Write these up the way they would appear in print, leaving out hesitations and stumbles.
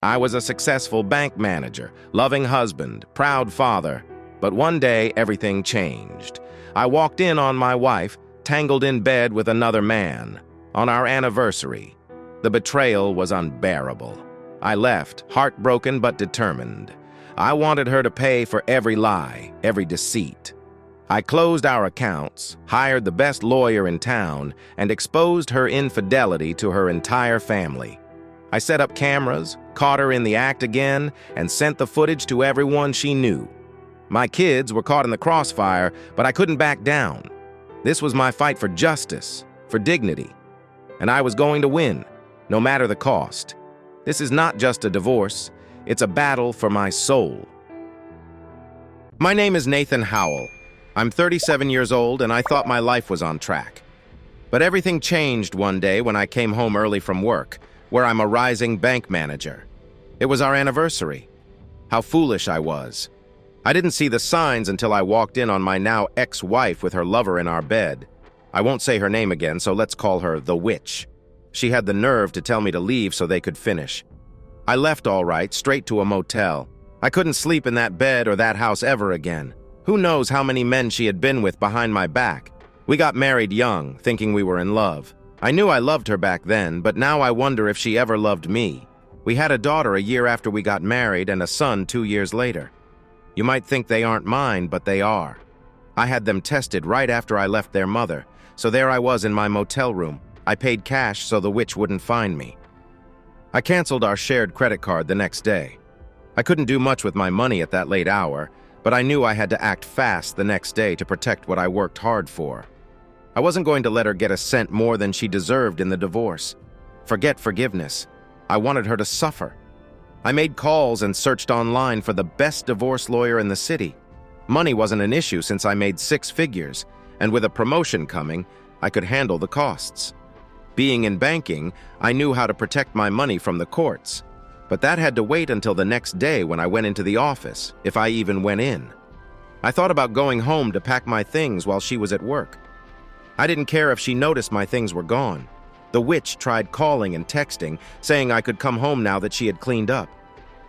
I was a successful bank manager, loving husband, proud father. But one day, everything changed. I walked in on my wife, tangled in bed with another man. On our anniversary. The betrayal was unbearable. I left, heartbroken but determined. I wanted her to pay for every lie, every deceit. I closed our accounts, hired the best lawyer in town, and exposed her infidelity to her entire family. I set up cameras, caught her in the act again, and sent the footage to everyone she knew. My kids were caught in the crossfire, but I couldn't back down. This was my fight for justice, for dignity. And I was going to win, no matter the cost. This is not just a divorce, it's a battle for my soul. My name is Nathan Howell. I'm 37 years old and I thought my life was on track. But everything changed one day when I came home early from work, where I'm a rising bank manager. It was our anniversary. How foolish I was. I didn't see the signs until I walked in on my now ex-wife with her lover in our bed. I won't say her name again, so let's call her the witch. She had the nerve to tell me to leave so they could finish. I left all right, straight to a motel. I couldn't sleep in that bed or that house ever again. Who knows how many men she had been with behind my back. We got married young, thinking we were in love. I knew I loved her back then, but now I wonder if she ever loved me. We had a daughter a year after we got married and a son 2 years later. You might think they aren't mine, but they are. I had them tested right after I left their mother, so there I was in my motel room. I paid cash so the witch wouldn't find me. I canceled our shared credit card the next day. I couldn't do much with my money at that late hour, but I knew I had to act fast the next day to protect what I worked hard for. I wasn't going to let her get a cent more than she deserved in the divorce. Forget forgiveness. I wanted her to suffer. I made calls and searched online for the best divorce lawyer in the city. Money wasn't an issue since I made 6 figures, and with a promotion coming, I could handle the costs. Being in banking, I knew how to protect my money from the courts. But that had to wait until the next day when I went into the office, if I even went in. I thought about going home to pack my things while she was at work. I didn't care if she noticed my things were gone. The witch tried calling and texting, saying I could come home now that she had cleaned up.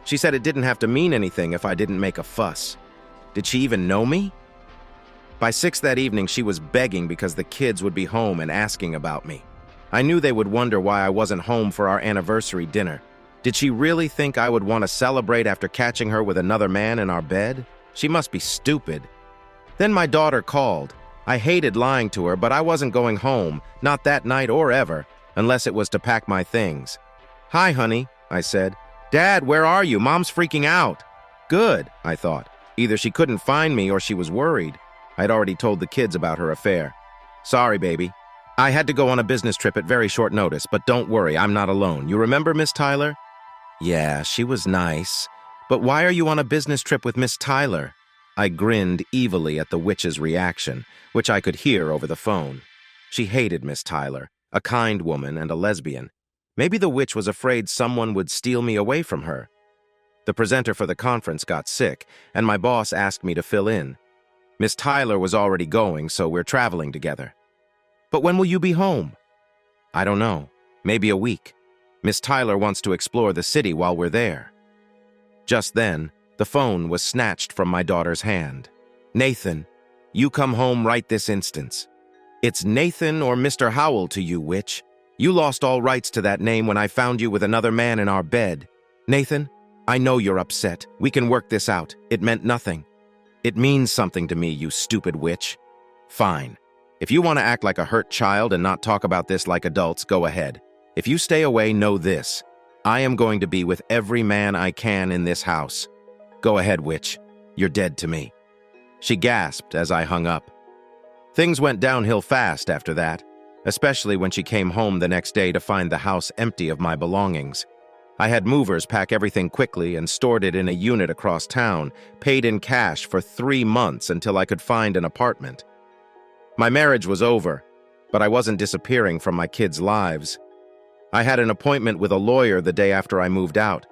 She said it didn't have to mean anything if I didn't make a fuss. Did she even know me? By 6 that evening, she was begging because the kids would be home and asking about me. I knew they would wonder why I wasn't home for our anniversary dinner. Did she really think I would want to celebrate after catching her with another man in our bed? She must be stupid. Then my daughter called. I hated lying to her, but I wasn't going home, not that night or ever, unless it was to pack my things. "Hi, honey," I said. "Dad, where are you? Mom's freaking out." Good, I thought. Either she couldn't find me or she was worried. I'd already told the kids about her affair. "Sorry, baby. I had to go on a business trip at very short notice, but don't worry, I'm not alone. You remember Miss Tyler?" "Yeah, she was nice. But why are you on a business trip with Miss Tyler?" I grinned evilly at the witch's reaction, which I could hear over the phone. She hated Miss Tyler, a kind woman and a lesbian. Maybe the witch was afraid someone would steal me away from her. The presenter for the conference got sick, and my boss asked me to fill in. Miss Tyler was already going, so we're traveling together. "But when will you be home?" "I don't know. Maybe a week. Miss Tyler wants to explore the city while we're there." Just then, the phone was snatched from my daughter's hand. "Nathan, you come home right this instant. It's Nathan or Mr. Howell to you, witch. You lost all rights to that name when I found you with another man in our bed. Nathan, I know you're upset. We can work this out. It meant nothing." "It means something to me, you stupid witch." "Fine. If you want to act like a hurt child and not talk about this like adults, go ahead. If you stay away, know this. I am going to be with every man I can in this house. Go ahead, witch. You're dead to me." She gasped as I hung up. Things went downhill fast after that, especially when she came home the next day to find the house empty of my belongings. I had movers pack everything quickly and stored it in a unit across town, paid in cash for 3 months until I could find an apartment. My marriage was over, but I wasn't disappearing from my kids' lives. I had an appointment with a lawyer the day after I moved out.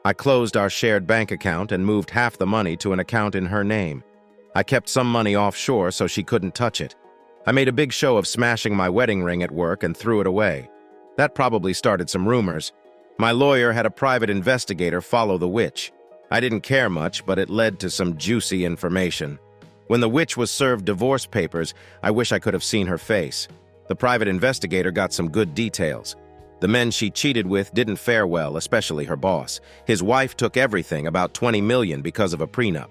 I closed our shared bank account and moved half the money to an account in her name. I kept some money offshore so she couldn't touch it. I made a big show of smashing my wedding ring at work and threw it away. That probably started some rumors. My lawyer had a private investigator follow the witch. I didn't care much, but it led to some juicy information. When the witch was served divorce papers, I wish I could have seen her face. The private investigator got some good details. The men she cheated with didn't fare well, especially her boss. His wife took everything, about $20 million, because of a prenup.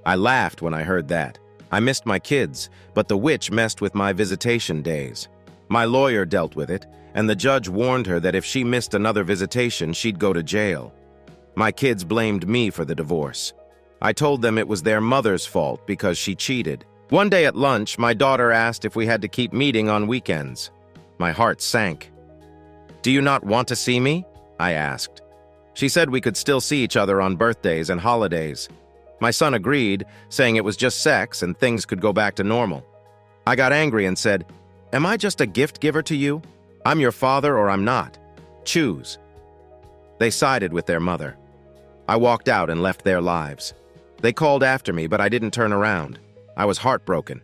I laughed when I heard that. I missed my kids, but the witch messed with my visitation days. My lawyer dealt with it, and the judge warned her that if she missed another visitation, she'd go to jail. My kids blamed me for the divorce. I told them it was their mother's fault because she cheated. One day at lunch, my daughter asked if we had to keep meeting on weekends. My heart sank. "Do you not want to see me?" I asked. She said we could still see each other on birthdays and holidays. My son agreed, saying it was just sex and things could go back to normal. I got angry and said, "Am I just a gift giver to you? I'm your father or I'm not. Choose." They sided with their mother. I walked out and left their lives. They called after me, but I didn't turn around. I was heartbroken.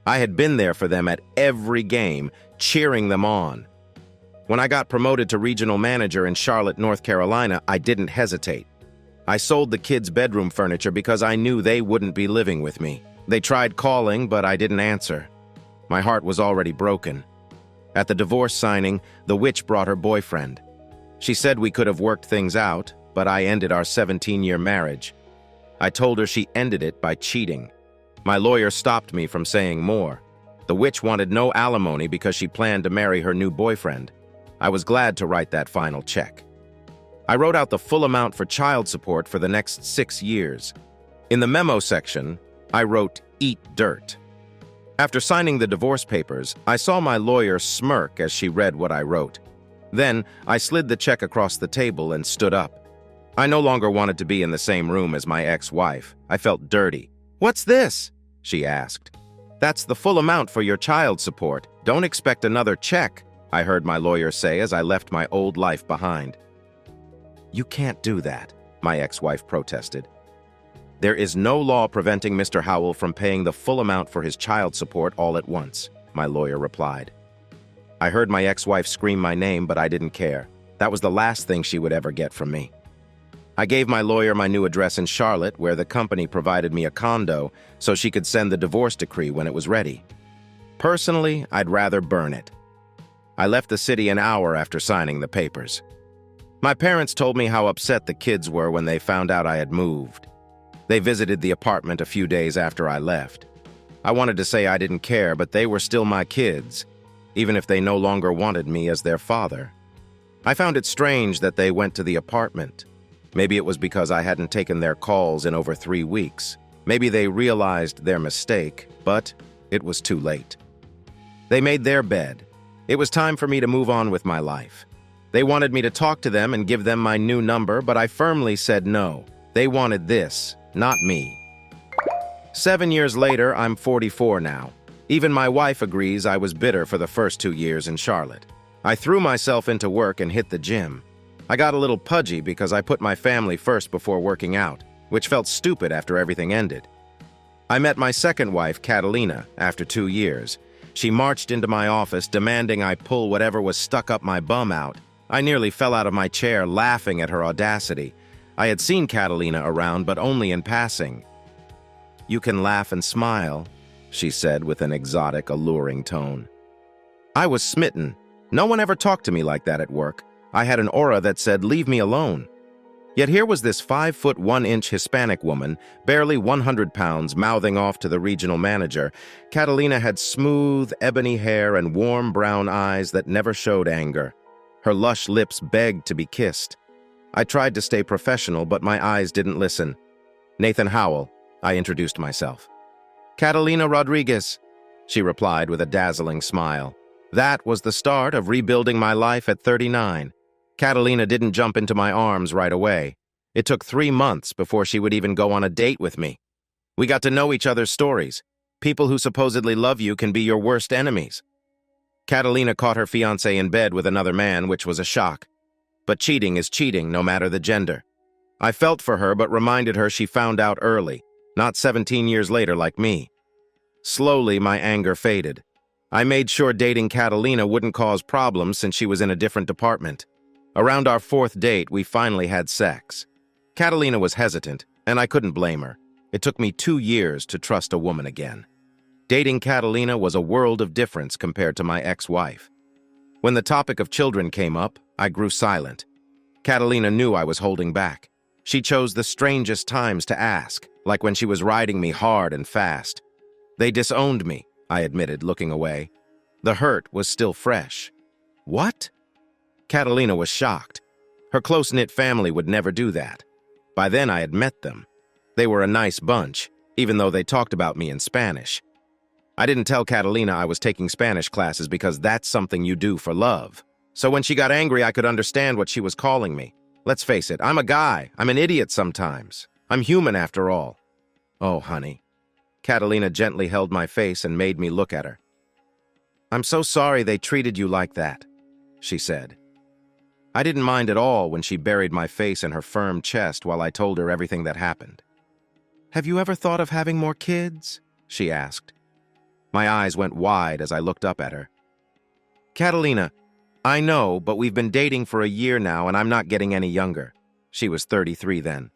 I had been there for them at every game, cheering them on. When I got promoted to regional manager in Charlotte, North Carolina, I didn't hesitate. I sold the kids' bedroom furniture because I knew they wouldn't be living with me. They tried calling, but I didn't answer. My heart was already broken. At the divorce signing, the witch brought her boyfriend. She said we could have worked things out, but I ended our 17-year marriage. I told her she ended it by cheating. My lawyer stopped me from saying more. The witch wanted no alimony because she planned to marry her new boyfriend. I was glad to write that final check. I wrote out the full amount for child support for the next 6 years. In the memo section, I wrote, "Eat dirt." After signing the divorce papers, I saw my lawyer smirk as she read what I wrote. Then, I slid the check across the table and stood up. I no longer wanted to be in the same room as my ex-wife. I felt dirty. "What's this?" she asked. "That's the full amount for your child support. Don't expect another check," I heard my lawyer say as I left my old life behind. "You can't do that," my ex-wife protested. "There is no law preventing Mr. Howell from paying the full amount for his child support all at once," my lawyer replied. I heard my ex-wife scream my name, but I didn't care. That was the last thing she would ever get from me. I gave my lawyer my new address in Charlotte, where the company provided me a condo so she could send the divorce decree when it was ready. Personally, I'd rather burn it. I left the city an hour after signing the papers. My parents told me how upset the kids were when they found out I had moved. They visited the apartment a few days after I left. I wanted to say I didn't care, but they were still my kids, even if they no longer wanted me as their father. I found it strange that they went to the apartment. Maybe it was because I hadn't taken their calls in over 3 weeks. Maybe they realized their mistake, but it was too late. They made their bed. It was time for me to move on with my life. They wanted me to talk to them and give them my new number, but I firmly said no. They wanted this, not me. 7 years later, I'm 44 now. Even my wife agrees I was bitter for the first 2 years in Charlotte. I threw myself into work and hit the gym. I got a little pudgy because I put my family first before working out, which felt stupid after everything ended. I met my second wife, Catalina, after 2 years. She marched into my office demanding I pull whatever was stuck up my bum out. I nearly fell out of my chair laughing at her audacity. I had seen Catalina around, but only in passing. "You can laugh and smile," she said with an exotic, alluring tone. I was smitten. No one ever talked to me like that at work. I had an aura that said, "Leave me alone." Yet here was this 5'1" Hispanic woman, barely 100 pounds, mouthing off to the regional manager. Catalina had smooth, ebony hair and warm brown eyes that never showed anger. Her lush lips begged to be kissed. I tried to stay professional, but my eyes didn't listen. "Nathan Howell," I introduced myself. "Catalina Rodriguez," she replied with a dazzling smile. That was the start of rebuilding my life at 39. Catalina didn't jump into my arms right away. It took 3 months before she would even go on a date with me. We got to know each other's stories. People who supposedly love you can be your worst enemies. Catalina caught her fiancé in bed with another man, which was a shock. But cheating is cheating, no matter the gender. I felt for her, but reminded her she found out early, not 17 years later like me. Slowly, my anger faded. I made sure dating Catalina wouldn't cause problems since she was in a different department. Around our fourth date, we finally had sex. Catalina was hesitant, and I couldn't blame her. It took me 2 years to trust a woman again. Dating Catalina was a world of difference compared to my ex-wife. When the topic of children came up, I grew silent. Catalina knew I was holding back. She chose the strangest times to ask, like when she was riding me hard and fast. They disowned me, I admitted, looking away. The hurt was still fresh. What? Catalina was shocked. Her close-knit family would never do that. By then I had met them. They were a nice bunch, even though they talked about me in Spanish. I didn't tell Catalina I was taking Spanish classes because that's something you do for love. So when she got angry, I could understand what she was calling me. Let's face it, I'm a guy. I'm an idiot sometimes. I'm human after all. Oh, honey. Catalina gently held my face and made me look at her. I'm so sorry they treated you like that, she said. I didn't mind at all when she buried my face in her firm chest while I told her everything that happened. Have you ever thought of having more kids? She asked. My eyes went wide as I looked up at her. Catalina, I know, but we've been dating for a year now and I'm not getting any younger. She was 33 then.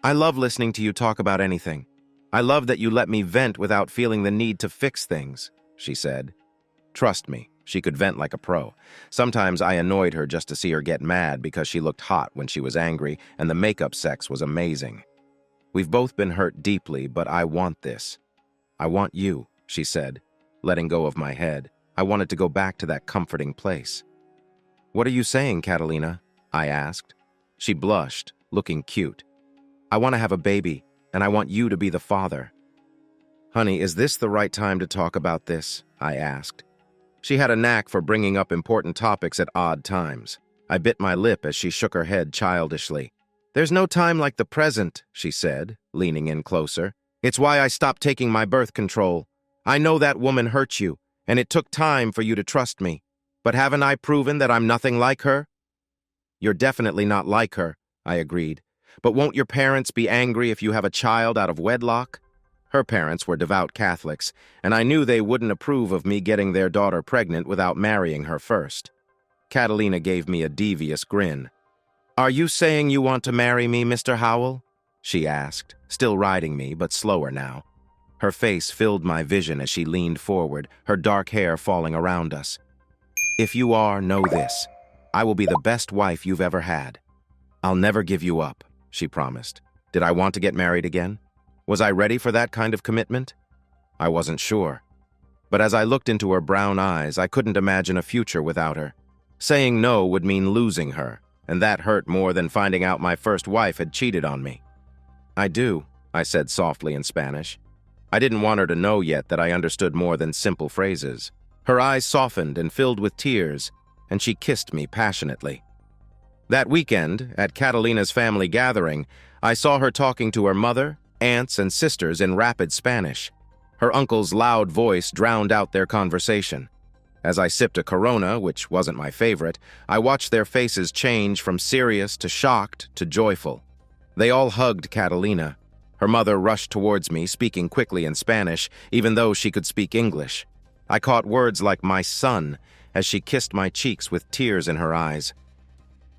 I love listening to you talk about anything. I love that you let me vent without feeling the need to fix things, she said. Trust me, she could vent like a pro. Sometimes I annoyed her just to see her get mad because she looked hot when she was angry and the makeup sex was amazing. We've both been hurt deeply, but I want this. I want you, she said, letting go of my head. I wanted to go back to that comforting place. What are you saying, Catalina? I asked. She blushed, looking cute. I want to have a baby, and I want you to be the father. Honey, is this the right time to talk about this? I asked. She had a knack for bringing up important topics at odd times. I bit my lip as she shook her head childishly. There's no time like the present, she said, leaning in closer. It's why I stopped taking my birth control. I know that woman hurt you, and it took time for you to trust me. But haven't I proven that I'm nothing like her? You're definitely not like her, I agreed. But won't your parents be angry if you have a child out of wedlock? Her parents were devout Catholics, and I knew they wouldn't approve of me getting their daughter pregnant without marrying her first. Catalina gave me a devious grin. Are you saying you want to marry me, Mr. Howell? She asked, still riding me, but slower now. Her face filled my vision as she leaned forward, her dark hair falling around us. If you are, know this. I will be the best wife you've ever had. I'll never give you up, she promised. Did I want to get married again? Was I ready for that kind of commitment? I wasn't sure. But as I looked into her brown eyes, I couldn't imagine a future without her. Saying no would mean losing her, and that hurt more than finding out my first wife had cheated on me. I do, I said softly in Spanish. I didn't want her to know yet that I understood more than simple phrases. Her eyes softened and filled with tears, and she kissed me passionately. That weekend, at Catalina's family gathering, I saw her talking to her mother, aunts, and sisters in rapid Spanish. Her uncle's loud voice drowned out their conversation. As I sipped a Corona, which wasn't my favorite, I watched their faces change from serious to shocked to joyful. They all hugged Catalina. Her mother rushed towards me, speaking quickly in Spanish, even though she could speak English. I caught words like "my son" as she kissed my cheeks with tears in her eyes.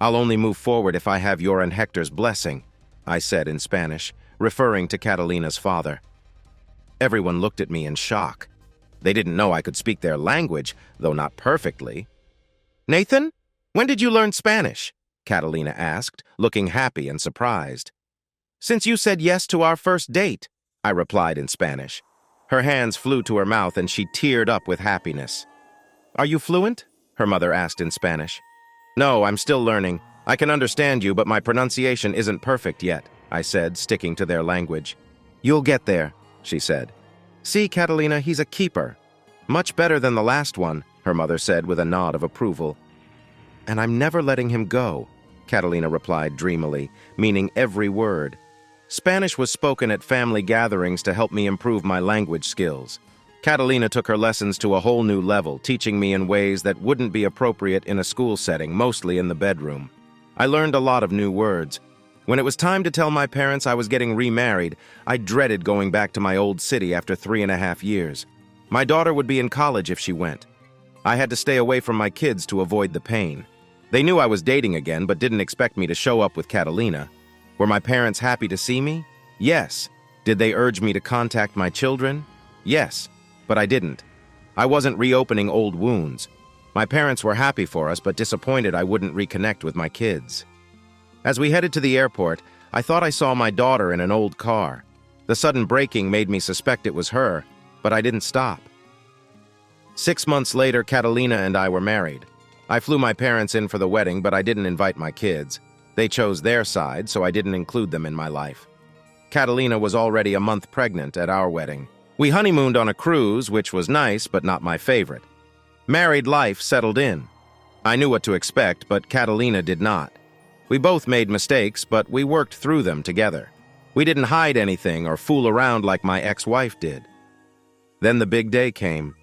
I'll only move forward if I have your and Hector's blessing, I said in Spanish, referring to Catalina's father. Everyone looked at me in shock. They didn't know I could speak their language, though not perfectly. Nathan, when did you learn Spanish? Catalina asked, looking happy and surprised. Since you said yes to our first date, I replied in Spanish. Her hands flew to her mouth and she teared up with happiness. Are you fluent? Her mother asked in Spanish. No, I'm still learning. I can understand you, but my pronunciation isn't perfect yet, I said, sticking to their language. You'll get there, she said. See, Catalina, he's a keeper. Much better than the last one, her mother said with a nod of approval. And I'm never letting him go, Catalina replied dreamily, meaning every word. Spanish was spoken at family gatherings to help me improve my language skills. Catalina took her lessons to a whole new level, teaching me in ways that wouldn't be appropriate in a school setting, mostly in the bedroom. I learned a lot of new words. When it was time to tell my parents I was getting remarried, I dreaded going back to my old city after 3.5 years. My daughter would be in college if she went. I had to stay away from my kids to avoid the pain. They knew I was dating again, but didn't expect me to show up with Catalina. Were my parents happy to see me? Yes. Did they urge me to contact my children? Yes, but I didn't. I wasn't reopening old wounds. My parents were happy for us, but disappointed I wouldn't reconnect with my kids. As we headed to the airport, I thought I saw my daughter in an old car. The sudden braking made me suspect it was her, but I didn't stop. 6 months later, Catalina and I were married. I flew my parents in for the wedding, but I didn't invite my kids. They chose their side, so I didn't include them in my life. Catalina was already a month pregnant at our wedding. We honeymooned on a cruise, which was nice, but not my favorite. Married life settled in. I knew what to expect, but Catalina did not. We both made mistakes, but we worked through them together. We didn't hide anything or fool around like my ex-wife did. Then the big day came.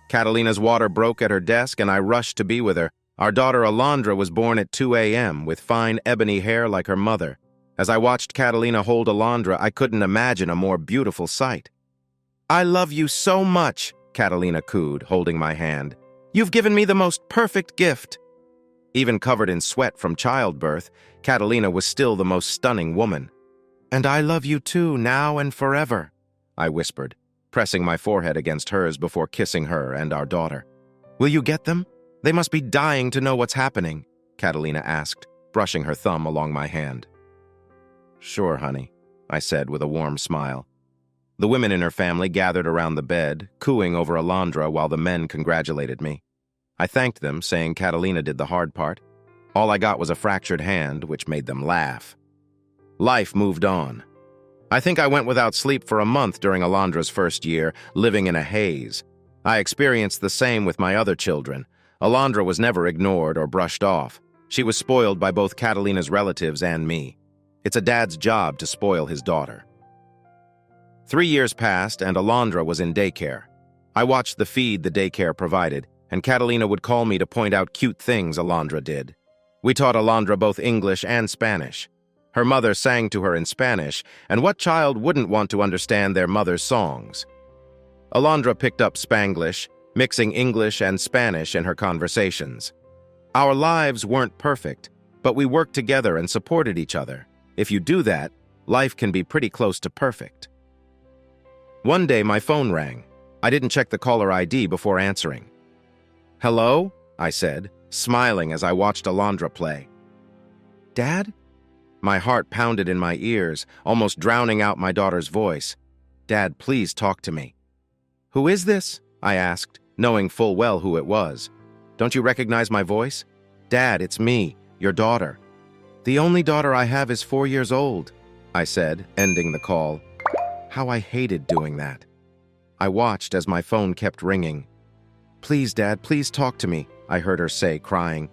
Catalina's water broke at her desk, and I rushed to be with her. Our daughter Alondra was born at 2 a.m. with fine ebony hair like her mother. As I watched Catalina hold Alondra, I couldn't imagine a more beautiful sight. "I love you so much," Catalina cooed, holding my hand. "You've given me the most perfect gift." Even covered in sweat from childbirth, Catalina was still the most stunning woman. "And I love you too, now and forever," I whispered, pressing my forehead against hers before kissing her and our daughter. "Will you get them? They must be dying to know what's happening," Catalina asked, brushing her thumb along my hand. "Sure, honey," I said with a warm smile. The women in her family gathered around the bed, cooing over Alondra while the men congratulated me. I thanked them, saying Catalina did the hard part. All I got was a fractured hand, which made them laugh. Life moved on. I think I went without sleep for a month during Alondra's first year, living in a haze. I experienced the same with my other children. Alondra was never ignored or brushed off. She was spoiled by both Catalina's relatives and me. It's a dad's job to spoil his daughter. 3 years passed, and Alondra was in daycare. I watched the feed the daycare provided, and Catalina would call me to point out cute things Alondra did. We taught Alondra both English and Spanish. Her mother sang to her in Spanish, and what child wouldn't want to understand their mother's songs? Alondra picked up Spanglish, mixing English and Spanish in her conversations. Our lives weren't perfect, but we worked together and supported each other. If you do that, life can be pretty close to perfect. One day, my phone rang. I didn't check the caller ID before answering. "Hello?" I said, smiling as I watched Alondra play. "Dad?" My heart pounded in my ears, almost drowning out my daughter's voice. "Dad, please talk to me." "Who is this?" I asked, knowing full well who it was. "Don't you recognize my voice?" "Dad, it's me, your daughter." "The only daughter I have is 4 years old," I said, ending the call. How I hated doing that. I watched as my phone kept ringing. "Please, Dad, please talk to me," I heard her say, crying.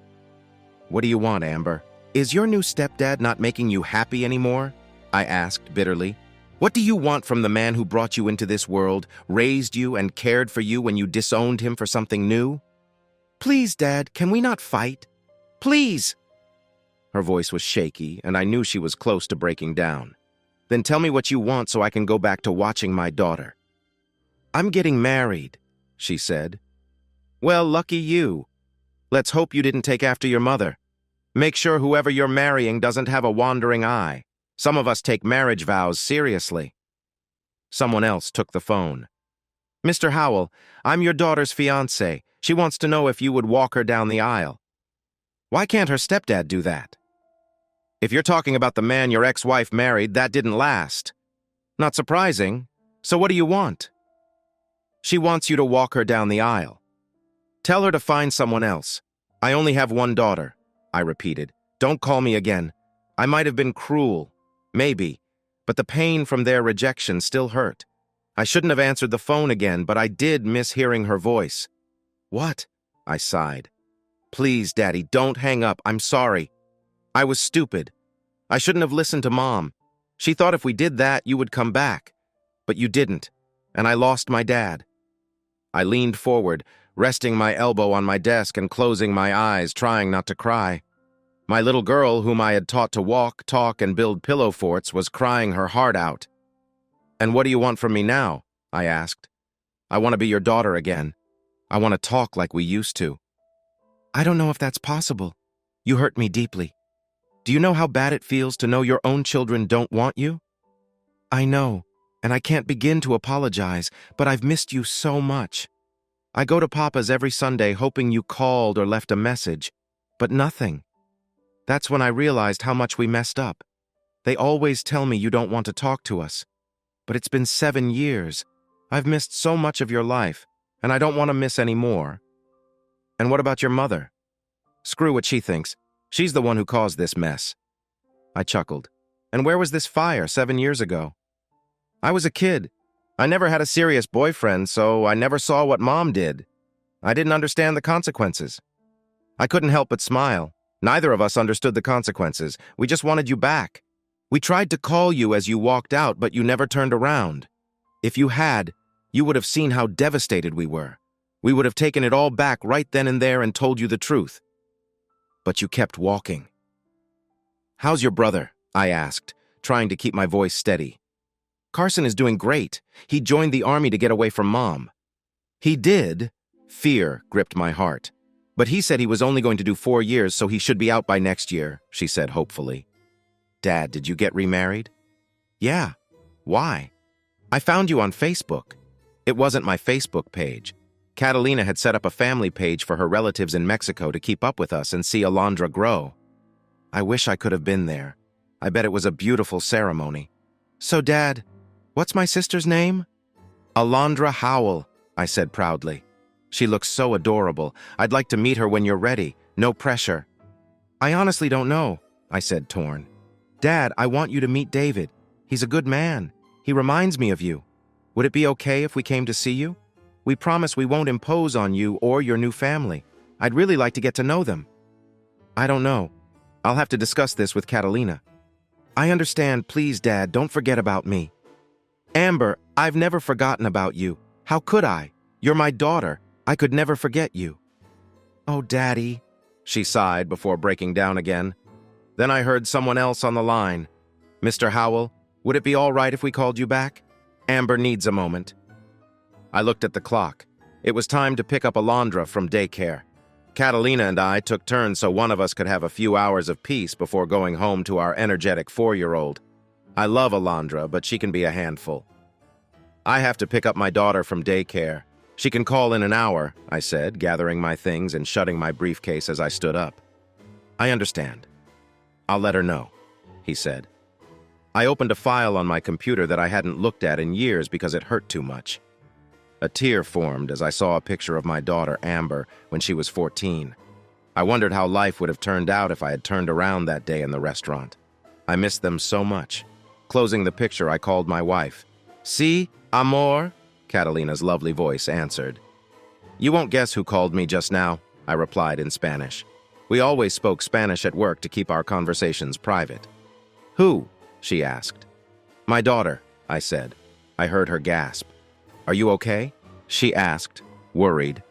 "What do you want, Amber? Is your new stepdad not making you happy anymore?" I asked bitterly. "What do you want from the man who brought you into this world, raised you, and cared for you when you disowned him for something new? Please, Dad, can we not fight? Please!" Her voice was shaky, and I knew she was close to breaking down. "Then tell me what you want so I can go back to watching my daughter." "I'm getting married," she said. "Well, lucky you. Let's hope you didn't take after your mother. Make sure whoever you're marrying doesn't have a wandering eye. Some of us take marriage vows seriously." Someone else took the phone. "Mr. Howell, I'm your daughter's fiancé. She wants to know if you would walk her down the aisle." "Why can't her stepdad do that?" "If you're talking about the man your ex-wife married, that didn't last." "Not surprising. So what do you want?" "She wants you to walk her down the aisle. Tell her to find someone else. I only have one daughter," I repeated. "Don't call me again. I might have been cruel. Maybe. But the pain from their rejection still hurt. I shouldn't have answered the phone again, but I did miss hearing her voice." "What?" I sighed. "Please, Daddy, don't hang up. I'm sorry. I was stupid. I shouldn't have listened to Mom. She thought if we did that, you would come back. But you didn't, and I lost my dad." I leaned forward, resting my elbow on my desk and closing my eyes, trying not to cry. My little girl, whom I had taught to walk, talk, and build pillow forts, was crying her heart out. "And what do you want from me now?" I asked. "I want to be your daughter again. I want to talk like we used to." "I don't know if that's possible. You hurt me deeply. Do you know how bad it feels to know your own children don't want you? I know, and I can't begin to apologize, but I've missed you so much. I go to Papa's every Sunday hoping you called or left a message, but nothing. That's when I realized how much we messed up. They always tell me you don't want to talk to us, but it's been 7 years. I've missed so much of your life, and I don't want to miss any more. And what about your mother? Screw what she thinks. She's the one who caused this mess. I chuckled. And where was this fire 7 years ago? I was a kid. I never had a serious boyfriend, so I never saw what Mom did. I didn't understand the consequences. I couldn't help but smile. Neither of us understood the consequences. We just wanted you back. We tried to call you as you walked out, but you never turned around. If you had, you would have seen how devastated we were. We would have taken it all back right then and there and told you the truth. But you kept walking. How's your brother? I asked, trying to keep my voice steady. Carson is doing great. He joined the army to get away from Mom. He did. Fear gripped my heart. But he said he was only going to do 4 years, so he should be out by next year, she said hopefully. Dad, did you get remarried? Yeah. Why? I found you on Facebook. It wasn't my Facebook page. Catalina had set up a family page for her relatives in Mexico to keep up with us and see Alondra grow. I wish I could have been there. I bet it was a beautiful ceremony. So, Dad, what's my sister's name? Alondra Howell, I said proudly. She looks so adorable. I'd like to meet her when you're ready. No pressure. I honestly don't know, I said torn. Dad, I want you to meet David. He's a good man. He reminds me of you. Would it be okay if we came to see you? We promise we won't impose on you or your new family. I'd really like to get to know them. I don't know. I'll have to discuss this with Catalina. I understand. Please, Dad, don't forget about me. Amber, I've never forgotten about you. How could I? You're my daughter. I could never forget you. Oh, Daddy, she sighed before breaking down again. Then I heard someone else on the line. Mr. Howell, would it be all right if we called you back? Amber needs a moment. I looked at the clock. It was time to pick up Alondra from daycare. Catalina and I took turns so one of us could have a few hours of peace before going home to our energetic 4-year-old. I love Alondra, but she can be a handful. I have to pick up my daughter from daycare. She can call in an hour, I said, gathering my things and shutting my briefcase as I stood up. I understand. I'll let her know, he said. I opened a file on my computer that I hadn't looked at in years because it hurt too much. A tear formed as I saw a picture of my daughter, Amber, when she was 14. I wondered how life would have turned out if I had turned around that day in the restaurant. I missed them so much. Closing the picture, I called my wife. "Sí, amor," Catalina's lovely voice answered. "You won't guess who called me just now," I replied in Spanish. We always spoke Spanish at work to keep our conversations private. "Who?" she asked. "My daughter," I said. I heard her gasp. "Are you okay?" she asked, worried.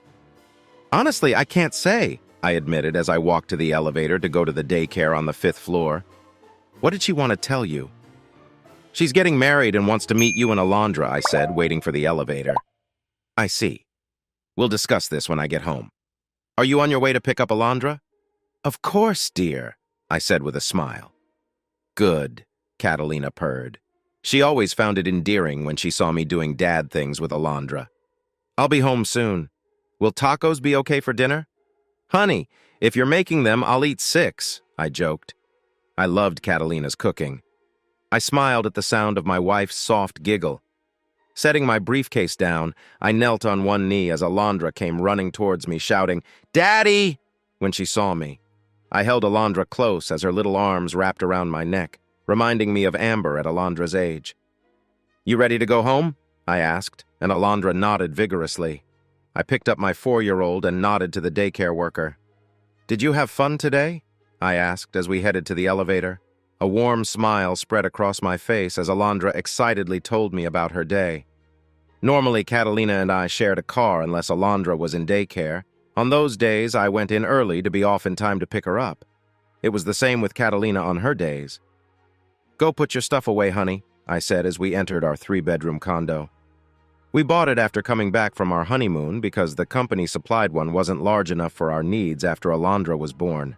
"Honestly, I can't say," I admitted as I walked to the elevator to go to the daycare on the 5th floor. "What did she want to tell you?" "She's getting married and wants to meet you and Alondra," I said, waiting for the elevator. "I see. We'll discuss this when I get home. Are you on your way to pick up Alondra?" "Of course, dear," I said with a smile. "Good," Catalina purred. She always found it endearing when she saw me doing dad things with Alondra. "I'll be home soon. Will tacos be okay for dinner?" "Honey, if you're making them, I'll eat 6, I joked. I loved Catalina's cooking. I smiled at the sound of my wife's soft giggle. Setting my briefcase down, I knelt on one knee as Alondra came running towards me, shouting, "Daddy!" when she saw me. I held Alondra close as her little arms wrapped around my neck, reminding me of Amber at Alondra's age. "You ready to go home?" I asked, and Alondra nodded vigorously. I picked up my 4-year-old and nodded to the daycare worker. "Did you have fun today?" I asked as we headed to the elevator. A warm smile spread across my face as Alondra excitedly told me about her day. Normally, Catalina and I shared a car unless Alondra was in daycare. On those days, I went in early to be off in time to pick her up. It was the same with Catalina on her days. "Go put your stuff away, honey," I said as we entered our 3-bedroom condo. We bought it after coming back from our honeymoon because the company supplied one wasn't large enough for our needs after Alondra was born.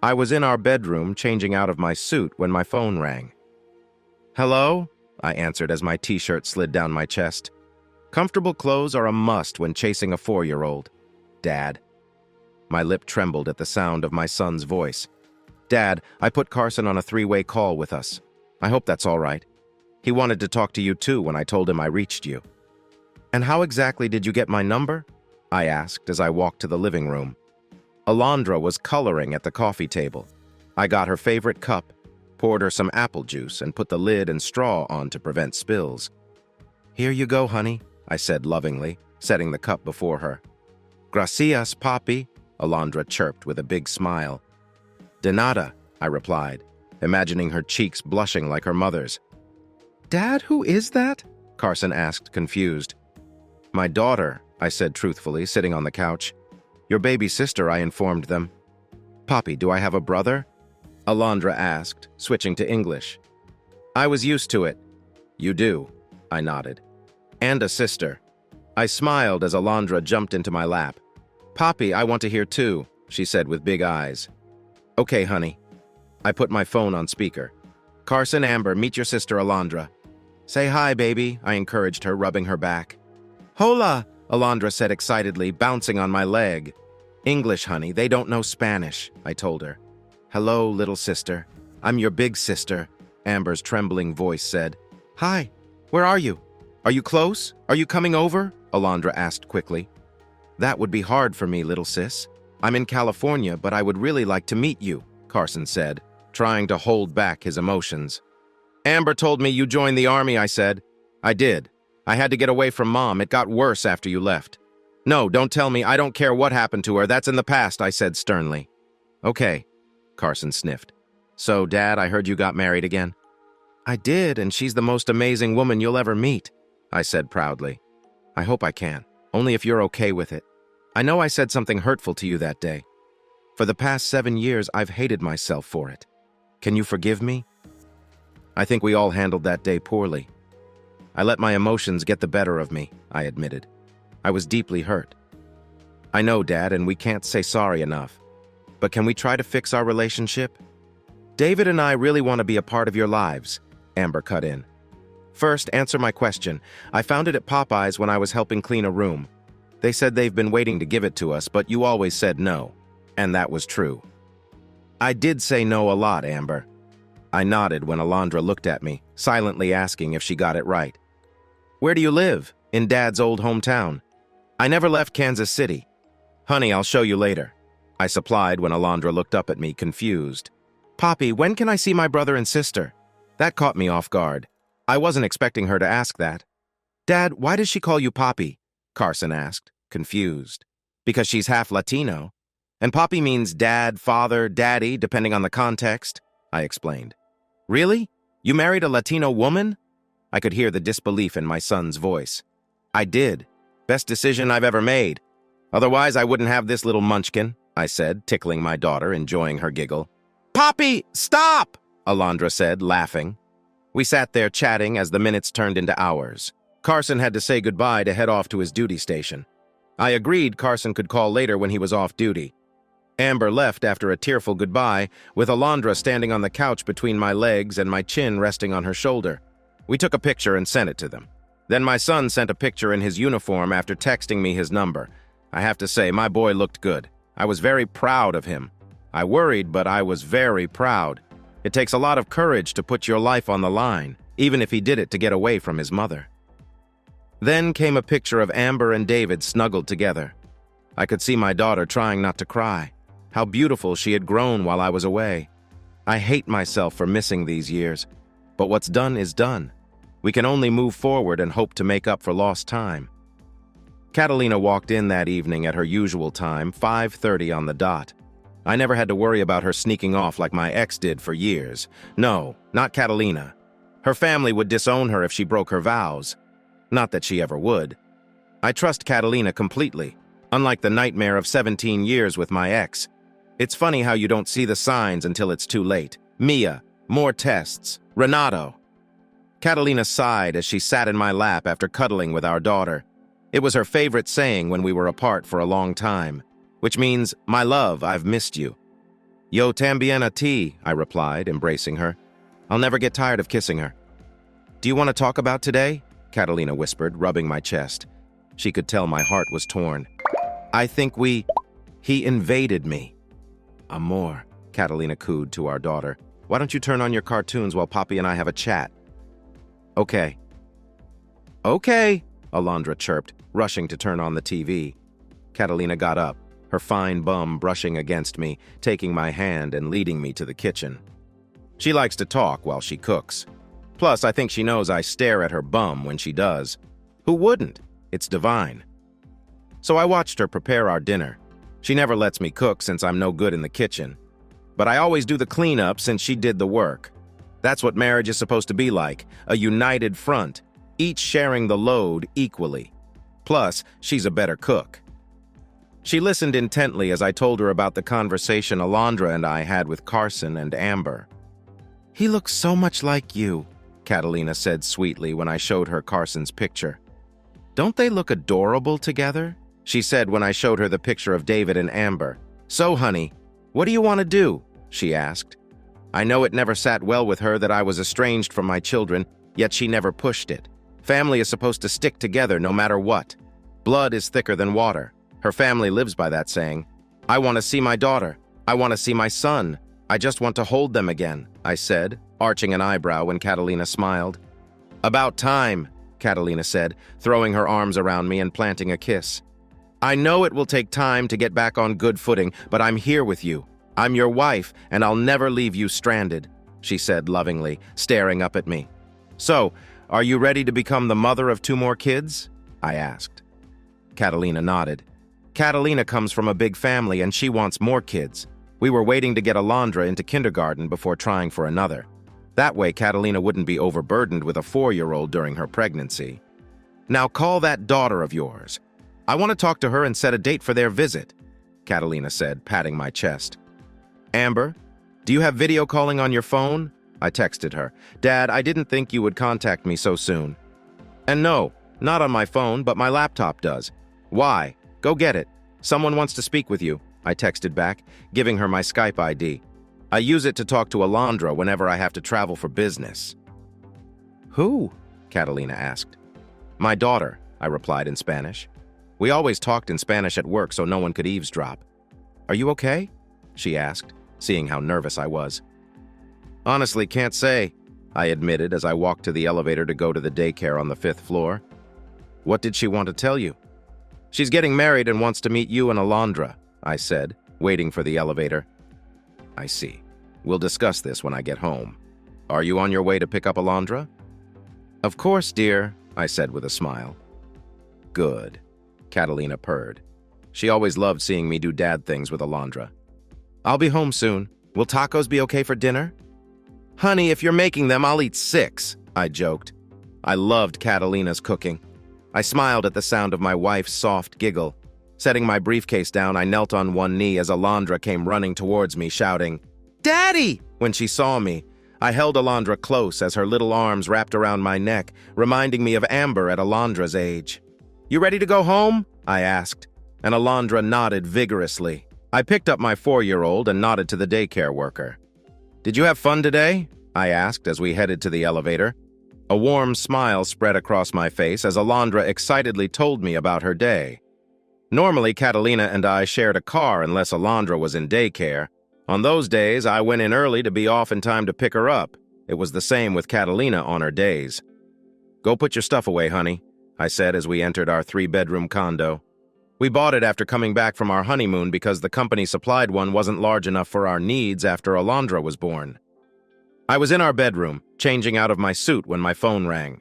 I was in our bedroom changing out of my suit when my phone rang. "Hello?" I answered as my t-shirt slid down my chest. Comfortable clothes are a must when chasing a 4-year-old. "Dad." My lip trembled at the sound of my son's voice. "Dad, I put Carson on a 3-way call with us. I hope that's all right. He wanted to talk to you too when I told him I reached you." "And how exactly did you get my number?" I asked as I walked to the living room. Alondra was coloring at the coffee table. I got her favorite cup, poured her some apple juice, and put the lid and straw on to prevent spills. "Here you go, honey," I said lovingly, setting the cup before her. "Gracias, papi," Alondra chirped with a big smile. "De nada," I replied, imagining her cheeks blushing like her mother's. "Dad, who is that?" Carson asked, confused. "My daughter," I said truthfully, sitting on the couch. "Your baby sister," I informed them. "Papi, do I have a brother?" Alondra asked, switching to English. I was used to it. "You do," I nodded. "And a sister." I smiled as Alondra jumped into my lap. "Papi, I want to hear too," she said with big eyes. "Okay, honey." I put my phone on speaker. "Carson, Amber, meet your sister Alondra." "Say hi, baby," I encouraged her, rubbing her back. "Hola," Alondra said excitedly, bouncing on my leg. "English, honey, they don't know Spanish," I told her. "Hello, little sister. I'm your big sister," Amber's trembling voice said. "Hi, where are you? Are you close? Are you coming over?" Alondra asked quickly. "That would be hard for me, little sis. I'm in California, but I would really like to meet you," Carson said, trying to hold back his emotions. "Amber told me you joined the army," I said. "I did. I had to get away from Mom. It got worse after you left." "No, don't tell me. I don't care what happened to her. That's in the past," I said sternly. "Okay," Carson sniffed. "So, Dad, I heard you got married again." "I did, and she's the most amazing woman you'll ever meet," I said proudly. "I hope I can, only if you're okay with it. I know I said something hurtful to you that day. For the past 7 years, I've hated myself for it. Can you forgive me?" I think we all handled that day poorly. I let my emotions get the better of me, I admitted. I was deeply hurt. "I know, Dad, and we can't say sorry enough. But can we try to fix our relationship?" "David and I really want to be a part of your lives," Amber cut in. "First, answer my question. I found it at Popeye's when I was helping clean a room. They said they've been waiting to give it to us, but you always said no. And that was true." "I did say no a lot, Amber." I nodded when Alondra looked at me, silently asking if she got it right. "Where do you live?" "In Dad's old hometown." "I never left Kansas City." "Honey, I'll show you later," I supplied when Alondra looked up at me, confused. "Papi, when can I see my brother and sister?" That caught me off guard. I wasn't expecting her to ask that. "Dad, why does she call you Papi?" Carson asked, confused. "Because she's half Latino. And Papi means dad, father, daddy, depending on the context," I explained. "Really? You married a Latino woman?" I could hear the disbelief in my son's voice. "I did. Best decision I've ever made. Otherwise, I wouldn't have this little munchkin," I said, tickling my daughter, enjoying her giggle. "Papi, stop!" Alondra said, laughing. We sat there chatting as the minutes turned into hours. Carson had to say goodbye to head off to his duty station. I agreed Carson could call later when he was off duty. Amber left after a tearful goodbye, with Alondra standing on the couch between my legs and my chin resting on her shoulder. We took a picture and sent it to them. Then my son sent a picture in his uniform after texting me his number. I have to say, my boy looked good. I was very proud of him. I worried, but I was very proud. It takes a lot of courage to put your life on the line, even if he did it to get away from his mother. Then came a picture of Amber and David snuggled together. I could see my daughter trying not to cry. How beautiful she had grown while I was away. I hate myself for missing these years, but what's done is done. We can only move forward and hope to make up for lost time. Catalina walked in that evening at her usual time, 5:30 on the dot. I never had to worry about her sneaking off like my ex did for years. No, not Catalina. Her family would disown her if she broke her vows. Not that she ever would. I trust Catalina completely, unlike the nightmare of 17 years with my ex. It's funny how you don't see the signs until it's too late. Mia, more tests, Renato. Catalina sighed as she sat in my lap after cuddling with our daughter. It was her favorite saying when we were apart for a long time, which means, "My love, I've missed you." Yo también a ti, I replied, embracing her. I'll never get tired of kissing her. Do you want to talk about today? Catalina whispered, rubbing my chest. She could tell my heart was torn. I think he invaded me. Amor, Catalina cooed to our daughter. Why don't you turn on your cartoons while Poppy and I have a chat? Okay. Okay, Alondra chirped, rushing to turn on the TV. Catalina got up, her fine bum brushing against me, taking my hand and leading me to the kitchen. She likes to talk while she cooks. Plus, I think she knows I stare at her bum when she does. Who wouldn't? It's divine. So I watched her prepare our dinner. She never lets me cook since I'm no good in the kitchen. But I always do the cleanup since she did the work. That's what marriage is supposed to be like, a united front, each sharing the load equally. Plus, she's a better cook. She listened intently as I told her about the conversation Alondra and I had with Carson and Amber. He looks so much like you, Catalina said sweetly when I showed her Carson's picture. Don't they look adorable together? She said when I showed her the picture of David and Amber. So, honey, what do you want to do? She asked. I know it never sat well with her that I was estranged from my children, yet she never pushed it. Family is supposed to stick together no matter what. Blood is thicker than water. Her family lives by that saying. I want to see my daughter. I want to see my son. I just want to hold them again, I said, arching an eyebrow when Catalina smiled. About time, Catalina said, throwing her arms around me and planting a kiss. I know it will take time to get back on good footing, but I'm here with you. I'm your wife, and I'll never leave you stranded, she said lovingly, staring up at me. So, are you ready to become the mother of 2 more kids? I asked. Catalina nodded. Catalina comes from a big family, and she wants more kids. We were waiting to get Alondra into kindergarten before trying for another. That way, Catalina wouldn't be overburdened with a 4-year-old during her pregnancy. Now call that daughter of yours. I want to talk to her and set a date for their visit, Catalina said, patting my chest. Amber, do you have video calling on your phone? I texted her. Dad, I didn't think you would contact me so soon. And no, not on my phone, but my laptop does. Why? Go get it. Someone wants to speak with you, I texted back, giving her my Skype ID. I use it to talk to Alondra whenever I have to travel for business. Who? Catalina asked. My daughter, I replied in Spanish. We always talked in Spanish at work so no one could eavesdrop. Are you okay? She asked, seeing how nervous I was. Honestly, can't say, I admitted as I walked to the elevator to go to the daycare on the 5th floor. What did she want to tell you? She's getting married and wants to meet you and Alondra, I said, waiting for the elevator. I see. We'll discuss this when I get home. Are you on your way to pick up Alondra? Of course, dear, I said with a smile. Good, Catalina purred. She always loved seeing me do dad things with Alondra. I'll be home soon. Will tacos be okay for dinner? Honey, if you're making them, I'll eat 6, I joked. I loved Catalina's cooking. I smiled at the sound of my wife's soft giggle. Setting my briefcase down, I knelt on one knee as Alondra came running towards me, shouting, Daddy! When she saw me, I held Alondra close as her little arms wrapped around my neck, reminding me of Amber at Alondra's age. You ready to go home? I asked, and Alondra nodded vigorously. I picked up my 4-year-old and nodded to the daycare worker. Did you have fun today? I asked as we headed to the elevator. A warm smile spread across my face as Alondra excitedly told me about her day. Normally, Catalina and I shared a car unless Alondra was in daycare. On those days, I went in early to be off in time to pick her up. It was the same with Catalina on her days. Go put your stuff away, honey, I said as we entered our 3-bedroom condo. We bought it after coming back from our honeymoon because the company supplied one wasn't large enough for our needs after Alondra was born. I was in our bedroom, changing out of my suit when my phone rang.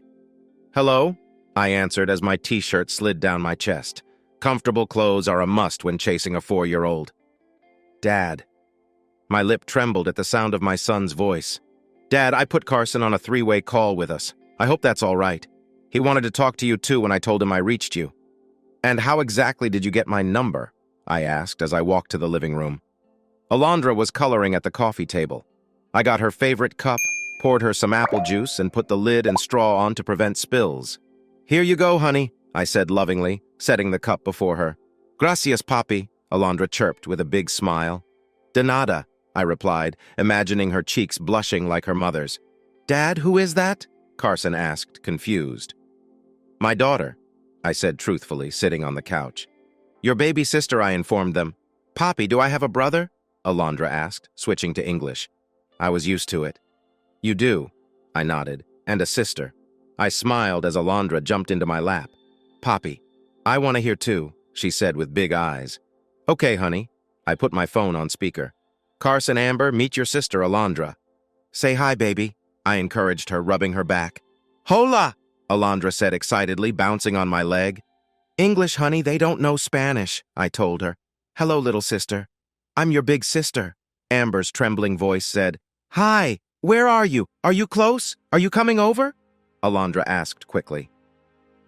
Hello? I answered as my t-shirt slid down my chest. Comfortable clothes are a must when chasing a 4-year-old. Dad. My lip trembled at the sound of my son's voice. Dad, I put Carson on a 3-way call with us. I hope that's all right. He wanted to talk to you too when I told him I reached you. And how exactly did you get my number? I asked as I walked to the living room. Alondra was coloring at the coffee table. I got her favorite cup, poured her some apple juice, and put the lid and straw on to prevent spills. Here you go, honey, I said lovingly, setting the cup before her. Gracias, papi, Alondra chirped with a big smile. De nada, I replied, imagining her cheeks blushing like her mother's. Dad, who is that? Carson asked, confused. My daughter, I said truthfully, sitting on the couch. Your baby sister, I informed them. Poppy, do I have a brother? Alondra asked, switching to English. I was used to it. You do, I nodded, and a sister. I smiled as Alondra jumped into my lap. Poppy, I want to hear too, she said with big eyes. Okay, honey. I put my phone on speaker. Carson, Amber, meet your sister, Alondra. Say hi, baby, I encouraged her, rubbing her back. Hola, Alondra said excitedly, bouncing on my leg. English, honey, they don't know Spanish, I told her. Hello, little sister. I'm your big sister, Amber's trembling voice said. Hi, where are you? Are you close? Are you coming over? Alondra asked quickly.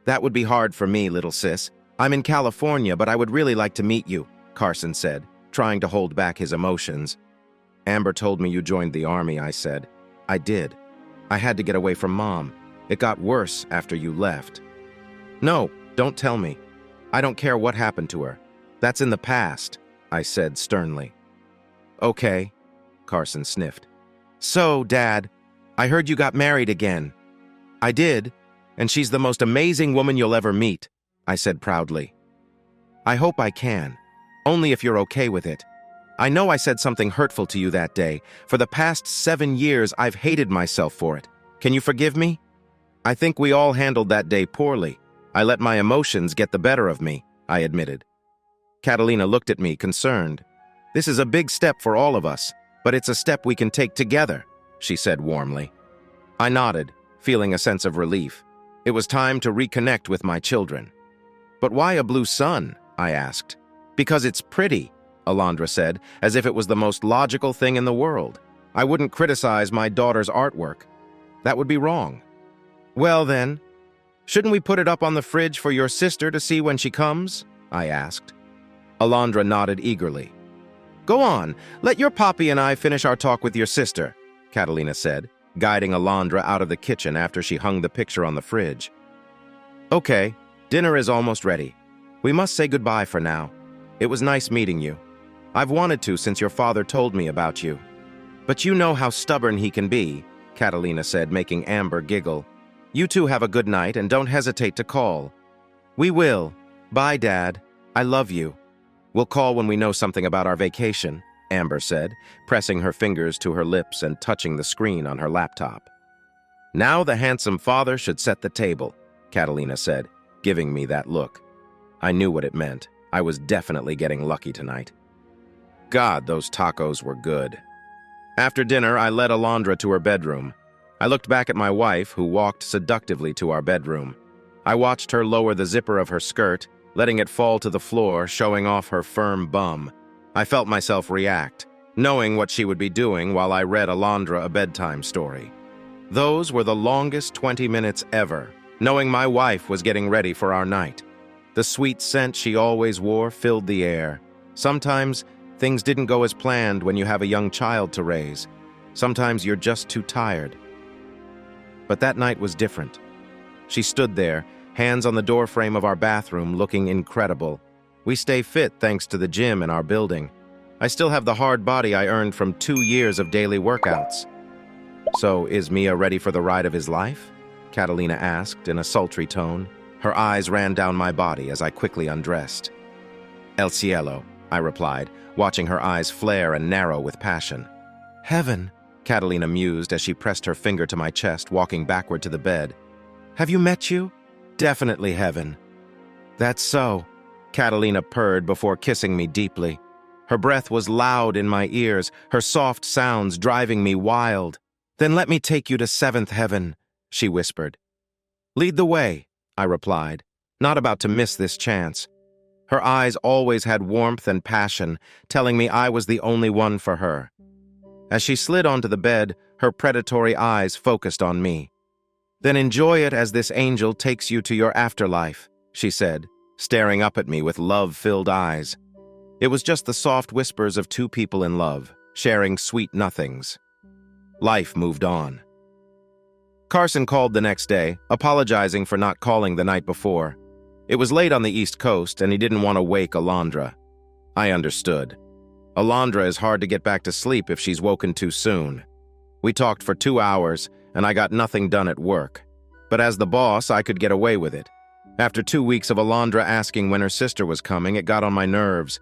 That would be hard for me, little sis. I'm in California, but I would really like to meet you, Carson said, trying to hold back his emotions. Amber told me you joined the army, I said. I did. I had to get away from Mom. It got worse after you left. No, don't tell me. I don't care what happened to her. That's in the past, I said sternly. Okay, Carson sniffed. So, Dad, I heard you got married again. I did, and she's the most amazing woman you'll ever meet, I said proudly. I hope I can, only if you're okay with it. I know I said something hurtful to you that day. For the past 7 years, I've hated myself for it. Can you forgive me? I think we all handled that day poorly. I let my emotions get the better of me, I admitted. Catalina looked at me, concerned. This is a big step for all of us, but it's a step we can take together, she said warmly. I nodded, feeling a sense of relief. It was time to reconnect with my children. But why a blue sun? I asked. Because it's pretty, Alondra said, as if it was the most logical thing in the world. I wouldn't criticize my daughter's artwork. That would be wrong. Well then, shouldn't we put it up on the fridge for your sister to see when she comes? I asked. Alondra nodded eagerly. Go on, let your Poppy and I finish our talk with your sister, Catalina said, guiding Alondra out of the kitchen after she hung the picture on the fridge. Okay, dinner is almost ready. We must say goodbye for now. It was nice meeting you. I've wanted to since your father told me about you. But you know how stubborn he can be, Catalina said, making Amber giggle. You two have a good night and don't hesitate to call. We will. Bye, Dad. I love you. We'll call when we know something about our vacation, Amber said, pressing her fingers to her lips and touching the screen on her laptop. Now the handsome father should set the table, Catalina said, giving me that look. I knew what it meant. I was definitely getting lucky tonight. God, those tacos were good. After dinner, I led Alondra to her bedroom. I looked back at my wife, who walked seductively to our bedroom. I watched her lower the zipper of her skirt, letting it fall to the floor, showing off her firm bum. I felt myself react, knowing what she would be doing while I read Alondra a bedtime story. Those were the longest 20 minutes ever, knowing my wife was getting ready for our night. The sweet scent she always wore filled the air. Sometimes things didn't go as planned when you have a young child to raise. Sometimes you're just too tired. But that night was different. She stood there, hands on the doorframe of our bathroom, looking incredible. We stay fit thanks to the gym in our building. I still have the hard body I earned from 2 years of daily workouts. So, is Mia ready for the ride of his life? Catalina asked in a sultry tone. Her eyes ran down my body as I quickly undressed. El cielo, I replied, watching her eyes flare and narrow with passion. Heaven, Catalina mused as she pressed her finger to my chest, walking backward to the bed. Have you met you? Definitely heaven. That's so, Catalina purred before kissing me deeply. Her breath was loud in my ears, her soft sounds driving me wild. Then let me take you to 7th heaven, she whispered. Lead the way, I replied, not about to miss this chance. Her eyes always had warmth and passion, telling me I was the only one for her. As she slid onto the bed, her predatory eyes focused on me. Then enjoy it as this angel takes you to your afterlife, she said, staring up at me with love-filled eyes. It was just the soft whispers of two people in love, sharing sweet nothings. Life moved on. Carson called the next day, apologizing for not calling the night before. It was late on the East Coast, and he didn't want to wake Alondra. I understood. Alondra is hard to get back to sleep if she's woken too soon. We talked for 2 hours, and I got nothing done at work. But as the boss, I could get away with it. After 2 weeks of Alondra asking when her sister was coming, it got on my nerves.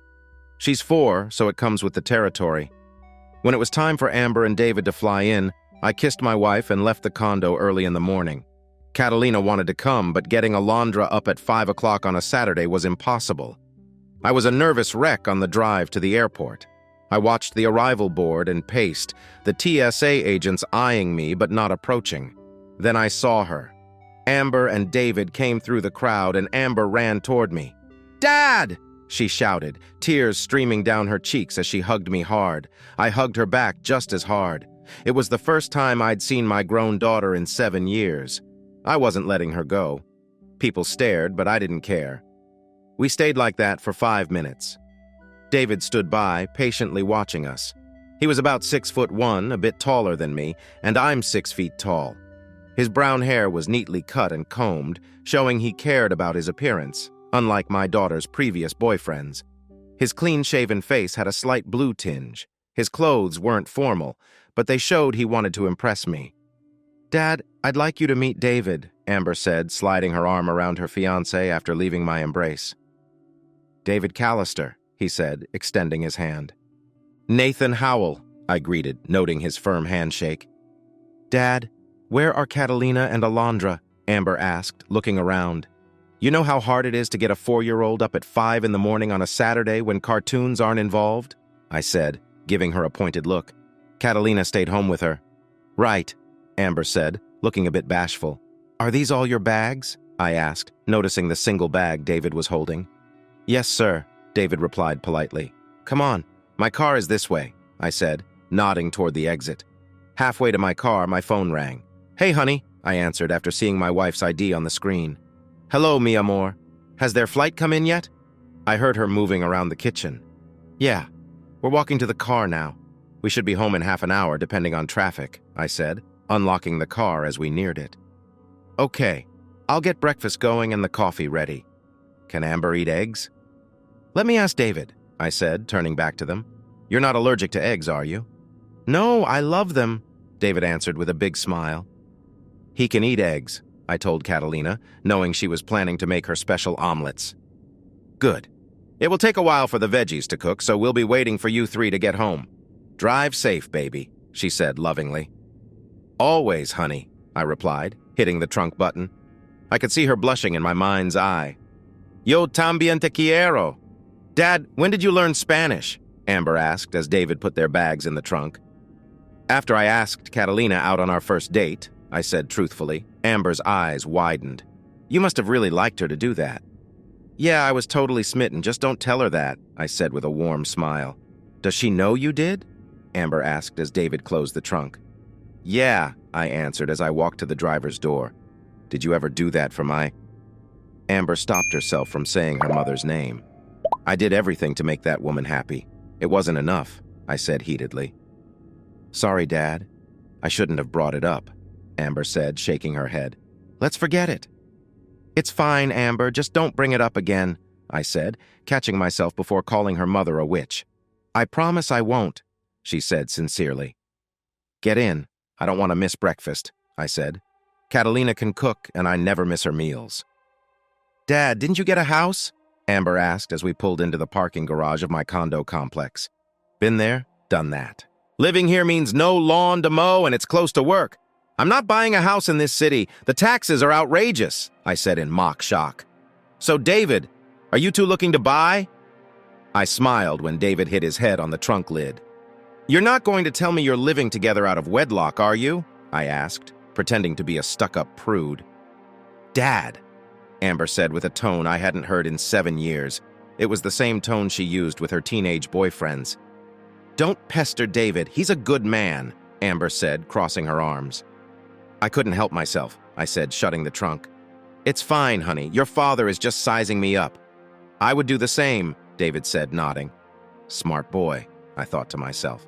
She's 4, so it comes with the territory. When it was time for Amber and David to fly in, I kissed my wife and left the condo early in the morning. Catalina wanted to come, but getting Alondra up at 5 o'clock on a Saturday was impossible. I was a nervous wreck on the drive to the airport. I watched the arrival board and paced, the TSA agents eyeing me but not approaching. Then I saw her. Amber and David came through the crowd, and Amber ran toward me. "Dad!" she shouted, tears streaming down her cheeks as she hugged me hard. I hugged her back just as hard. It was the first time I'd seen my grown daughter in 7 years. I wasn't letting her go. People stared, but I didn't care. We stayed like that for 5 minutes. David stood by, patiently watching us. He was about 6'1", a bit taller than me, and I'm 6 feet tall. His brown hair was neatly cut and combed, showing he cared about his appearance, unlike my daughter's previous boyfriends. His clean-shaven face had a slight blue tinge. His clothes weren't formal, but they showed he wanted to impress me. "Dad, I'd like you to meet David," Amber said, sliding her arm around her fiancé after leaving my embrace. "David Callister," he said, extending his hand. "Nathan Howell," I greeted, noting his firm handshake. "Dad, where are Catalina and Alondra?" Amber asked, looking around. "You know how hard it is to get a 4-year-old up at 5 in the morning on a Saturday when cartoons aren't involved?" I said, giving her a pointed look. "Catalina stayed home with her." "Right," Amber said, looking a bit bashful. "Are these all your bags?" I asked, noticing the single bag David was holding. "Yes, sir," David replied politely. "Come on, my car is this way," I said, nodding toward the exit. Halfway to my car, my phone rang. "Hey, honey," I answered after seeing my wife's ID on the screen. "Hello, mi amor. Has their flight come in yet?" I heard her moving around the kitchen. "Yeah, we're walking to the car now. We should be home in half an hour, depending on traffic," I said, unlocking the car as we neared it. "Okay, I'll get breakfast going and the coffee ready. Can Amber eat eggs?" "Let me ask David," I said, turning back to them. "You're not allergic to eggs, are you?" "No, I love them," David answered with a big smile. "He can eat eggs," I told Catalina, knowing she was planning to make her special omelets. "Good. It will take a while for the veggies to cook, so we'll be waiting for you 3 to get home. Drive safe, baby," she said lovingly. "Always, honey," I replied, hitting the trunk button. I could see her blushing in my mind's eye. "Yo también te quiero." "Dad, when did you learn Spanish?" Amber asked as David put their bags in the trunk. After I asked Catalina out on our first date, I said truthfully, Amber's eyes widened. "You must have really liked her to do that." "Yeah, I was totally smitten, just don't tell her that," I said with a warm smile. "Does she know you did?" Amber asked as David closed the trunk. "Yeah," I answered as I walked to the driver's door. "Did you ever do that for my—" Amber stopped herself from saying her mother's name. "I did everything to make that woman happy. It wasn't enough," I said heatedly. "Sorry, Dad. I shouldn't have brought it up," Amber said, shaking her head. "Let's forget it." "It's fine, Amber. Just don't bring it up again," I said, catching myself before calling her mother a witch. "I promise I won't," she said sincerely. "Get in. I don't want to miss breakfast," I said. "Catalina can cook, and I never miss her meals." "Dad, didn't you get a house?" Amber asked as we pulled into the parking garage of my condo complex. "Been there, done that. Living here means no lawn to mow, and it's close to work. I'm not buying a house in this city. The taxes are outrageous," I said in mock shock. "So, David, are you two looking to buy?" I smiled when David hit his head on the trunk lid. "You're not going to tell me you're living together out of wedlock, are you?" I asked, pretending to be a stuck-up prude. "Dad," Amber said with a tone I hadn't heard in 7 years. It was the same tone she used with her teenage boyfriends. "Don't pester David. He's a good man," Amber said, crossing her arms. I couldn't help myself, I said, shutting the trunk. "It's fine, honey. Your father is just sizing me up." "I would do the same," David said, nodding. Smart boy, I thought to myself.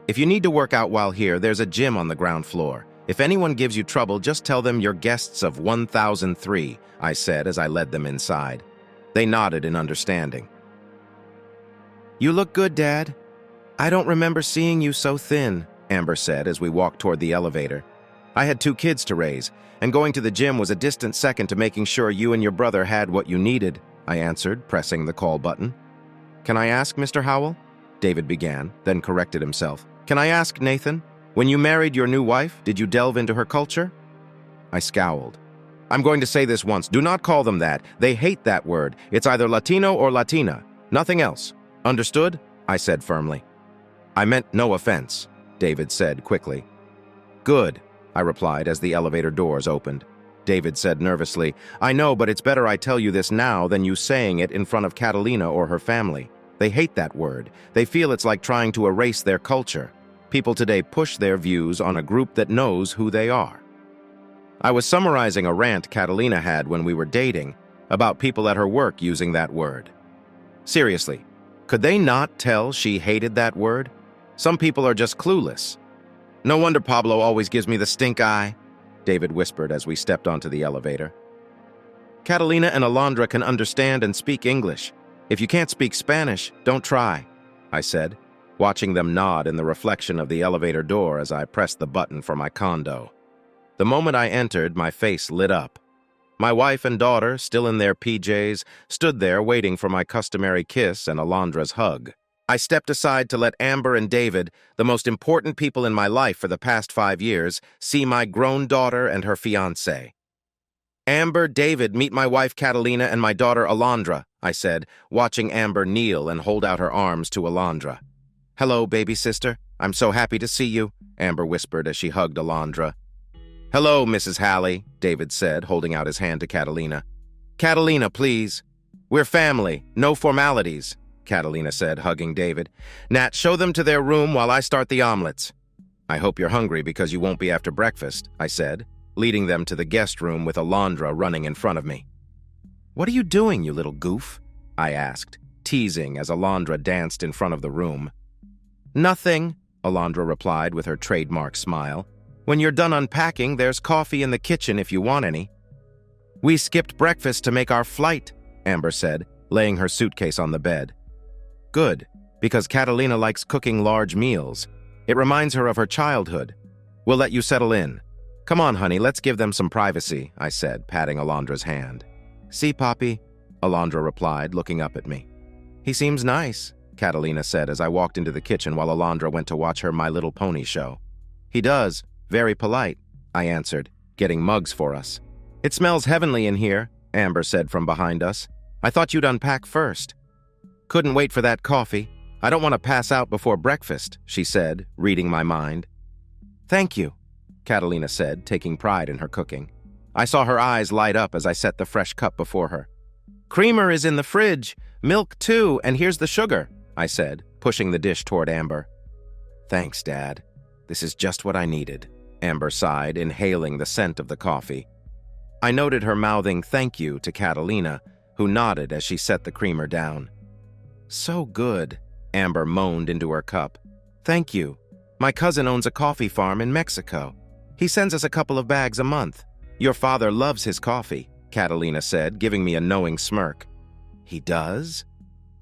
"If you need to work out while here, there's a gym on the ground floor. If anyone gives you trouble, just tell them you're guests of 1003, I said as I led them inside. They nodded in understanding. "You look good, Dad," I don't remember seeing you so thin, Amber said as we walked toward the elevator. I had 2 kids to raise, and going to the gym was a distant second to making sure you and your brother had what you needed, I answered, pressing the call button. Can I ask, Mr. Howell? David began, then corrected himself. Can I ask, Nathan? When you married your new wife, did you delve into her culture? I scowled. I'm going to say this once. Do not call them that. They hate that word. It's either Latino or Latina. Nothing else. Understood? I said firmly. I meant no offense, David said quickly. Good, I replied as the elevator doors opened. David said nervously, I know, but it's better I tell you this now than you saying it in front of Catalina or her family. They hate that word. They feel it's like trying to erase their culture. People today push their views on a group that knows who they are. I was summarizing a rant Catalina had when we were dating about people at her work using that word. Seriously, could they not tell she hated that word? Some people are just clueless. No wonder Pablo always gives me the stink eye, David whispered as we stepped onto the elevator. Catalina and Alondra can understand and speak English. If you can't speak Spanish, don't try, I said, watching them nod in the reflection of the elevator door as I pressed the button for my condo. The moment I entered, my face lit up. My wife and daughter, still in their PJs, stood there waiting for my customary kiss and Alondra's hug. I stepped aside to let Amber and David, the most important people in my life for the past 5 years, see my grown daughter and her fiancé. Amber, David, meet my wife Catalina and my daughter Alondra, I said, watching Amber kneel and hold out her arms to Alondra. Hello, baby sister. I'm so happy to see you, Amber whispered as she hugged Alondra. Hello, Mrs. Halley, David said, holding out his hand to Catalina. Catalina, please. We're family, no formalities, Catalina said, hugging David. Nat, show them to their room while I start the omelets. I hope you're hungry because you won't be after breakfast, I said, leading them to the guest room with Alondra running in front of me. What are you doing, you little goof? I asked, teasing as Alondra danced in front of the room. Nothing, Alondra replied with her trademark smile. When you're done unpacking, there's coffee in the kitchen if you want any. We skipped breakfast to make our flight, Amber said, laying her suitcase on the bed. Good, because Catalina likes cooking large meals. It reminds her of her childhood. We'll let you settle in. Come on, honey, let's give them some privacy, I said, patting Alondra's hand. See, Poppy, Alondra replied, looking up at me. He seems nice, Catalina said as I walked into the kitchen while Alondra went to watch her My Little Pony show. He does. Very polite, I answered, getting mugs for us. It smells heavenly in here, Amber said from behind us. I thought you'd unpack first. Couldn't wait for that coffee. I don't want to pass out before breakfast, she said, reading my mind. Thank you, Catalina said, taking pride in her cooking. I saw her eyes light up as I set the fresh cup before her. Creamer is in the fridge, milk too, and here's the sugar, I said, pushing the dish toward Amber. Thanks, Dad. This is just what I needed, Amber sighed, inhaling the scent of the coffee. I noted her mouthing thank you to Catalina, who nodded as she set the creamer down. So good, Amber moaned into her cup. Thank you. My cousin owns a coffee farm in Mexico. He sends us a couple of bags a month. Your father loves his coffee, Catalina said, giving me a knowing smirk. He does?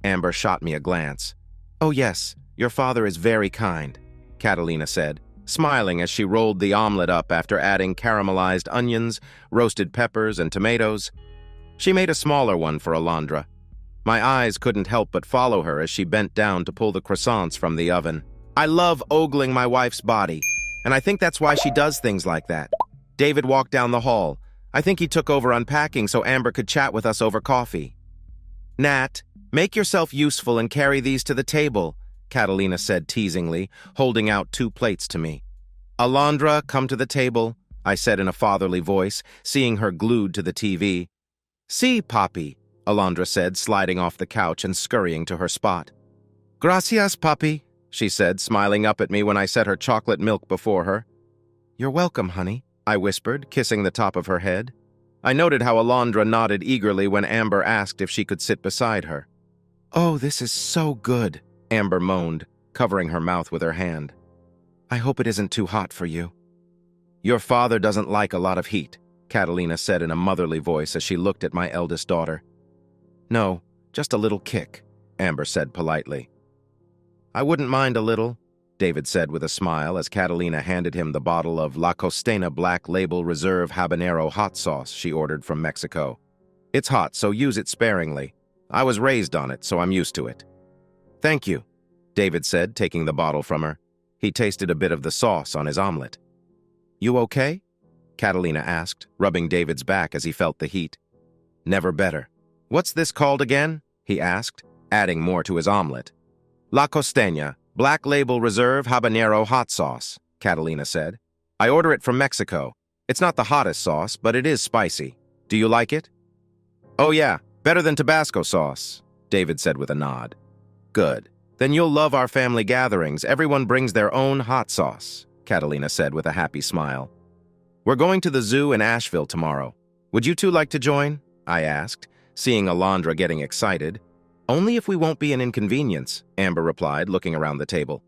Amber shot me a glance. Oh yes, your father is very kind, Catalina said, smiling as she rolled the omelet up after adding caramelized onions, roasted peppers, and tomatoes. She made a smaller one for Alondra. My eyes couldn't help but follow her as she bent down to pull the croissants from the oven. I love ogling my wife's body, and I think that's why she does things like that. David walked down the hall. I think he took over unpacking so Amber could chat with us over coffee. Nat, make yourself useful and carry these to the table, Catalina said teasingly, holding out 2 plates to me. Alondra, come to the table, I said in a fatherly voice, seeing her glued to the TV. See, Papi, Alondra said, sliding off the couch and scurrying to her spot. Gracias, Papi, she said, smiling up at me when I set her chocolate milk before her. You're welcome, honey, I whispered, kissing the top of her head. I noted how Alondra nodded eagerly when Amber asked if she could sit beside her. Oh, this is so good, Amber moaned, covering her mouth with her hand. I hope it isn't too hot for you. Your father doesn't like a lot of heat, Catalina said in a motherly voice as she looked at my eldest daughter. No, just a little kick, Amber said politely. I wouldn't mind a little, David said with a smile as Catalina handed him the bottle of La Costena Black Label Reserve Habanero hot sauce she ordered from Mexico. It's hot, so use it sparingly. I was raised on it, so I'm used to it. Thank you, David said, taking the bottle from her. He tasted a bit of the sauce on his omelet. You okay? Catalina asked, rubbing David's back as he felt the heat. Never better. What's this called again? He asked, adding more to his omelet. La Costena Black Label Reserve Habanero hot sauce, Catalina said. I order it from Mexico. It's not the hottest sauce, but it is spicy. Do you like it? Oh yeah, better than Tabasco sauce, David said with a nod. Good. Then you'll love our family gatherings. Everyone brings their own hot sauce, Catalina said with a happy smile. We're going to the zoo in Asheville tomorrow. Would you two like to join? I asked, seeing Alondra getting excited. Only if we won't be an inconvenience, Amber replied, looking around the table.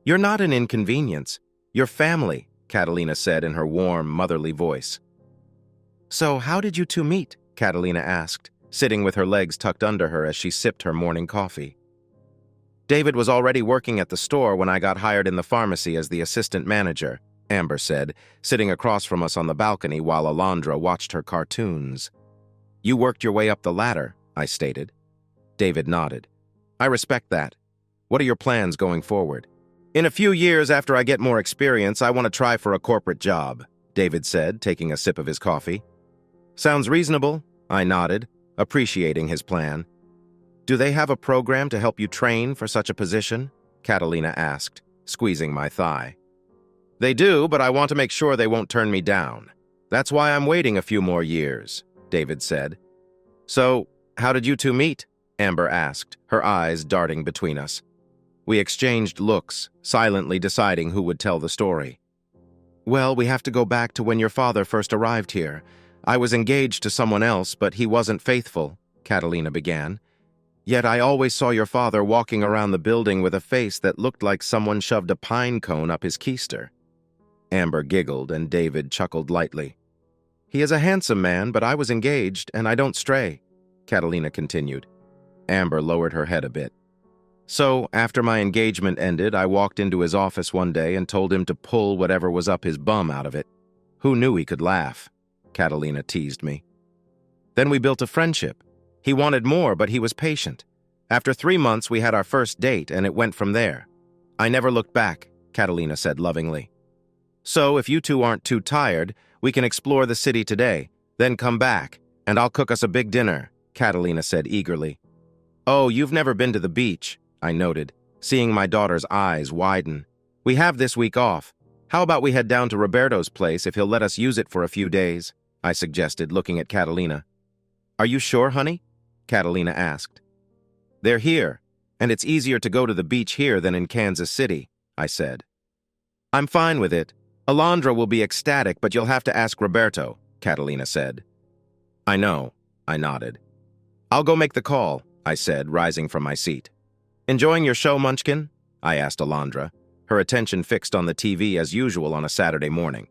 You're not an inconvenience. You're family, Catalina said in her warm, motherly voice. So how did you two meet? Catalina asked, sitting with her legs tucked under her as she sipped her morning coffee. David was already working at the store when I got hired in the pharmacy as the assistant manager, Amber said, sitting across from us on the balcony while Alondra watched her cartoons. You worked your way up the ladder, I stated. David nodded. I respect that. What are your plans going forward? In a few years after I get more experience, I want to try for a corporate job, David said, taking a sip of his coffee. Sounds reasonable, I nodded, appreciating his plan. Do they have a program to help you train for such a position? Catalina asked, squeezing my thigh. They do, but I want to make sure they won't turn me down. That's why I'm waiting a few more years, David said. So, how did you two meet? Amber asked, her eyes darting between us. We exchanged looks, silently deciding who would tell the story. Well, we have to go back to when your father first arrived here. I was engaged to someone else, but he wasn't faithful, Catalina began. Yet I always saw your father walking around the building with a face that looked like someone shoved a pine cone up his keister. Amber giggled, and David chuckled lightly. He is a handsome man, but I was engaged, and I don't stray, Catalina continued. Amber lowered her head a bit. So, after my engagement ended, I walked into his office one day and told him to pull whatever was up his bum out of it. Who knew he could laugh? Catalina teased me. Then we built a friendship. He wanted more, but he was patient. After 3 months, we had our first date, and it went from there. I never looked back, Catalina said lovingly. So, if you two aren't too tired, we can explore the city today, then come back, and I'll cook us a big dinner, Catalina said eagerly. Oh, you've never been to the beach, I noted, seeing my daughter's eyes widen. We have this week off. How about we head down to Roberto's place if he'll let us use it for a few days, I suggested, looking at Catalina. Are you sure, honey? Catalina asked. They're here, and it's easier to go to the beach here than in Kansas City, I said. I'm fine with it. Alondra will be ecstatic, but you'll have to ask Roberto, Catalina said. I know, I nodded. I'll go make the call, I said, rising from my seat. Enjoying your show, Munchkin? I asked Alondra, her attention fixed on the TV as usual on a Saturday morning.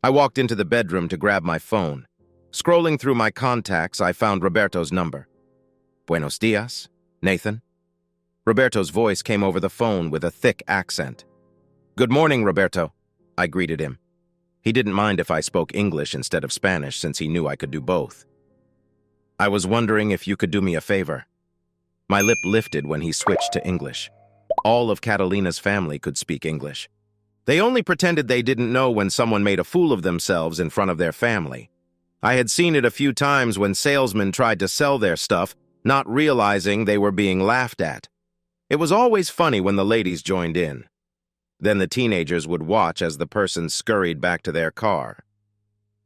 I walked into the bedroom to grab my phone. Scrolling through my contacts, I found Roberto's number. Buenos dias, Nathan. Roberto's voice came over the phone with a thick accent. Good morning, Roberto, I greeted him. He didn't mind if I spoke English instead of Spanish since he knew I could do both. I was wondering if you could do me a favor. My lip lifted when he switched to English. All of Catalina's family could speak English. They only pretended they didn't know when someone made a fool of themselves in front of their family. I had seen it a few times when salesmen tried to sell their stuff, not realizing they were being laughed at. It was always funny when the ladies joined in. Then the teenagers would watch as the person scurried back to their car.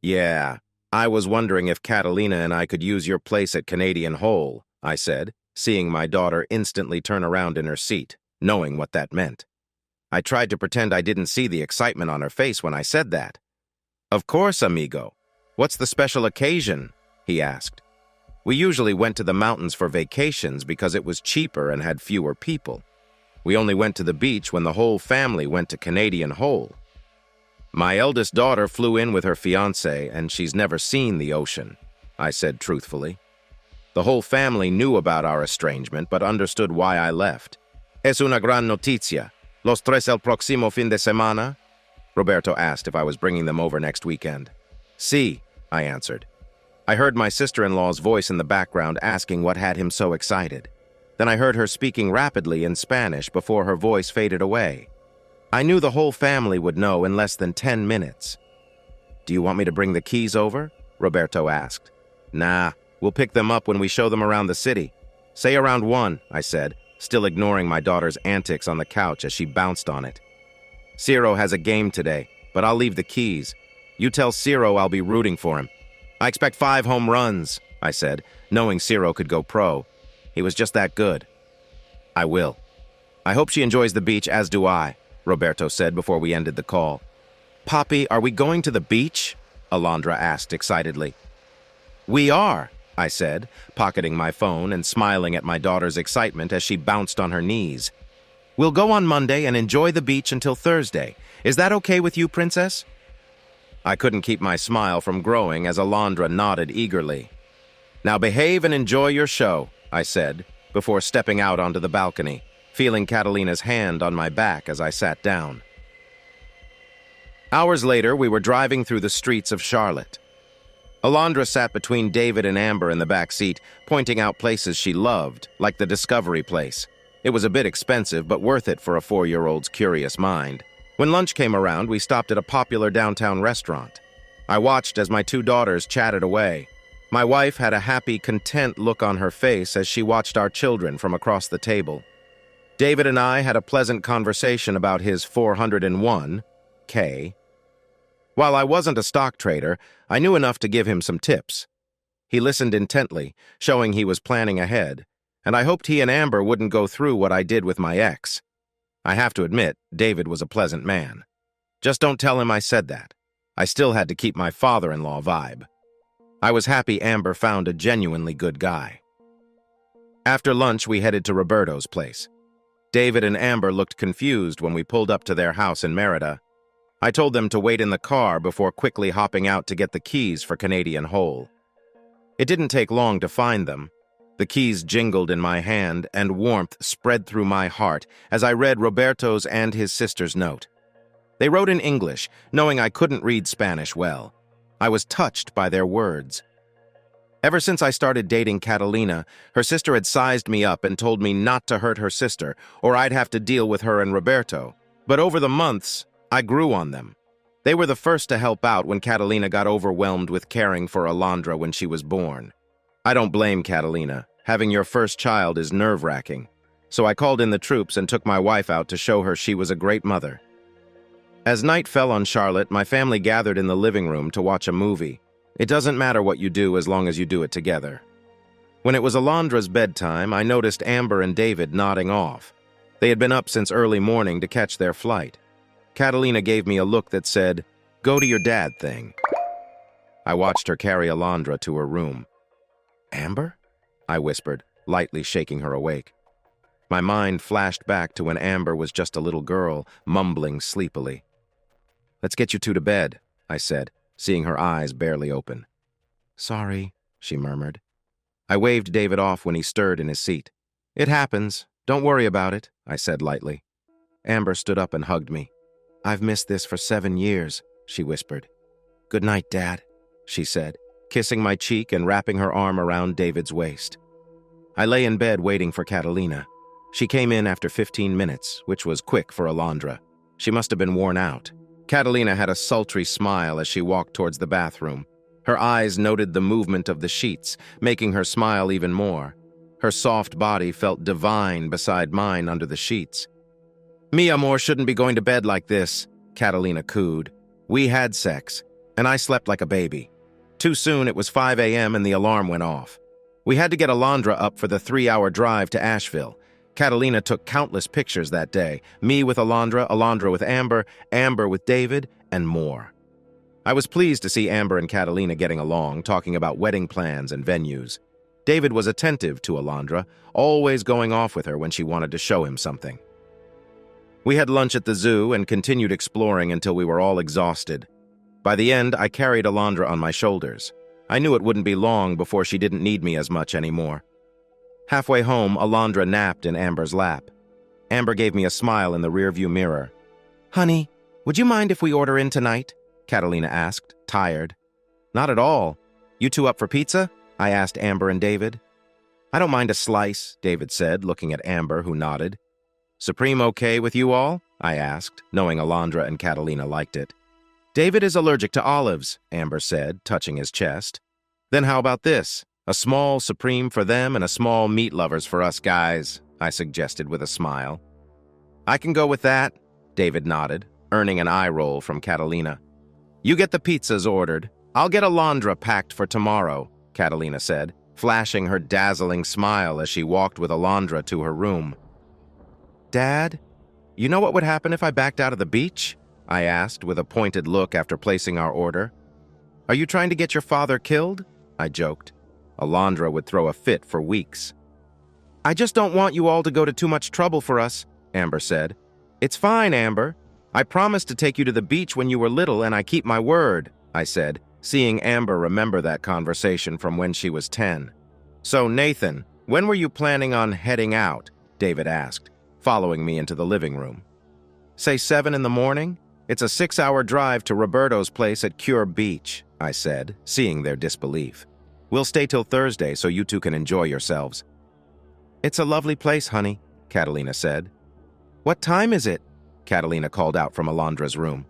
Yeah, I was wondering if Catalina and I could use your place at Canadian Hole, I said, seeing my daughter instantly turn around in her seat, knowing what that meant. I tried to pretend I didn't see the excitement on her face when I said that. Of course, amigo. What's the special occasion? He asked. We usually went to the mountains for vacations because it was cheaper and had fewer people. We only went to the beach when the whole family went to Canadian Hole. My eldest daughter flew in with her fiancé, and she's never seen the ocean, I said truthfully. The whole family knew about our estrangement, but understood why I left. Es una gran noticia. ¿Los tres el próximo fin de semana? Roberto asked if I was bringing them over next weekend. Sí, I answered. I heard my sister-in-law's voice in the background asking what had him so excited. Then I heard her speaking rapidly in Spanish before her voice faded away. I knew the whole family would know in less than 10 minutes. Do you want me to bring the keys over? Roberto asked. Nah, we'll pick them up when we show them around the city. Say around 1, I said, still ignoring my daughter's antics on the couch as she bounced on it. Ciro has a game today, but I'll leave the keys. You tell Ciro I'll be rooting for him. I expect 5 home runs, I said, knowing Ciro could go pro. He was just that good. I will. I hope she enjoys the beach, as do I, Roberto said before we ended the call. Papi, are we going to the beach? Alondra asked excitedly. We are, I said, pocketing my phone and smiling at my daughter's excitement as she bounced on her knees. We'll go on Monday and enjoy the beach until Thursday. Is that okay with you, Princess? I couldn't keep my smile from growing as Alondra nodded eagerly. Now behave and enjoy your show, I said, before stepping out onto the balcony, feeling Catalina's hand on my back as I sat down. Hours later, we were driving through the streets of Charlotte. Alondra sat between David and Amber in the back seat, pointing out places she loved, like the Discovery Place. It was a bit expensive, but worth it for a 4-year-old's curious mind. When lunch came around, we stopped at a popular downtown restaurant. I watched as my 2 daughters chatted away. My wife had a happy, content look on her face as she watched our children from across the table. David and I had a pleasant conversation about his 401k. While I wasn't a stock trader, I knew enough to give him some tips. He listened intently, showing he was planning ahead, and I hoped he and Amber wouldn't go through what I did with my ex. I have to admit, David was a pleasant man. Just don't tell him I said that. I still had to keep my father-in-law vibe. I was happy Amber found a genuinely good guy. After lunch, we headed to Roberto's place. David and Amber looked confused when we pulled up to their house in Merida. I told them to wait in the car before quickly hopping out to get the keys for Canadian Hole. It didn't take long to find them. The keys jingled in my hand, and warmth spread through my heart as I read Roberto's and his sister's note. They wrote in English, knowing I couldn't read Spanish well. I was touched by their words. Ever since I started dating Catalina, her sister had sized me up and told me not to hurt her sister, or I'd have to deal with her and Roberto. But over the months, I grew on them. They were the first to help out when Catalina got overwhelmed with caring for Alondra when she was born. I don't blame Catalina. Having your first child is nerve-wracking. So I called in the troops and took my wife out to show her she was a great mother. As night fell on Charlotte, my family gathered in the living room to watch a movie. It doesn't matter what you do as long as you do it together. When it was Alondra's bedtime, I noticed Amber and David nodding off. They had been up since early morning to catch their flight. Catalina gave me a look that said, "Go to your dad thing." I watched her carry Alondra to her room. "Amber?" I whispered, lightly shaking her awake. My mind flashed back to when Amber was just a little girl, mumbling sleepily. "Let's get you two to bed," I said, seeing her eyes barely open. "Sorry," she murmured. I waved David off when he stirred in his seat. "It happens. Don't worry about it," I said lightly. Amber stood up and hugged me. "I've missed this for 7 years," she whispered. "Good night, Dad," she said, kissing my cheek and wrapping her arm around David's waist. I lay in bed waiting for Catalina. She came in after 15 minutes, which was quick for Alondra. She must have been worn out. Catalina had a sultry smile as she walked towards the bathroom. Her eyes noted the movement of the sheets, making her smile even more. Her soft body felt divine beside mine under the sheets. "Mi amor shouldn't be going to bed like this," Catalina cooed. "We had sex, and I slept like a baby. Too soon it was 5 a.m. and the alarm went off. We had to get Alondra up for the 3-hour drive to Asheville. Catalina took countless pictures that day, me with Alondra, Alondra with Amber, Amber with David, and more. I was pleased to see Amber and Catalina getting along, talking about wedding plans and venues. David was attentive to Alondra, always going off with her when she wanted to show him something. We had lunch at the zoo and continued exploring until we were all exhausted. By the end, I carried Alondra on my shoulders. I knew it wouldn't be long before she didn't need me as much anymore. Halfway home, Alondra napped in Amber's lap. Amber gave me a smile in the rearview mirror. "Honey, would you mind if we order in tonight?" Catalina asked, tired. "Not at all. You two up for pizza?" I asked Amber and David. "I don't mind a slice," David said, looking at Amber, who nodded. "Supreme okay with you all?" I asked, knowing Alondra and Catalina liked it. "David is allergic to olives," Amber said, touching his chest. "Then how about this? A small Supreme for them and a small meat lovers for us guys," I suggested with a smile. "I can go with that," David nodded, earning an eye roll from Catalina. "You get the pizzas ordered. I'll get Alondra packed for tomorrow," Catalina said, flashing her dazzling smile as she walked with Alondra to her room. "Dad, you know what would happen if I backed out of the beach?" I asked with a pointed look after placing our order. "Are you trying to get your father killed?" I joked. Alondra would throw a fit for weeks. "I just don't want you all to go to too much trouble for us," Amber said. "It's fine, Amber. I promised to take you to the beach when you were little, and I keep my word," I said, seeing Amber remember that conversation from when she was 10. "So, Nathan, when were you planning on heading out?" David asked, following me into the living room. "Say 7 in the morning? It's a 6-hour drive to Roberto's place at Cure Beach," I said, seeing their disbelief. "We'll stay till Thursday so you two can enjoy yourselves." "It's a lovely place, honey," Catalina said. "What time is it?" Catalina called out from Alondra's room.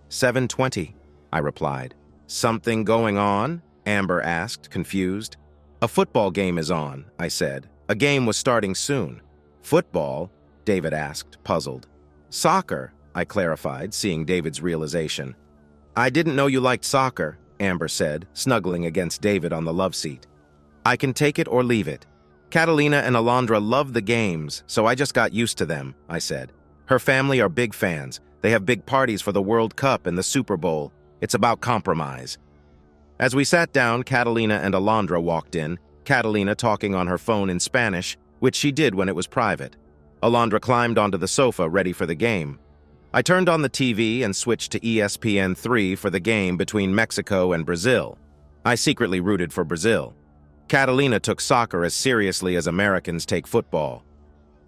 7:20, I replied. "Something going on?" Amber asked, confused. "A football game is on," I said. "A game was starting soon." "Football?" David asked, puzzled. "Soccer," I clarified, seeing David's realization. "I didn't know you liked soccer," Amber said, snuggling against David on the love seat. "I can take it or leave it. Catalina and Alondra love the games, so I just got used to them," I said. "Her family are big fans. They have big parties for the World Cup and the Super Bowl. It's about compromise." As we sat down, Catalina and Alondra walked in, Catalina talking on her phone in Spanish, which she did when it was private. Alondra climbed onto the sofa, ready for the game. I turned on the TV and switched to ESPN3 for the game between Mexico and Brazil. I secretly rooted for Brazil. Catalina took soccer as seriously as Americans take football.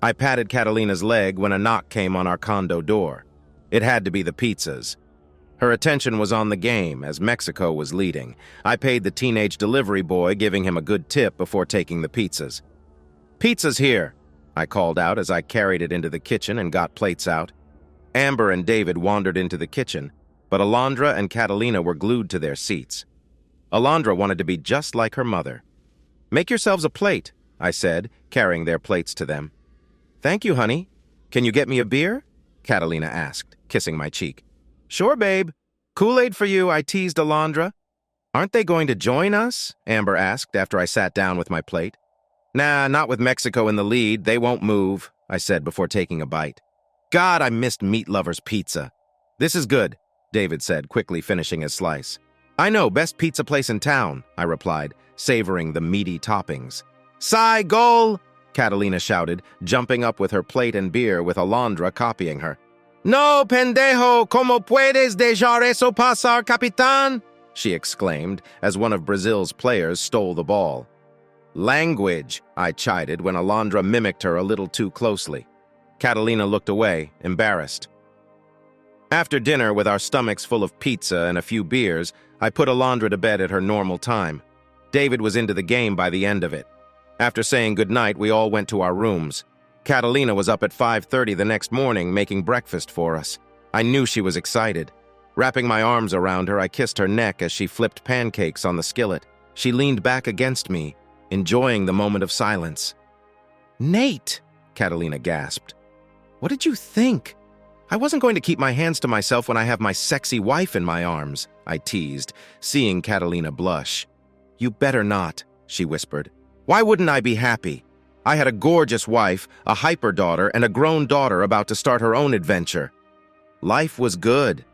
I patted Catalina's leg when a knock came on our condo door. It had to be the pizzas. Her attention was on the game, as Mexico was leading. I paid the teenage delivery boy, giving him a good tip before taking the pizzas. "Pizza's here," I called out as I carried it into the kitchen and got plates out. Amber and David wandered into the kitchen, but Alondra and Catalina were glued to their seats. Alondra wanted to be just like her mother. "Make yourselves a plate," I said, carrying their plates to them. "Thank you, honey. Can you get me a beer?" Catalina asked, kissing my cheek. "Sure, babe. Kool-Aid for you," I teased Alondra. "Aren't they going to join us?" Amber asked after I sat down with my plate. "Nah, not with Mexico in the lead. They won't move," I said before taking a bite. "God, I missed Meat Lover's pizza." "This is good," David said, quickly finishing his slice. "I know, best pizza place in town," I replied, savoring the meaty toppings. "Sai, goal!" Catalina shouted, jumping up with her plate and beer with Alondra copying her. "No, pendejo, ¿cómo puedes dejar eso pasar, capitán?" she exclaimed as one of Brazil's players stole the ball. "Language," I chided when Alondra mimicked her a little too closely. Catalina looked away, embarrassed. After dinner, with our stomachs full of pizza and a few beers, I put Alondra to bed at her normal time. David was into the game by the end of it. After saying goodnight, we all went to our rooms. Catalina was up at 5:30 the next morning making breakfast for us. I knew she was excited. Wrapping my arms around her, I kissed her neck as she flipped pancakes on the skillet. She leaned back against me, enjoying the moment of silence. "Nate!" Catalina gasped. "What did you think? I wasn't going to keep my hands to myself when I have my sexy wife in my arms," I teased, seeing Catalina blush. "You better not," she whispered. "Why wouldn't I be happy? I had a gorgeous wife, a hyper daughter, and a grown daughter about to start her own adventure. Life was good."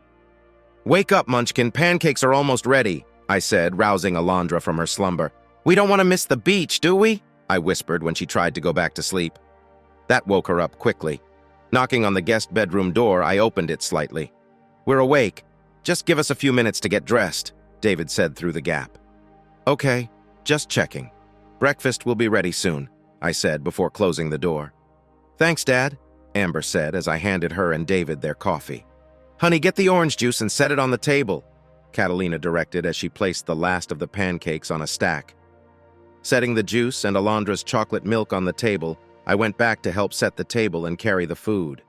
"Wake up, Munchkin, pancakes are almost ready," I said, rousing Alondra from her slumber. "We don't want to miss the beach, do we?" I whispered when she tried to go back to sleep. That woke her up quickly. Knocking on the guest bedroom door, I opened it slightly. "We're awake. Just give us a few minutes to get dressed," David said through the gap. "Okay, just checking. Breakfast will be ready soon," I said before closing the door. "Thanks, Dad." Amber said as I handed her and David their coffee. Honey, get the orange juice and set it on the table, Catalina directed as she placed the last of the pancakes on a stack. Setting the juice and Alondra's chocolate milk on the table, I went back to help set the table and carry the food.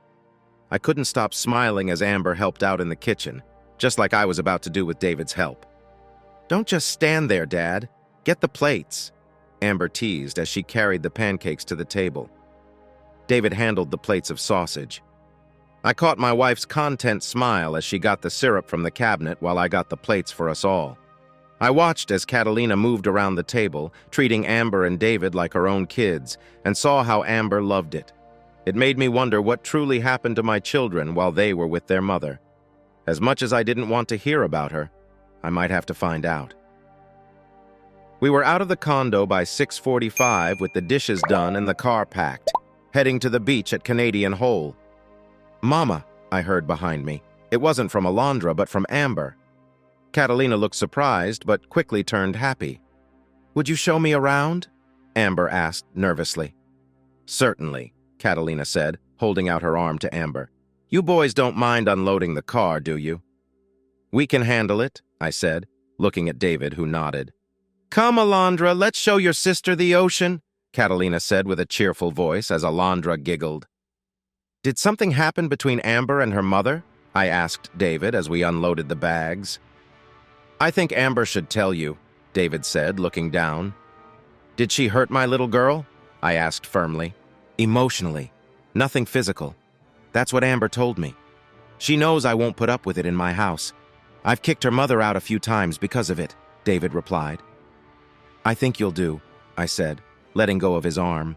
I couldn't stop smiling as Amber helped out in the kitchen, just like I was about to do with David's help. Don't just stand there, Dad. Get the plates, Amber teased as she carried the pancakes to the table. David handled the plates of sausage. I caught my wife's content smile as she got the syrup from the cabinet while I got the plates for us all. I watched as Catalina moved around the table, treating Amber and David like her own kids, and saw how Amber loved it. It made me wonder what truly happened to my children while they were with their mother. As much as I didn't want to hear about her, I might have to find out. We were out of the condo by 6:45 with the dishes done and the car packed, heading to the beach at Canadian Hole. Mama, I heard behind me. It wasn't from Alondra, but from Amber. Catalina looked surprised, but quickly turned happy. Would you show me around? Amber asked nervously. Certainly, Catalina said, holding out her arm to Amber. You boys don't mind unloading the car, do you? We can handle it, I said, looking at David, who nodded. Come, Alondra, let's show your sister the ocean, Catalina said with a cheerful voice as Alondra giggled. Did something happen between Amber and her mother? I asked David as we unloaded the bags. I think Amber should tell you, David said, looking down. Did she hurt my little girl? I asked firmly. Emotionally. Nothing physical. That's what Amber told me. She knows I won't put up with it in my house. I've kicked her mother out a few times because of it, David replied. I think you'll do, I said, letting go of his arm.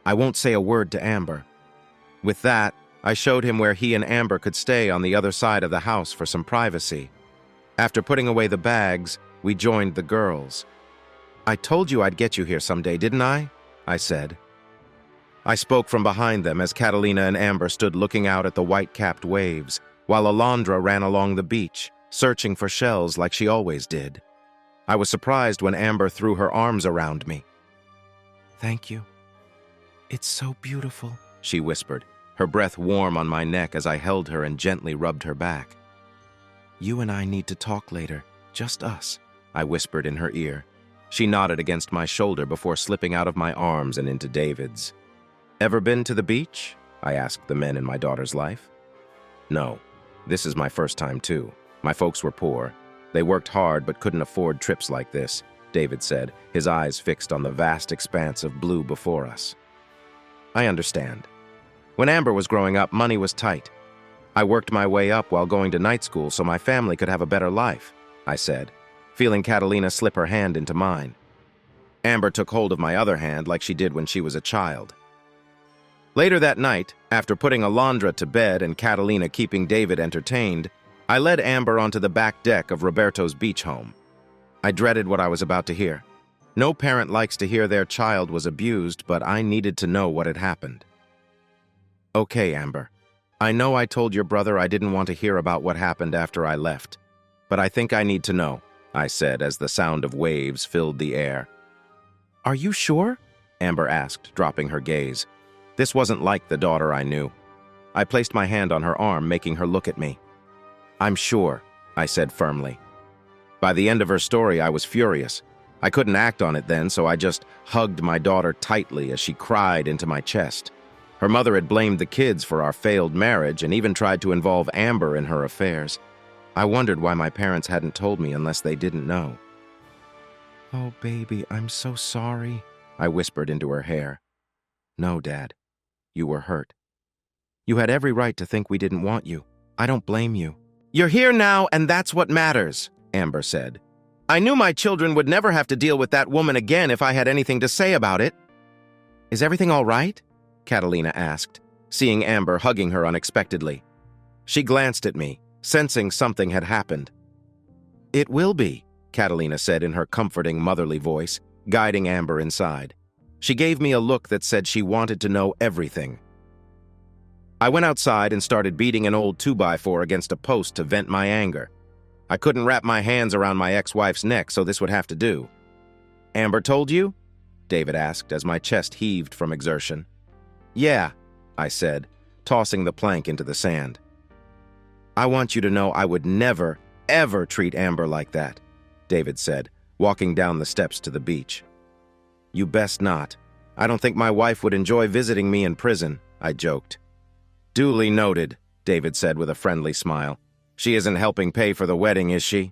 I won't say a word to Amber. With that, I showed him where he and Amber could stay on the other side of the house for some privacy. After putting away the bags, we joined the girls. I told you I'd get you here someday, didn't I? I said. I spoke from behind them as Catalina and Amber stood looking out at the white-capped waves, while Alondra ran along the beach, searching for shells like she always did. I was surprised when Amber threw her arms around me. Thank you. It's so beautiful, she whispered, her breath warm on my neck as I held her and gently rubbed her back. You and I need to talk later, just us, I whispered in her ear. She nodded against my shoulder before slipping out of my arms and into David's. Ever been to the beach? I asked the men in my daughter's life. No, this is my first time too. My folks were poor. They worked hard but couldn't afford trips like this, David said, his eyes fixed on the vast expanse of blue before us. I understand. When Amber was growing up, money was tight. I worked my way up while going to night school so my family could have a better life, I said, feeling Catalina slip her hand into mine. Amber took hold of my other hand like she did when she was a child. Later that night, after putting Alondra to bed and Catalina keeping David entertained, I led Amber onto the back deck of Roberto's beach home. I dreaded what I was about to hear. No parent likes to hear their child was abused, but I needed to know what had happened. Okay, Amber. I know I told your brother I didn't want to hear about what happened after I left, but I think I need to know, I said as the sound of waves filled the air. Are you sure? Amber asked, dropping her gaze. This wasn't like the daughter I knew. I placed my hand on her arm, making her look at me. I'm sure, I said firmly. By the end of her story, I was furious. I couldn't act on it then, so I just hugged my daughter tightly as she cried into my chest. Her mother had blamed the kids for our failed marriage and even tried to involve Amber in her affairs. I wondered why my parents hadn't told me unless they didn't know. Oh, baby, I'm so sorry, I whispered into her hair. No, Dad. You were hurt. You had every right to think we didn't want you. I don't blame you. You're here now, and that's what matters, Amber said. I knew my children would never have to deal with that woman again if I had anything to say about it. Is everything all right? Catalina asked, seeing Amber hugging her unexpectedly. She glanced at me, sensing something had happened. It will be, Catalina said in her comforting motherly voice, guiding Amber inside. She gave me a look that said she wanted to know everything. I went outside and started beating an old 2x4 against a post to vent my anger. I couldn't wrap my hands around my ex-wife's neck, so this would have to do. Amber told you? David asked as my chest heaved from exertion. Yeah, I said, tossing the plank into the sand. "I want you to know I would never, ever treat Amber like that," David said, walking down the steps to the beach. "You best not. I don't think my wife would enjoy visiting me in prison," I joked. "Duly noted," David said with a friendly smile. "She isn't helping pay for the wedding, is she?"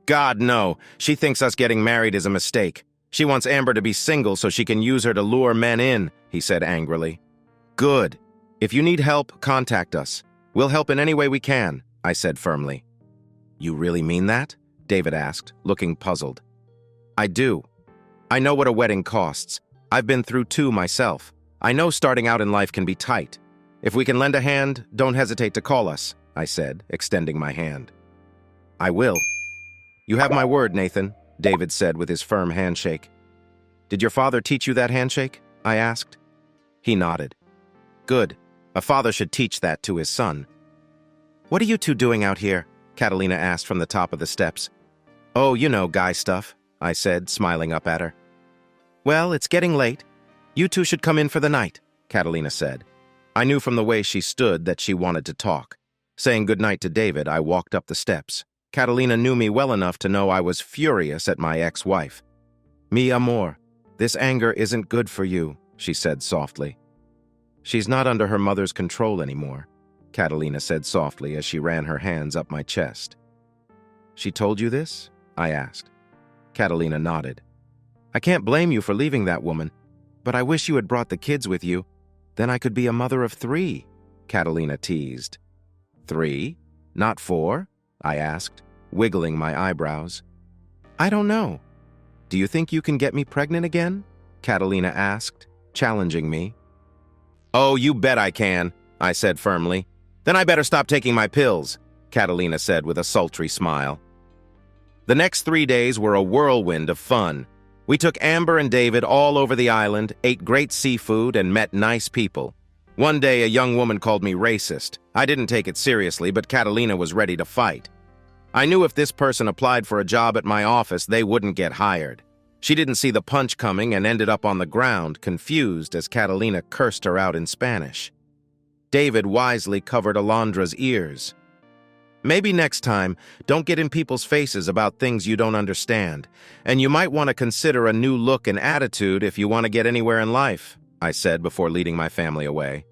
"God, no. She thinks us getting married is a mistake. She wants Amber to be single so she can use her to lure men in," he said angrily. "Good. If you need help, contact us. We'll help in any way we can," I said firmly. "You really mean that?" David asked, looking puzzled. "I do. I know what a wedding costs. I've been through two myself. I know starting out in life can be tight. If we can lend a hand, don't hesitate to call us," I said, extending my hand. "I will." "You have my word, Nathan," David said with his firm handshake. "Did your father teach you that handshake?" I asked. He nodded. "Good. A father should teach that to his son." "What are you two doing out here?" Catalina asked from the top of the steps. "Oh, you know, guy stuff," I said, smiling up at her. "Well, it's getting late. You two should come in for the night," Catalina said. I knew from the way she stood that she wanted to talk. Saying goodnight to David, I walked up the steps. Catalina knew me well enough to know I was furious at my ex-wife. "Mi amor, this anger isn't good for you," she said softly. "She's not under her mother's control anymore," Catalina said softly as she ran her hands up my chest. "She told you this?" I asked. Catalina nodded. "I can't blame you for leaving that woman, but I wish you had brought the kids with you. Then I could be a mother of 3, Catalina teased. 3? Not 4? I asked, wiggling my eyebrows. "I don't know. Do you think you can get me pregnant again?" Catalina asked, challenging me. "Oh, you bet I can," I said firmly. "Then I better stop taking my pills," Catalina said with a sultry smile. The next 3 days were a whirlwind of fun. We took Amber and David all over the island, ate great seafood, and met nice people. One day, a young woman called me racist. I didn't take it seriously, but Catalina was ready to fight. I knew if this person applied for a job at my office, they wouldn't get hired. She didn't see the punch coming and ended up on the ground, confused as Catalina cursed her out in Spanish. David wisely covered Alondra's ears. "Maybe next time, don't get in people's faces about things you don't understand, and you might want to consider a new look and attitude if you want to get anywhere in life," I said before leading my family away.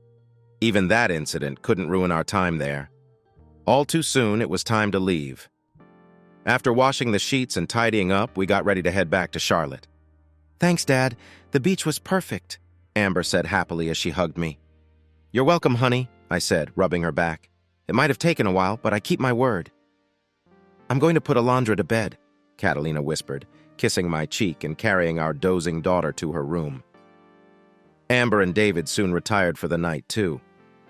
Even that incident couldn't ruin our time there. All too soon, it was time to leave. After washing the sheets and tidying up, we got ready to head back to Charlotte. "Thanks, Dad. The beach was perfect," Amber said happily as she hugged me. "You're welcome, honey," I said, rubbing her back. "It might have taken a while, but I keep my word." "I'm going to put Alondra to bed," Catalina whispered, kissing my cheek and carrying our dozing daughter to her room. Amber and David soon retired for the night, too.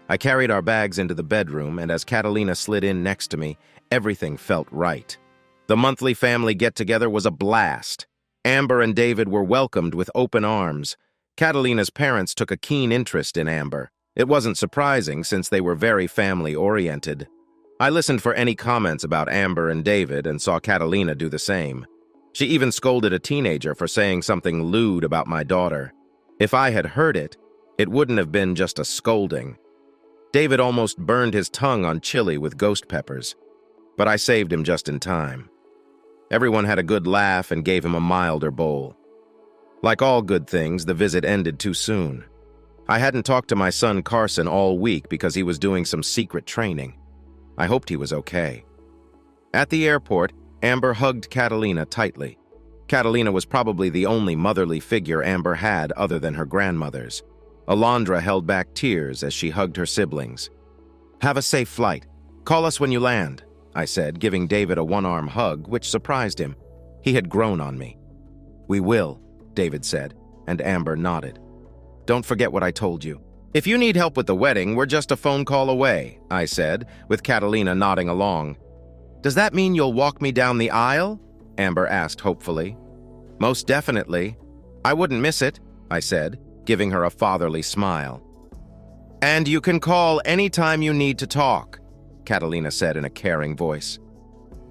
I carried our bags into the bedroom, and as Catalina slid in next to me, everything felt right. The monthly family get-together was a blast. Amber and David were welcomed with open arms. Catalina's parents took a keen interest in Amber. It wasn't surprising since they were very family-oriented. I listened for any comments about Amber and David and saw Catalina do the same. She even scolded a teenager for saying something lewd about my daughter. If I had heard it, it wouldn't have been just a scolding. David almost burned his tongue on chili with ghost peppers, but I saved him just in time. Everyone had a good laugh and gave him a milder bowl. Like all good things, the visit ended too soon. I hadn't talked to my son Carson all week because he was doing some secret training. I hoped he was okay. At the airport, Amber hugged Catalina tightly. Catalina was probably the only motherly figure Amber had other than her grandmother's. Alondra held back tears as she hugged her siblings. "Have a safe flight. Call us when you land," I said, giving David a one-arm hug, which surprised him. He had grown on me. "We will," David said, and Amber nodded. "Don't forget what I told you." "If you need help with the wedding, we're just a phone call away," I said, with Catalina nodding along. "Does that mean you'll walk me down the aisle?" Amber asked hopefully. "Most definitely. I wouldn't miss it," I said, giving her a fatherly smile. "And you can call anytime you need to talk," Catalina said in a caring voice.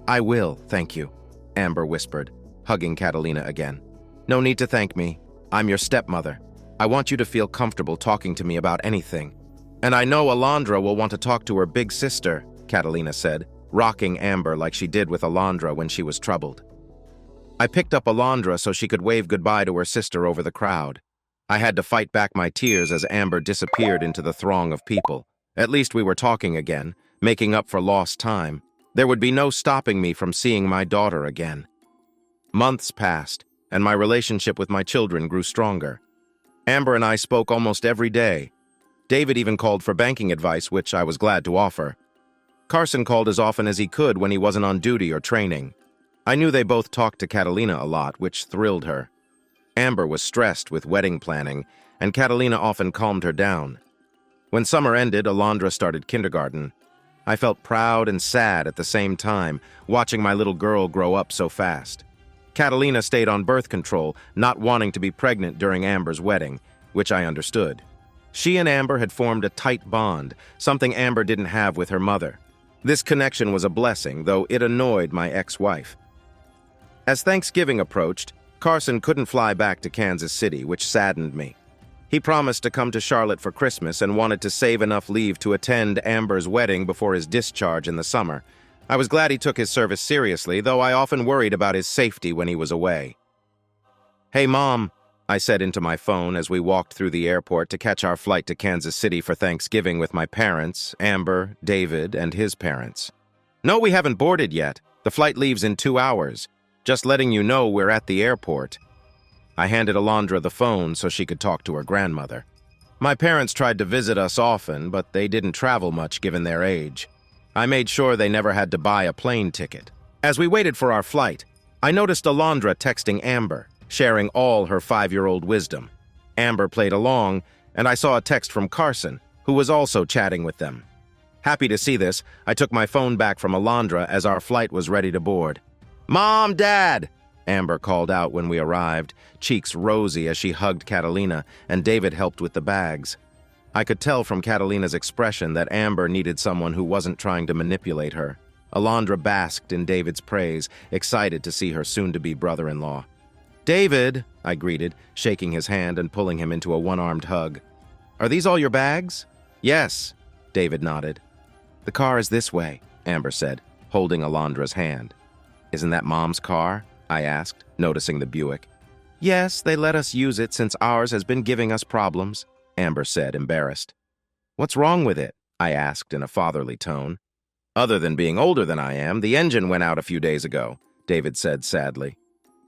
"I will, thank you," Amber whispered, hugging Catalina again. "No need to thank me. I'm your stepmother. I want you to feel comfortable talking to me about anything." And I know Alondra will want to talk to her big sister, Catalina said, rocking Amber like she did with Alondra when she was troubled. I picked up Alondra so she could wave goodbye to her sister over the crowd. I had to fight back my tears as Amber disappeared into the throng of people. At least we were talking again, making up for lost time. There would be no stopping me from seeing my daughter again. Months passed, and my relationship with my children grew stronger. Amber and I spoke almost every day. David even called for banking advice, which I was glad to offer. Carson called as often as he could when he wasn't on duty or training. I knew they both talked to Catalina a lot, which thrilled her. Amber was stressed with wedding planning, and Catalina often calmed her down. When summer ended, Alondra started kindergarten. I felt proud and sad at the same time, watching my little girl grow up so fast. Catalina stayed on birth control, not wanting to be pregnant during Amber's wedding, which I understood. She and Amber had formed a tight bond, something Amber didn't have with her mother. This connection was a blessing, though it annoyed my ex-wife. As Thanksgiving approached, Carson couldn't fly back to Kansas City, which saddened me. He promised to come to Charlotte for Christmas and wanted to save enough leave to attend Amber's wedding before his discharge in the summer. I was glad he took his service seriously, though I often worried about his safety when he was away. "Hey, Mom," I said into my phone as we walked through the airport to catch our flight to Kansas City for Thanksgiving with my parents, Amber, David, and his parents. "No, we haven't boarded yet. The flight leaves in 2 hours. Just letting you know we're at the airport." I handed Alondra the phone so she could talk to her grandmother. My parents tried to visit us often, but they didn't travel much given their age. I made sure they never had to buy a plane ticket. As we waited for our flight, I noticed Alondra texting Amber, sharing all her 5-year-old wisdom. Amber played along, and I saw a text from Carson, who was also chatting with them. Happy to see this, I took my phone back from Alondra as our flight was ready to board. "Mom, Dad!" Amber called out when we arrived, cheeks rosy as she hugged Catalina, and David helped with the bags. I could tell from Catalina's expression that Amber needed someone who wasn't trying to manipulate her. Alondra basked in David's praise, excited to see her soon-to-be brother-in-law. "David," I greeted, shaking his hand and pulling him into a one-armed hug. "Are these all your bags?" "Yes," David nodded. "The car is this way," Amber said, holding Alondra's hand. "Isn't that Mom's car?" I asked, noticing the Buick. "Yes, they let us use it since ours has been giving us problems," Amber said, embarrassed. "What's wrong with it?" I asked in a fatherly tone. "Other than being older than I am, the engine went out a few days ago," David said sadly.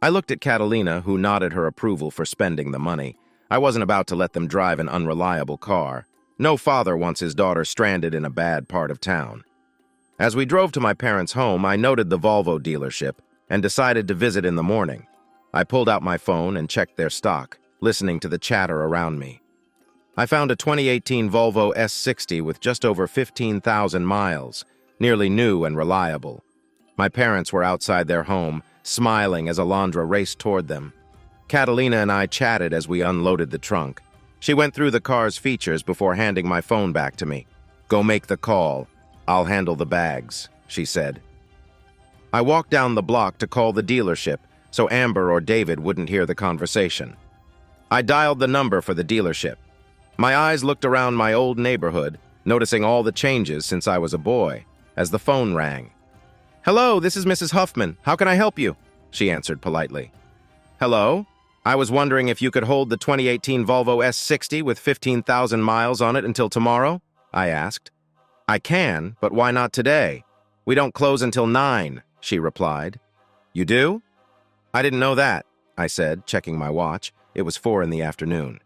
I looked at Catalina, who nodded her approval for spending the money. I wasn't about to let them drive an unreliable car. No father wants his daughter stranded in a bad part of town. As we drove to my parents' home, I noted the Volvo dealership and decided to visit in the morning. I pulled out my phone and checked their stock, listening to the chatter around me. I found a 2018 Volvo S60 with just over 15,000 miles, nearly new and reliable. My parents were outside their home, smiling as Alondra raced toward them. Catalina and I chatted as we unloaded the trunk. She went through the car's features before handing my phone back to me. "Go make the call. I'll handle the bags," she said. I walked down the block to call the dealership so Amber or David wouldn't hear the conversation. I dialed the number for the dealership. My eyes looked around my old neighborhood, noticing all the changes since I was a boy, as the phone rang. "Hello, this is Mrs. Huffman. How can I help you?" she answered politely. "Hello? I was wondering if you could hold the 2018 Volvo S60 with 15,000 miles on it until tomorrow?" I asked. "I can, but why not today? We don't close until 9, she replied. "You do?" "I didn't know that," I said, checking my watch. It was 4 in the afternoon.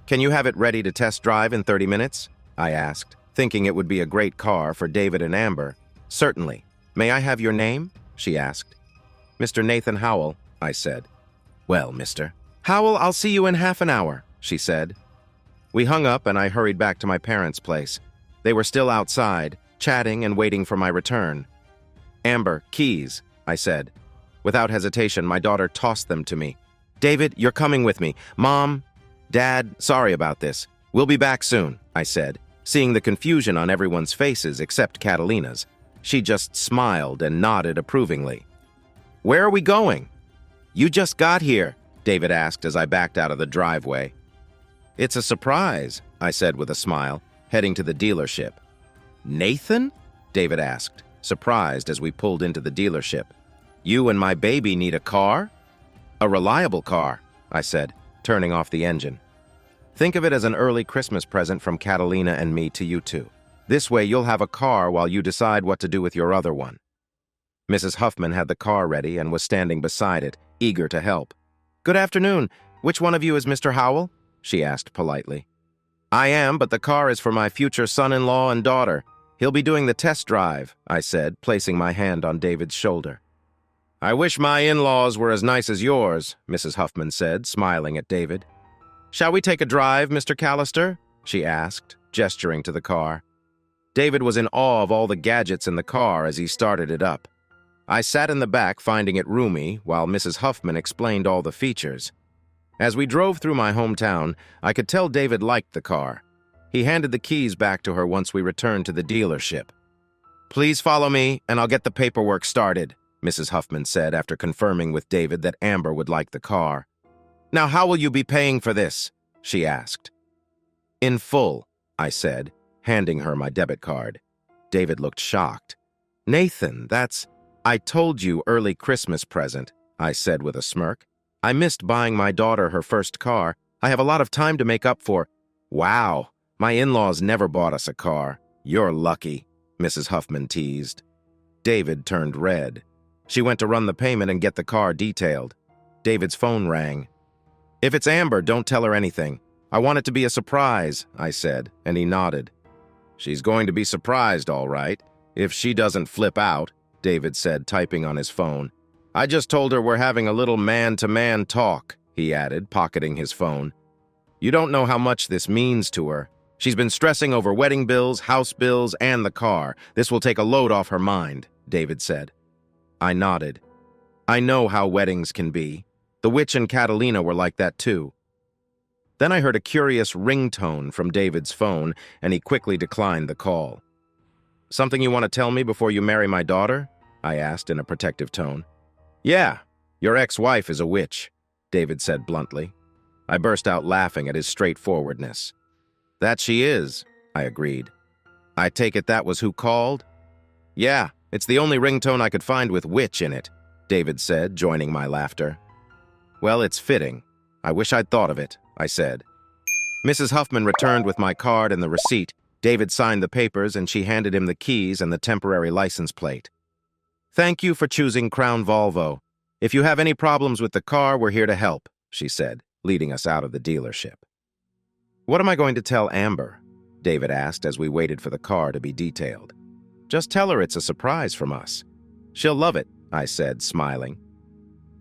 "Can you have it ready to test drive in 30 minutes? I asked, thinking it would be a great car for David and Amber. "Certainly. May I have your name?" she asked. "Mr. Nathan Howell," I said. "Well, Mr. Howell, I'll see you in half an hour," she said. We hung up and I hurried back to my parents' place. They were still outside, chatting and waiting for my return. "Amber, keys," I said. Without hesitation, my daughter tossed them to me. "David, you're coming with me. Mom, Dad, sorry about this. We'll be back soon," I said, seeing the confusion on everyone's faces except Catalina's. She just smiled and nodded approvingly. "Where are we going?" "You just got here," David asked as I backed out of the driveway. "It's a surprise," I said with a smile, heading to the dealership. "Nathan?" David asked, surprised as we pulled into the dealership. "You and my baby need a car?" "A reliable car," I said, turning off the engine. "Think of it as an early Christmas present from Catalina and me to you two. This way you'll have a car while you decide what to do with your other one." Mrs. Huffman had the car ready and was standing beside it, eager to help. "Good afternoon. Which one of you is Mr. Howell?" she asked politely. "I am, but the car is for my future son-in-law and daughter. He'll be doing the test drive," I said, placing my hand on David's shoulder. "I wish my in-laws were as nice as yours," Mrs. Huffman said, smiling at David. "Shall we take a drive, Mr. Callister?" she asked, gesturing to the car. David was in awe of all the gadgets in the car as he started it up. I sat in the back, finding it roomy, while Mrs. Huffman explained all the features. As we drove through my hometown, I could tell David liked the car. He handed the keys back to her once we returned to the dealership. "Please follow me, and I'll get the paperwork started," Mrs. Huffman said after confirming with David that Amber would like the car. "Now, how will you be paying for this?" she asked. "In full," I said, handing her my debit card. David looked shocked. "Nathan, that's—" "I told you early Christmas present," I said with a smirk. "I missed buying my daughter her first car. I have a lot of time to make up for—" "Wow, my in-laws never bought us a car. You're lucky," Mrs. Huffman teased. David turned red. She went to run the payment and get the car detailed. David's phone rang. "If it's Amber, don't tell her anything. I want it to be a surprise," I said, and he nodded. "She's going to be surprised, all right, if she doesn't flip out," David said, typing on his phone. "I just told her we're having a little man-to-man talk," he added, pocketing his phone. "You don't know how much this means to her. She's been stressing over wedding bills, house bills, and the car. This will take a load off her mind," David said. I nodded. "I know how weddings can be. The witch and Catalina were like that too." Then I heard a curious ringtone from David's phone, and he quickly declined the call. "Something you want to tell me before you marry my daughter?" I asked in a protective tone. "Yeah, your ex-wife is a witch," David said bluntly. I burst out laughing at his straightforwardness. "That she is," I agreed. "I take it that was who called?" "Yeah, it's the only ringtone I could find with witch in it," David said, joining my laughter. "Well, it's fitting. I wish I'd thought of it," I said. Mrs. Huffman returned with my card and the receipt. David signed the papers, and she handed him the keys and the temporary license plate. "Thank you for choosing Crown Volvo. If you have any problems with the car, we're here to help," she said, leading us out of the dealership. "What am I going to tell Amber?" David asked as we waited for the car to be detailed. "Just tell her it's a surprise from us. She'll love it," I said, smiling.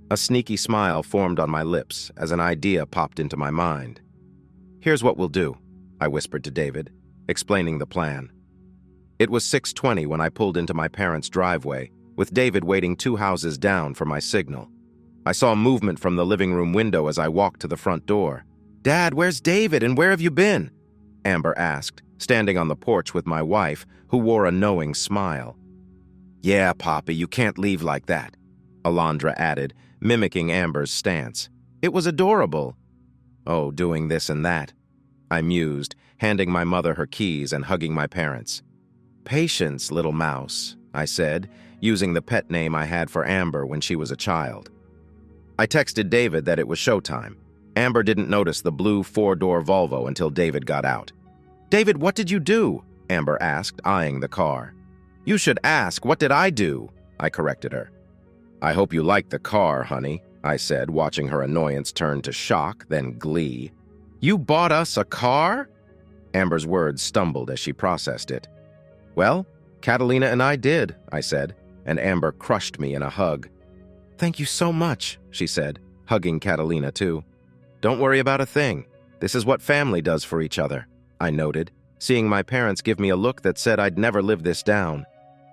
A sneaky smile formed on my lips as an idea popped into my mind. "Here's what we'll do," I whispered to David, explaining the plan. It was 6:20 when I pulled into my parents' driveway, with David waiting 2 houses down for my signal. I saw movement from the living room window as I walked to the front door. "Dad, where's David and where have you been?" Amber asked, standing on the porch with my wife, who wore a knowing smile. "Yeah, Poppy, you can't leave like that," Alondra added, mimicking Amber's stance. "It was adorable." "Oh, doing this and that," I mused, handing my mother her keys and hugging my parents. "Patience, little mouse," I said, using the pet name I had for Amber when she was a child. I texted David that it was showtime. Amber didn't notice the blue 4-door Volvo until David got out. "David, what did you do?" Amber asked, eyeing the car. "You should ask, what did I do?" I corrected her. "I hope you liked the car, honey," I said, watching her annoyance turn to shock, then glee. "You bought us a car?" Amber's words stumbled as she processed it. "Well, Catalina and I did," I said, and Amber crushed me in a hug. "Thank you so much," she said, hugging Catalina too. "Don't worry about a thing. This is what family does for each other," I noted, seeing my parents give me a look that said I'd never live this down.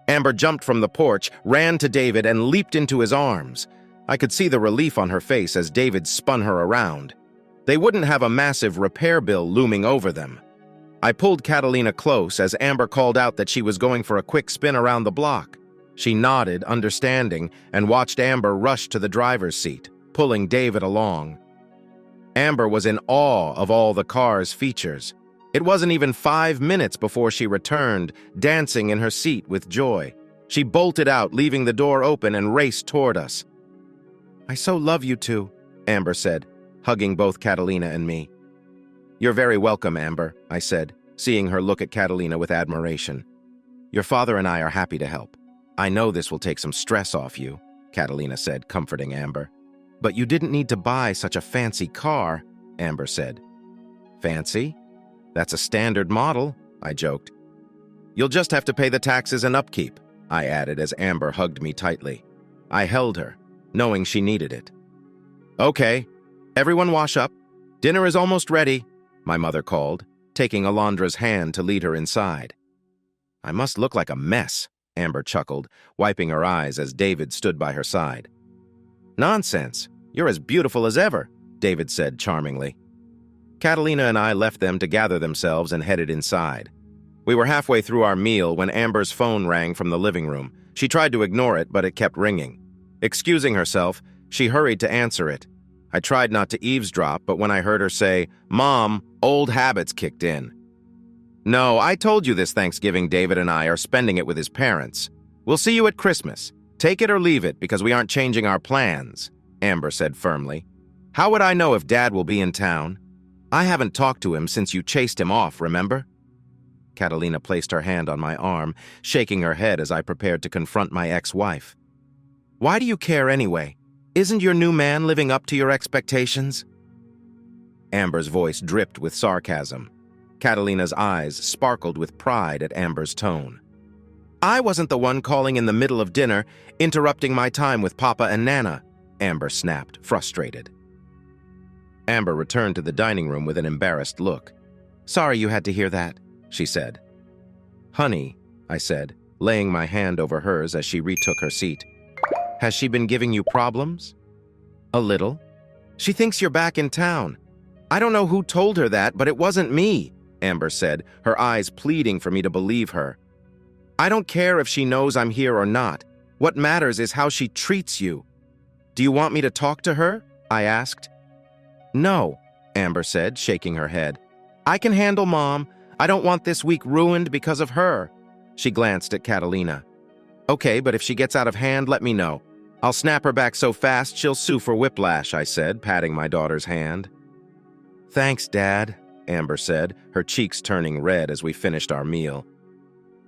Amber jumped from the porch, ran to David, and leaped into his arms. I could see the relief on her face as David spun her around. They wouldn't have a massive repair bill looming over them. I pulled Catalina close as Amber called out that she was going for a quick spin around the block. She nodded, understanding, and watched Amber rush to the driver's seat, pulling David along. Amber was in awe of all the car's features. It wasn't even 5 minutes before she returned, dancing in her seat with joy. She bolted out, leaving the door open, and raced toward us. "I so love you two," Amber said, hugging both Catalina and me. "You're very welcome, Amber," I said, seeing her look at Catalina with admiration. "Your father and I are happy to help. I know this will take some stress off you," Catalina said, comforting Amber. "But you didn't need to buy such a fancy car," Amber said. "Fancy? That's a standard model," I joked. "You'll just have to pay the taxes and upkeep," I added as Amber hugged me tightly. I held her, knowing she needed it. "Okay, everyone wash up. Dinner is almost ready," my mother called, taking Alondra's hand to lead her inside. "I must look like a mess," Amber chuckled, wiping her eyes as David stood by her side. "Nonsense. You're as beautiful as ever," David said charmingly. Catalina and I left them to gather themselves and headed inside. We were halfway through our meal when Amber's phone rang from the living room. She tried to ignore it, but it kept ringing. Excusing herself, she hurried to answer it. I tried not to eavesdrop, but when I heard her say, "Mom, old habits kicked in." "No, I told you this Thanksgiving David and I are spending it with his parents. We'll see you at Christmas. Take it or leave it because we aren't changing our plans," Amber said firmly. "How would I know if Dad will be in town? I haven't talked to him since you chased him off, remember?" Catalina placed her hand on my arm, shaking her head as I prepared to confront my ex-wife. "Why do you care anyway? Isn't your new man living up to your expectations?" Amber's voice dripped with sarcasm. Catalina's eyes sparkled with pride at Amber's tone. "I wasn't the one calling in the middle of dinner, interrupting my time with Papa and Nana," Amber snapped, frustrated. Amber returned to the dining room with an embarrassed look. "Sorry you had to hear that," she said. "Honey," I said, laying my hand over hers as she retook her seat. "Has she been giving you problems?" "A little. She thinks you're back in town. I don't know who told her that, but it wasn't me," Amber said, her eyes pleading for me to believe her. "I don't care if she knows I'm here or not. What matters is how she treats you." "Do you want me to talk to her?" I asked. "No," Amber said, shaking her head. "I can handle Mom. I don't want this week ruined because of her." She glanced at Catalina. "Okay, but if she gets out of hand, let me know. I'll snap her back so fast she'll sue for whiplash," I said, patting my daughter's hand. "Thanks, Dad," Amber said, her cheeks turning red as we finished our meal.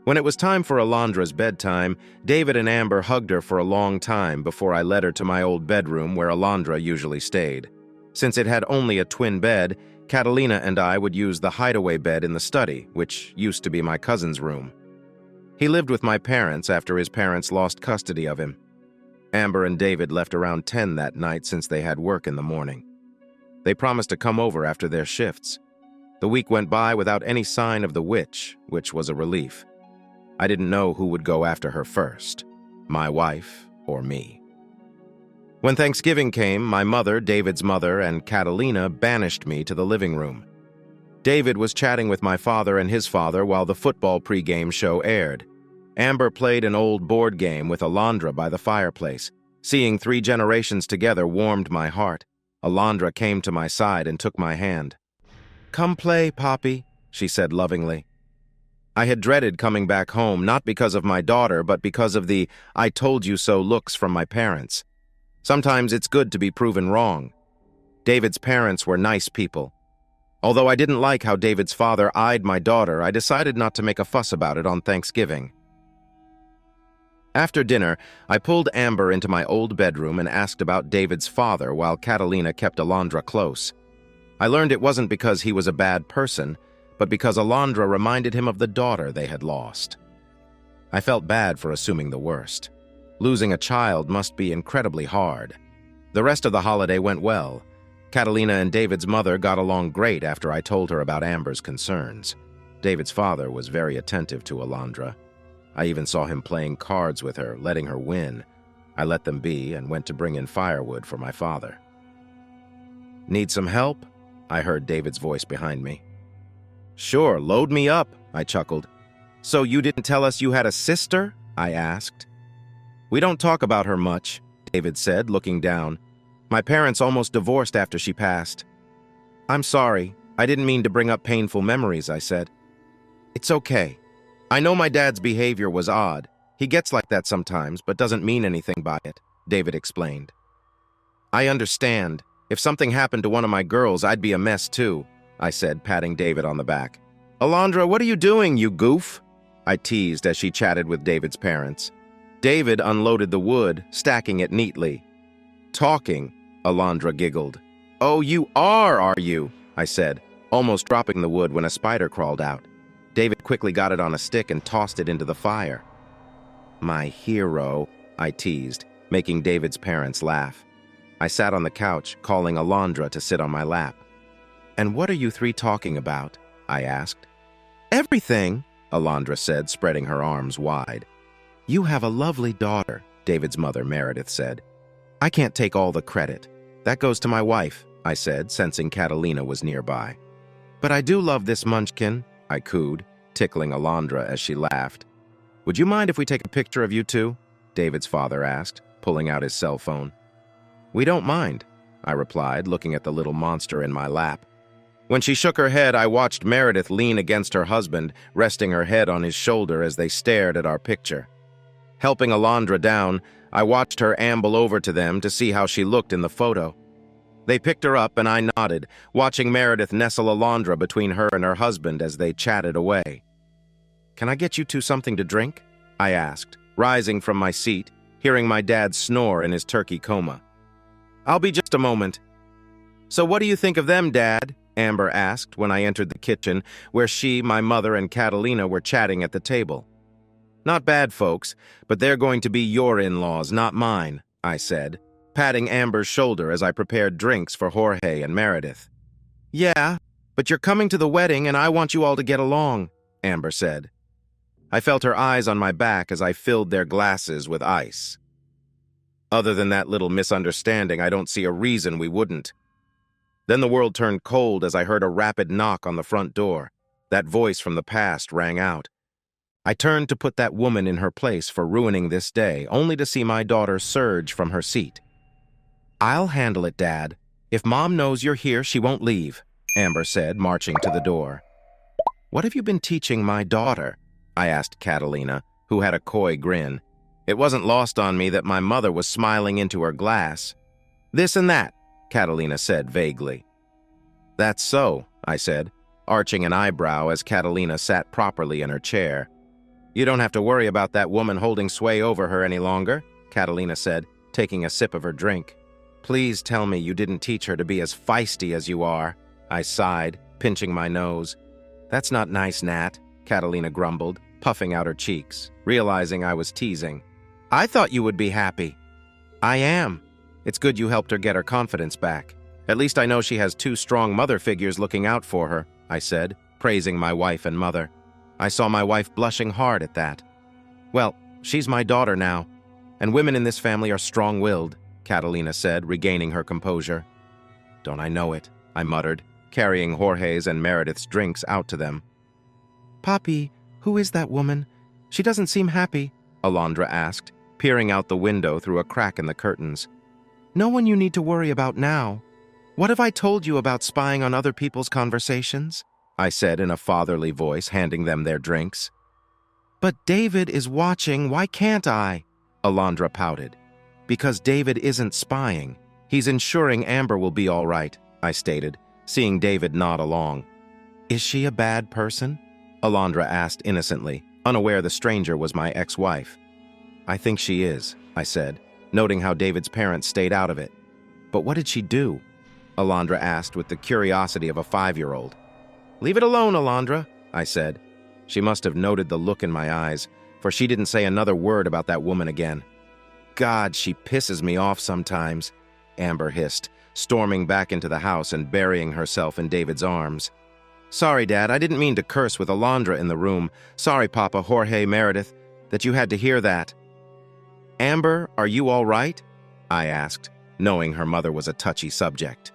When it was time for Alondra's bedtime, David and Amber hugged her for a long time before I led her to my old bedroom where Alondra usually stayed. Since it had only a twin bed, Catalina and I would use the hideaway bed in the study, which used to be my cousin's room. He lived with my parents after his parents lost custody of him. Amber and David left around 10 that night since they had work in the morning. They promised to come over after their shifts. The week went by without any sign of the witch, which was a relief. I didn't know who would go after her first, my wife or me. When Thanksgiving came, my mother, David's mother, and Catalina banished me to the living room. David was chatting with my father and his father while the football pregame show aired. Amber played an old board game with Alondra by the fireplace. Seeing 3 generations together warmed my heart. Alondra came to my side and took my hand. "Come play, Poppy," she said lovingly. I had dreaded coming back home, not because of my daughter, but because of the "I told you so" looks from my parents. Sometimes it's good to be proven wrong. David's parents were nice people. Although I didn't like how David's father eyed my daughter, I decided not to make a fuss about it on Thanksgiving. After dinner, I pulled Amber into my old bedroom and asked about David's father while Catalina kept Alondra close. I learned it wasn't because he was a bad person, but because Alondra reminded him of the daughter they had lost. I felt bad for assuming the worst. Losing a child must be incredibly hard. The rest of the holiday went well. Catalina and David's mother got along great after I told her about Amber's concerns. David's father was very attentive to Alondra. I even saw him playing cards with her, letting her win. I let them be and went to bring in firewood for my father. "Need some help?" I heard David's voice behind me. "Sure, load me up," I chuckled. "So you didn't tell us you had a sister?" I asked. "We don't talk about her much," David said, looking down. "My parents almost divorced after she passed." "I'm sorry," I didn't mean to bring up painful memories, I said. It's okay. I know my dad's behavior was odd. He gets like that sometimes, but doesn't mean anything by it, David explained. I understand. If something happened to one of my girls, I'd be a mess too, I said, patting David on the back. Alondra, what are you doing, you goof? I teased as she chatted with David's parents. David unloaded the wood, stacking it neatly. Talking, Alondra giggled. Oh, you are you? I said, almost dropping the wood when a spider crawled out. David quickly got it on a stick and tossed it into the fire. My hero, I teased, making David's parents laugh. I sat on the couch, calling Alondra to sit on my lap. And what are you three talking about? I asked. Everything, Alondra said, spreading her arms wide. You have a lovely daughter, David's mother, Meredith, said. I can't take all the credit. That goes to my wife, I said, sensing Catalina was nearby. But I do love this munchkin, I cooed, tickling Alondra as she laughed. Would you mind if we take a picture of you two? David's father asked, pulling out his cell phone. We don't mind, I replied, looking at the little monster in my lap. When she shook her head, I watched Meredith lean against her husband, resting her head on his shoulder as they stared at our picture. Helping Alondra down, I watched her amble over to them to see how she looked in the photo. They picked her up and I nodded, watching Meredith nestle Alondra between her and her husband as they chatted away. Can I get you two something to drink? I asked, rising from my seat, hearing my dad snore in his turkey coma. I'll be just a moment. So what do you think of them, Dad? Amber asked when I entered the kitchen, where she, my mother, and Catalina were chatting at the table. Not bad, folks, but they're going to be your in-laws, not mine, I said, patting Amber's shoulder as I prepared drinks for Jorge and Meredith. Yeah, but you're coming to the wedding and I want you all to get along, Amber said. I felt her eyes on my back as I filled their glasses with ice. Other than that little misunderstanding, I don't see a reason we wouldn't. Then the world turned cold as I heard a rapid knock on the front door. That voice from the past rang out. I turned to put that woman in her place for ruining this day, only to see my daughter surge from her seat. I'll handle it, Dad. If Mom knows you're here, she won't leave, Amber said, marching to the door. What have you been teaching my daughter? I asked Catalina, who had a coy grin. It wasn't lost on me that my mother was smiling into her glass. This and that, Catalina said vaguely. That's so, I said, arching an eyebrow as Catalina sat properly in her chair. You don't have to worry about that woman holding sway over her any longer, Catalina said, taking a sip of her drink. Please tell me you didn't teach her to be as feisty as you are, I sighed, pinching my nose. That's not nice, Nat, Catalina grumbled, puffing out her cheeks, realizing I was teasing. I thought you would be happy. I am. It's good you helped her get her confidence back. At least I know she has two strong mother figures looking out for her, I said, praising my wife and mother. I saw my wife blushing hard at that. Well, she's my daughter now, and women in this family are strong-willed, Catalina said, regaining her composure. Don't I know it, I muttered, carrying Jorge's and Meredith's drinks out to them. Papi, who is that woman? She doesn't seem happy, Alondra asked, peering out the window through a crack in the curtains. No one you need to worry about now. What have I told you about spying on other people's conversations? I said in a fatherly voice, handing them their drinks. But David is watching, why can't I? Alondra pouted. Because David isn't spying. He's ensuring Amber will be all right, I stated, seeing David nod along. Is she a bad person? Alondra asked innocently, unaware the stranger was my ex-wife. I think she is, I said, noting how David's parents stayed out of it. But what did she do? Alondra asked with the curiosity of a 5-year-old. Leave it alone, Alondra, I said. She must have noted the look in my eyes, for she didn't say another word about that woman again. God, she pisses me off sometimes, Amber hissed, storming back into the house and burying herself in David's arms. Sorry, Dad, I didn't mean to curse with Alondra in the room. Sorry, Papa, Jorge, Meredith, that you had to hear that. Amber, are you all right? I asked, knowing her mother was a touchy subject.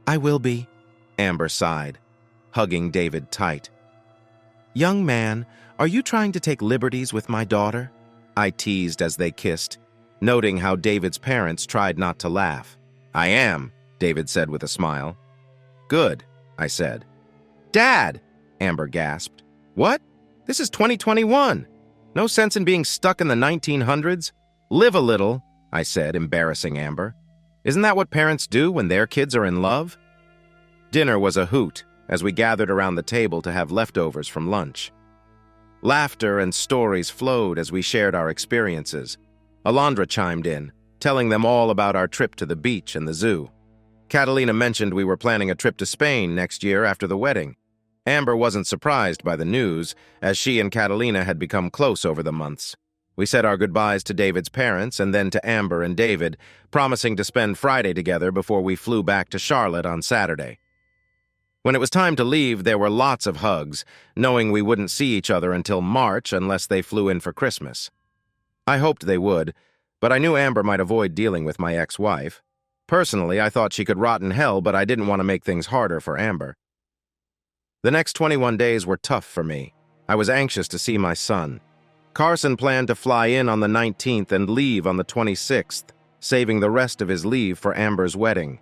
I will be, Amber sighed, hugging David tight. Young man, are you trying to take liberties with my daughter? I teased as they kissed, noting how David's parents tried not to laugh. I am, David said with a smile. Good, I said. Dad, Amber gasped. What? This is 2021. No sense in being stuck in the 1900s. Live a little, I said, embarrassing Amber. Isn't that what parents do when their kids are in love? Dinner was a hoot as we gathered around the table to have leftovers from lunch. Laughter and stories flowed as we shared our experiences. Alondra chimed in, telling them all about our trip to the beach and the zoo. Catalina mentioned we were planning a trip to Spain next year after the wedding. Amber wasn't surprised by the news, as she and Catalina had become close over the months. We said our goodbyes to David's parents and then to Amber and David, promising to spend Friday together before we flew back to Charlotte on Saturday. When it was time to leave, there were lots of hugs, knowing we wouldn't see each other until March unless they flew in for Christmas. I hoped they would, but I knew Amber might avoid dealing with my ex-wife. Personally, I thought she could rot in hell, but I didn't want to make things harder for Amber. The next 21 days were tough for me. I was anxious to see my son. Carson planned to fly in on the 19th and leave on the 26th, saving the rest of his leave for Amber's wedding.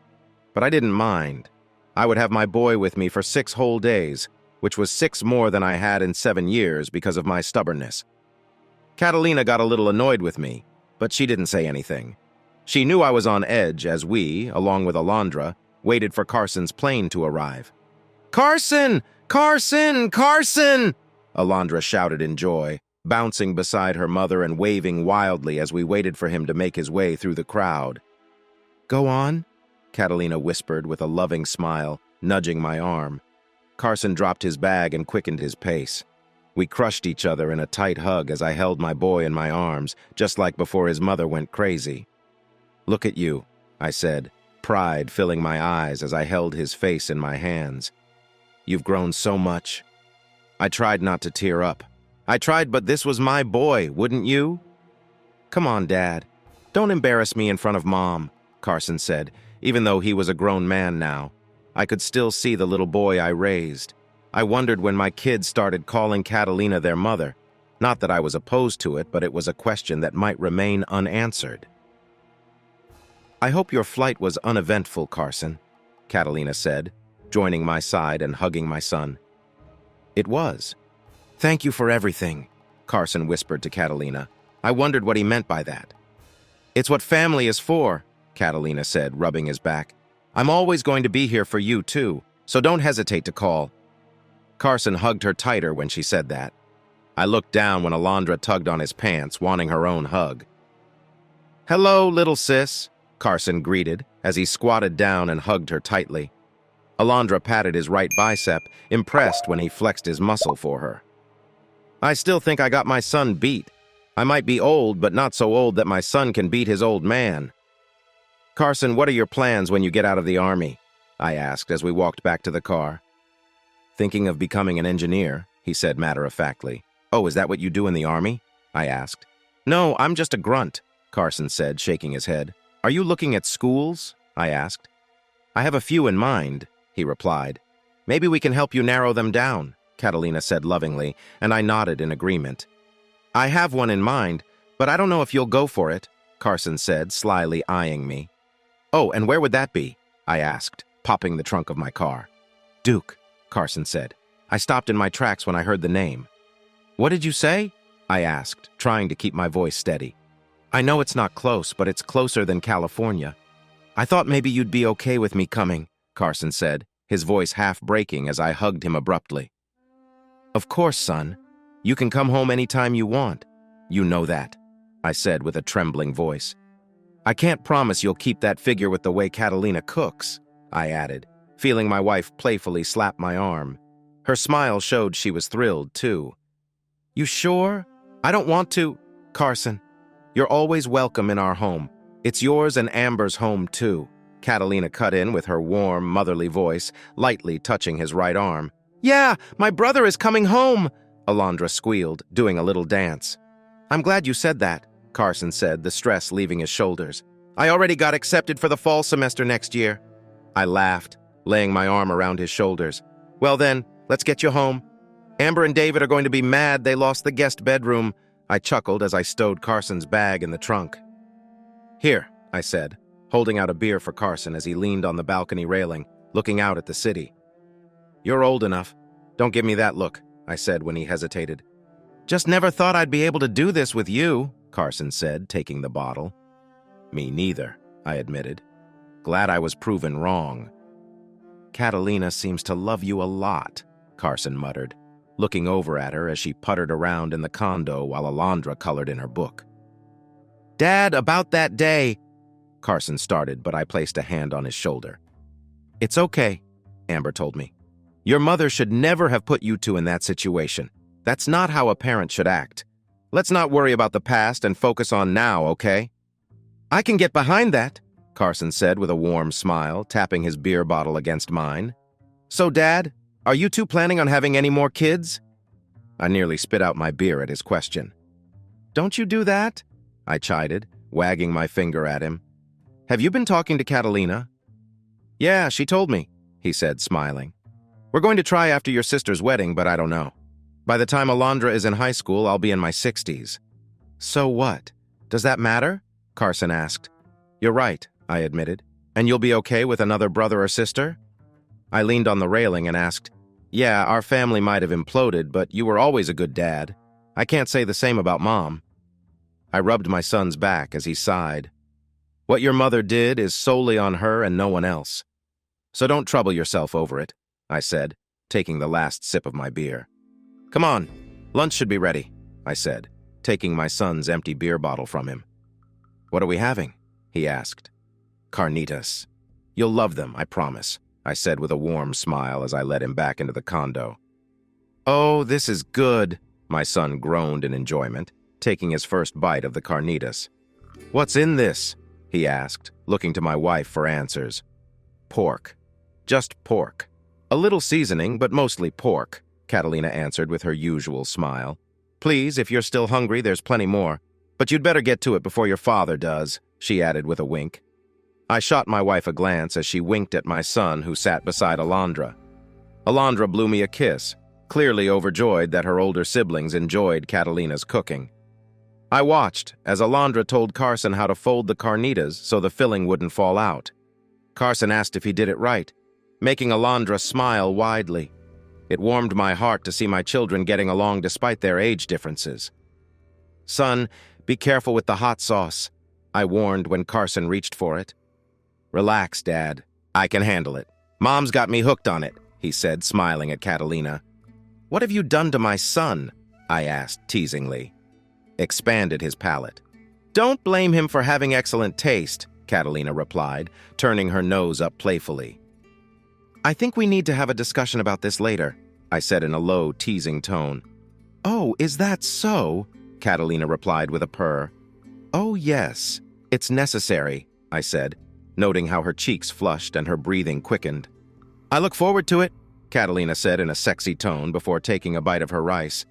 But I didn't mind. I would have my boy with me for 6 whole days, which was 6 more than I had in 7 years because of my stubbornness. Catalina got a little annoyed with me, but she didn't say anything. She knew I was on edge as we, along with Alondra, waited for Carson's plane to arrive. Carson! Carson! Carson! Alondra shouted in joy, bouncing beside her mother and waving wildly as we waited for him to make his way through the crowd. Go on, Catalina whispered with a loving smile, nudging my arm. Carson dropped his bag and quickened his pace. We crushed each other in a tight hug as I held my boy in my arms, just like before his mother went crazy. Look at you, I said, pride filling my eyes as I held his face in my hands. You've grown so much. I tried not to tear up. I tried, but this was my boy, wouldn't you? Come on, Dad. Don't embarrass me in front of Mom, Carson said, even though he was a grown man now. I could still see the little boy I raised. I wondered when my kids started calling Catalina their mother. Not that I was opposed to it, but it was a question that might remain unanswered. I hope your flight was uneventful, Carson, Catalina said, joining my side and hugging my son. It was. Thank you for everything, Carson whispered to Catalina. I wondered what he meant by that. It's what family is for, Catalina said, rubbing his back. I'm always going to be here for you, too, so don't hesitate to call. Carson hugged her tighter when she said that. I looked down when Alondra tugged on his pants, wanting her own hug. Hello, little sis, Carson greeted as he squatted down and hugged her tightly. Alondra patted his right bicep, impressed when he flexed his muscle for her. I still think I got my son beat. I might be old, but not so old that my son can beat his old man. Carson, what are your plans when you get out of the Army? I asked as we walked back to the car. Thinking of becoming an engineer, he said matter-of-factly. Oh, is that what you do in the Army? I asked. No, I'm just a grunt, Carson said, shaking his head. Are you looking at schools? I asked. I have a few in mind, he replied. Maybe we can help you narrow them down, Catalina said lovingly, and I nodded in agreement. I have one in mind, but I don't know if you'll go for it, Carson said, slyly eyeing me. Oh, and where would that be? I asked, popping the trunk of my car. Duke, Carson said. I stopped in my tracks when I heard the name. What did you say? I asked, trying to keep my voice steady. I know it's not close, but it's closer than California. I thought maybe you'd be okay with me coming, Carson said, his voice half breaking as I hugged him abruptly. Of course, son. You can come home anytime you want. You know that, I said with a trembling voice. I can't promise you'll keep that figure with the way Catalina cooks, I added, feeling my wife playfully slap my arm. Her smile showed she was thrilled, too. You sure? I don't want to. Carson, you're always welcome in our home. It's yours and Amber's home, too. Catalina cut in with her warm, motherly voice, lightly touching his right arm. Yeah, my brother is coming home, Alondra squealed, doing a little dance. I'm glad you said that, Carson said, the stress leaving his shoulders. I already got accepted for the fall semester next year. I laughed, laying my arm around his shoulders. Well then, let's get you home. Amber and David are going to be mad they lost the guest bedroom. I chuckled as I stowed Carson's bag in the trunk. Here, I said, holding out a beer for Carson as he leaned on the balcony railing, looking out at the city. You're old enough. Don't give me that look, I said when he hesitated. Just never thought I'd be able to do this with you, Carson said, taking the bottle. Me neither, I admitted. Glad I was proven wrong. Catalina seems to love you a lot, Carson muttered, looking over at her as she puttered around in the condo while Alondra colored in her book. Dad, about that day, Carson started, but I placed a hand on his shoulder. It's okay, Amber told me. Your mother should never have put you two in that situation. That's not how a parent should act. Let's not worry about the past and focus on now, okay? I can get behind that, Carson said with a warm smile, tapping his beer bottle against mine. So, Dad, are you two planning on having any more kids? I nearly spit out my beer at his question. Don't you do that? I chided, wagging my finger at him. Have you been talking to Catalina? Yeah, she told me, he said, smiling. We're going to try after your sister's wedding, but I don't know. By the time Alondra is in high school, I'll be in my 60s. So what? Does that matter? Carson asked. You're right, I admitted. And you'll be okay with another brother or sister? I leaned on the railing and asked, Yeah, our family might have imploded, but you were always a good dad. I can't say the same about Mom. I rubbed my son's back as he sighed. What your mother did is solely on her and no one else. So don't trouble yourself over it, I said, taking the last sip of my beer. Come on, lunch should be ready, I said, taking my son's empty beer bottle from him. What are we having? He asked. Carnitas. You'll love them, I promise, I said with a warm smile as I led him back into the condo. Oh, this is good, my son groaned in enjoyment, taking his first bite of the carnitas. What's in this? He asked, looking to my wife for answers. Pork. Just pork. A little seasoning, but mostly pork, Catalina answered with her usual smile. Please, if you're still hungry, there's plenty more. But you'd better get to it before your father does, she added with a wink. I shot my wife a glance as she winked at my son who sat beside Alondra. Alondra blew me a kiss, clearly overjoyed that her older siblings enjoyed Catalina's cooking. I watched as Alondra told Carson how to fold the carnitas so the filling wouldn't fall out. Carson asked if he did it right, making Alondra smile widely. It warmed my heart to see my children getting along despite their age differences. Son, be careful with the hot sauce, I warned when Carson reached for it. Relax, Dad. I can handle it. Mom's got me hooked on it, he said, smiling at Catalina. What have you done to my son? I asked teasingly. Expanded his palate. Don't blame him for having excellent taste, Catalina replied, turning her nose up playfully. I think we need to have a discussion about this later, I said in a low, teasing tone. Oh, is that so? Catalina replied with a purr. Oh, yes. It's necessary, I said, noting how her cheeks flushed and her breathing quickened. I look forward to it, Catalina said in a sexy tone before taking a bite of her rice.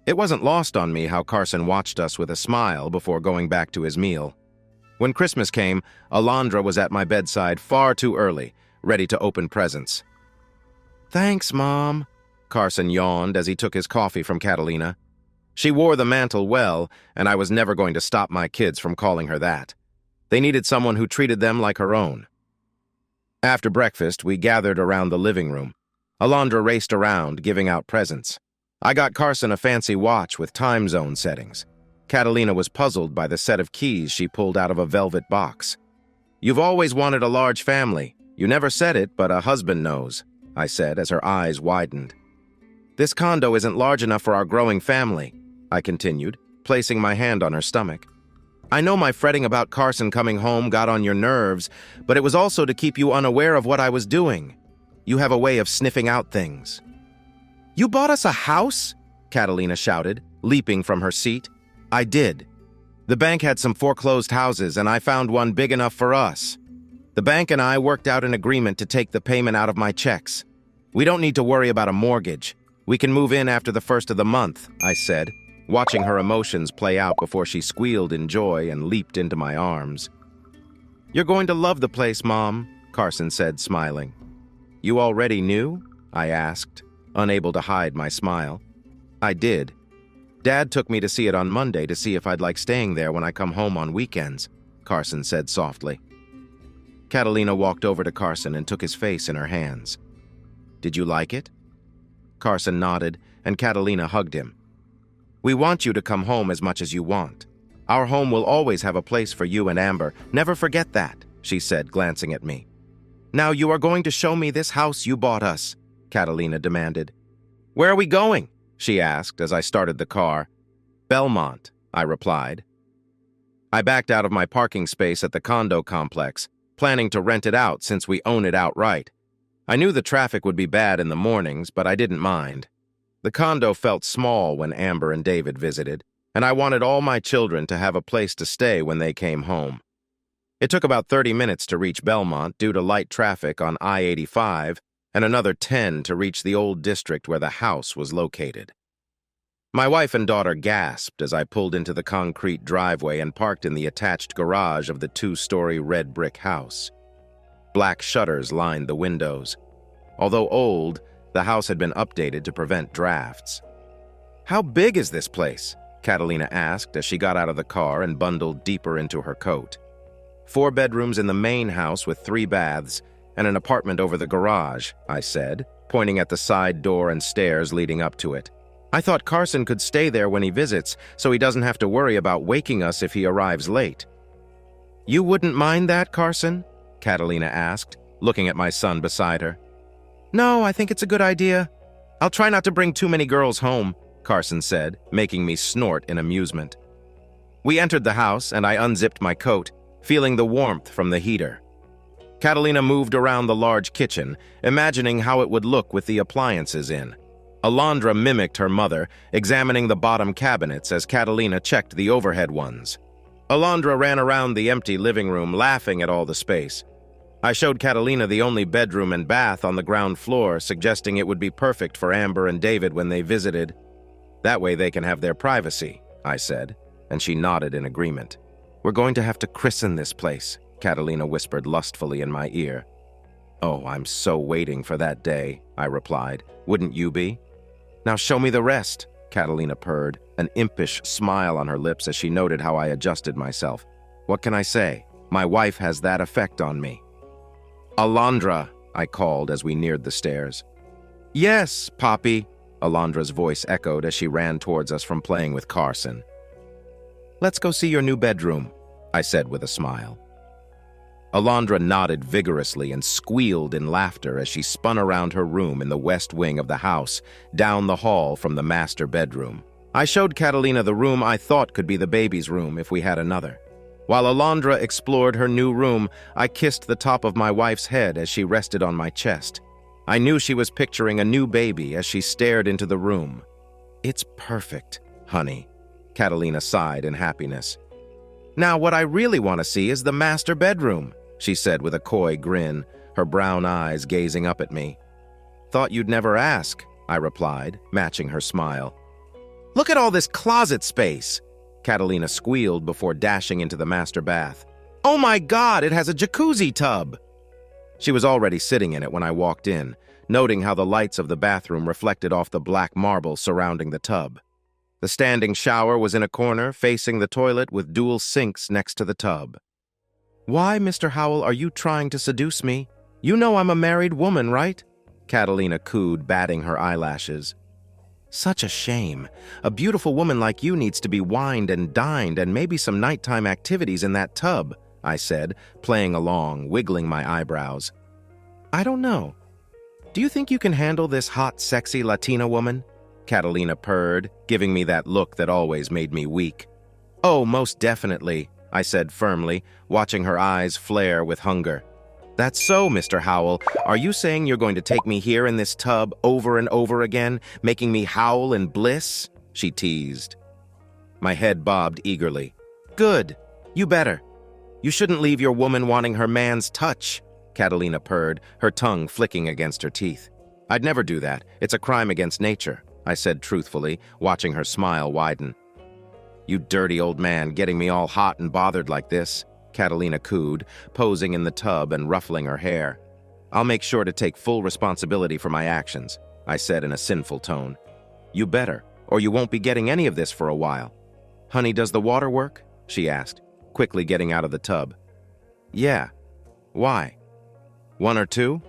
It wasn't lost on me how Carson watched us with a smile before going back to his meal. When Christmas came, Alondra was at my bedside far too early, ready to open presents. Thanks, Mom, Carson yawned as he took his coffee from Catalina. She wore the mantle well, and I was never going to stop my kids from calling her that. They needed someone who treated them like her own. After breakfast, we gathered around the living room. Alondra raced around, giving out presents. I got Carson a fancy watch with time zone settings. Catalina was puzzled by the set of keys she pulled out of a velvet box. You've always wanted a large family. You never said it, but a husband knows, I said as her eyes widened. This condo isn't large enough for our growing family, I continued, placing my hand on her stomach. I know my fretting about Carson coming home got on your nerves, but it was also to keep you unaware of what I was doing. You have a way of sniffing out things. You bought us a house? Catalina shouted, leaping from her seat. I did. The bank had some foreclosed houses, and I found one big enough for us. The bank and I worked out an agreement to take the payment out of my checks. We don't need to worry about a mortgage. We can move in after the first of the month, I said, watching her emotions play out before she squealed in joy and leaped into my arms. You're going to love the place, Mom, Carson said, smiling. You already knew? I asked, unable to hide my smile. I did. Dad took me to see it on Monday to see if I'd like staying there when I come home on weekends, Carson said softly. Catalina walked over to Carson and took his face in her hands. Did you like it?" Carson nodded, and Catalina hugged him. "We want you to come home as much as you want. Our home will always have a place for you and Amber. Never forget that," she said, glancing at me. "Now you are going to show me this house you bought us," Catalina demanded. "Where are we going?" she asked as I started the car. "Belmont," I replied. I backed out of my parking space at the condo complex, planning to rent it out since we own it outright. I knew the traffic would be bad in the mornings, but I didn't mind. The condo felt small when Amber and David visited, and I wanted all my children to have a place to stay when they came home. It took about 30 minutes to reach Belmont due to light traffic on I-85 and another 10 to reach the old district where the house was located. My wife and daughter gasped as I pulled into the concrete driveway and parked in the attached garage of the 2-story red brick house. Black shutters lined the windows. Although old, the house had been updated to prevent drafts. "How big is this place?" Catalina asked as she got out of the car and bundled deeper into her coat. 4 bedrooms in the main house with 3 baths and an apartment over the garage, I said, pointing at the side door and stairs leading up to it. "I thought Carson could stay there when he visits, so he doesn't have to worry about waking us if he arrives late." "You wouldn't mind that, Carson?" Catalina asked, looking at my son beside her. "No, I think it's a good idea. I'll try not to bring too many girls home," Carson said, making me snort in amusement. We entered the house, and I unzipped my coat, feeling the warmth from the heater. Catalina moved around the large kitchen, imagining how it would look with the appliances in. Alondra mimicked her mother, examining the bottom cabinets as Catalina checked the overhead ones. Alondra ran around the empty living room, laughing at all the space. I showed Catalina the only bedroom and bath on the ground floor, suggesting it would be perfect for Amber and David when they visited. "That way they can have their privacy," I said, and she nodded in agreement. "We're going to have to christen this place," Catalina whispered lustfully in my ear. "Oh, I'm so waiting for that day," I replied. "Wouldn't you be?" "Now show me the rest," Catalina purred, an impish smile on her lips as she noted how I adjusted myself. What can I say? My wife has that effect on me. "Alondra," I called as we neared the stairs. "Yes, Poppy," Alondra's voice echoed as she ran towards us from playing with Carson. "Let's go see your new bedroom," I said with a smile. Alondra nodded vigorously and squealed in laughter as she spun around her room in the west wing of the house, down the hall from the master bedroom. I showed Catalina the room I thought could be the baby's room if we had another. While Alondra explored her new room, I kissed the top of my wife's head as she rested on my chest. I knew she was picturing a new baby as she stared into the room. "It's perfect, honey," Catalina sighed in happiness. "Now what I really want to see is the master bedroom," she said with a coy grin, her brown eyes gazing up at me. "Thought you'd never ask," I replied, matching her smile. "Look at all this closet space," Catalina squealed before dashing into the master bath. "Oh my God, it has a jacuzzi tub!" She was already sitting in it when I walked in, noting how the lights of the bathroom reflected off the black marble surrounding the tub. The standing shower was in a corner, facing the toilet with dual sinks next to the tub. "Why, Mr. Howell, are you trying to seduce me? You know I'm a married woman, right?" Catalina cooed, batting her eyelashes. "Such a shame. A beautiful woman like you needs to be wined and dined and maybe some nighttime activities in that tub," I said, playing along, wiggling my eyebrows. "I don't know. Do you think you can handle this hot, sexy Latina woman?" Catalina purred, giving me that look that always made me weak. "Oh, most definitely," I said firmly, watching her eyes flare with hunger. "That's so, Mr. Howell. Are you saying you're going to take me here in this tub over and over again, making me howl in bliss?" she teased. My head bobbed eagerly. "Good. You better. You shouldn't leave your woman wanting her man's touch," Catalina purred, her tongue flicking against her teeth. "I'd never do that. It's a crime against nature," I said truthfully, watching her smile widen. "You dirty old man, getting me all hot and bothered like this," Catalina cooed, posing in the tub and ruffling her hair. "I'll make sure to take full responsibility for my actions," I said in a sinful tone. "You better, or you won't be getting any of this for a while." "Honey, does the water work?" she asked, quickly getting out of the tub. "Yeah. Why? 1 or 2?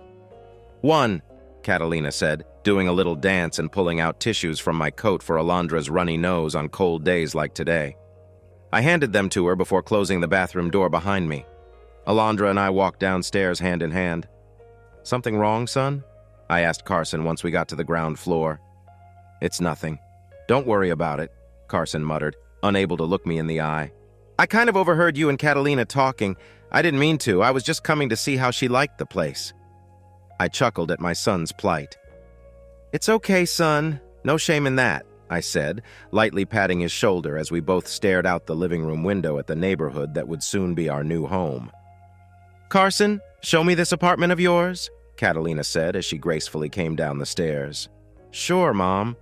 1. Catalina said, doing a little dance and pulling out tissues from my coat for Alondra's runny nose on cold days like today. I handed them to her before closing the bathroom door behind me. Alondra and I walked downstairs hand in hand. "Something wrong, son?" I asked Carson once we got to the ground floor. "It's nothing. Don't worry about it," Carson muttered, unable to look me in the eye. "I kind of overheard you and Catalina talking. I didn't mean to. I was just coming to see how she liked the place." I chuckled at my son's plight. "It's okay, son. No shame in that," I said, lightly patting his shoulder as we both stared out the living room window at the neighborhood that would soon be our new home. "Carson, show me this apartment of yours," Catalina said as she gracefully came down the stairs. "Sure, Mom."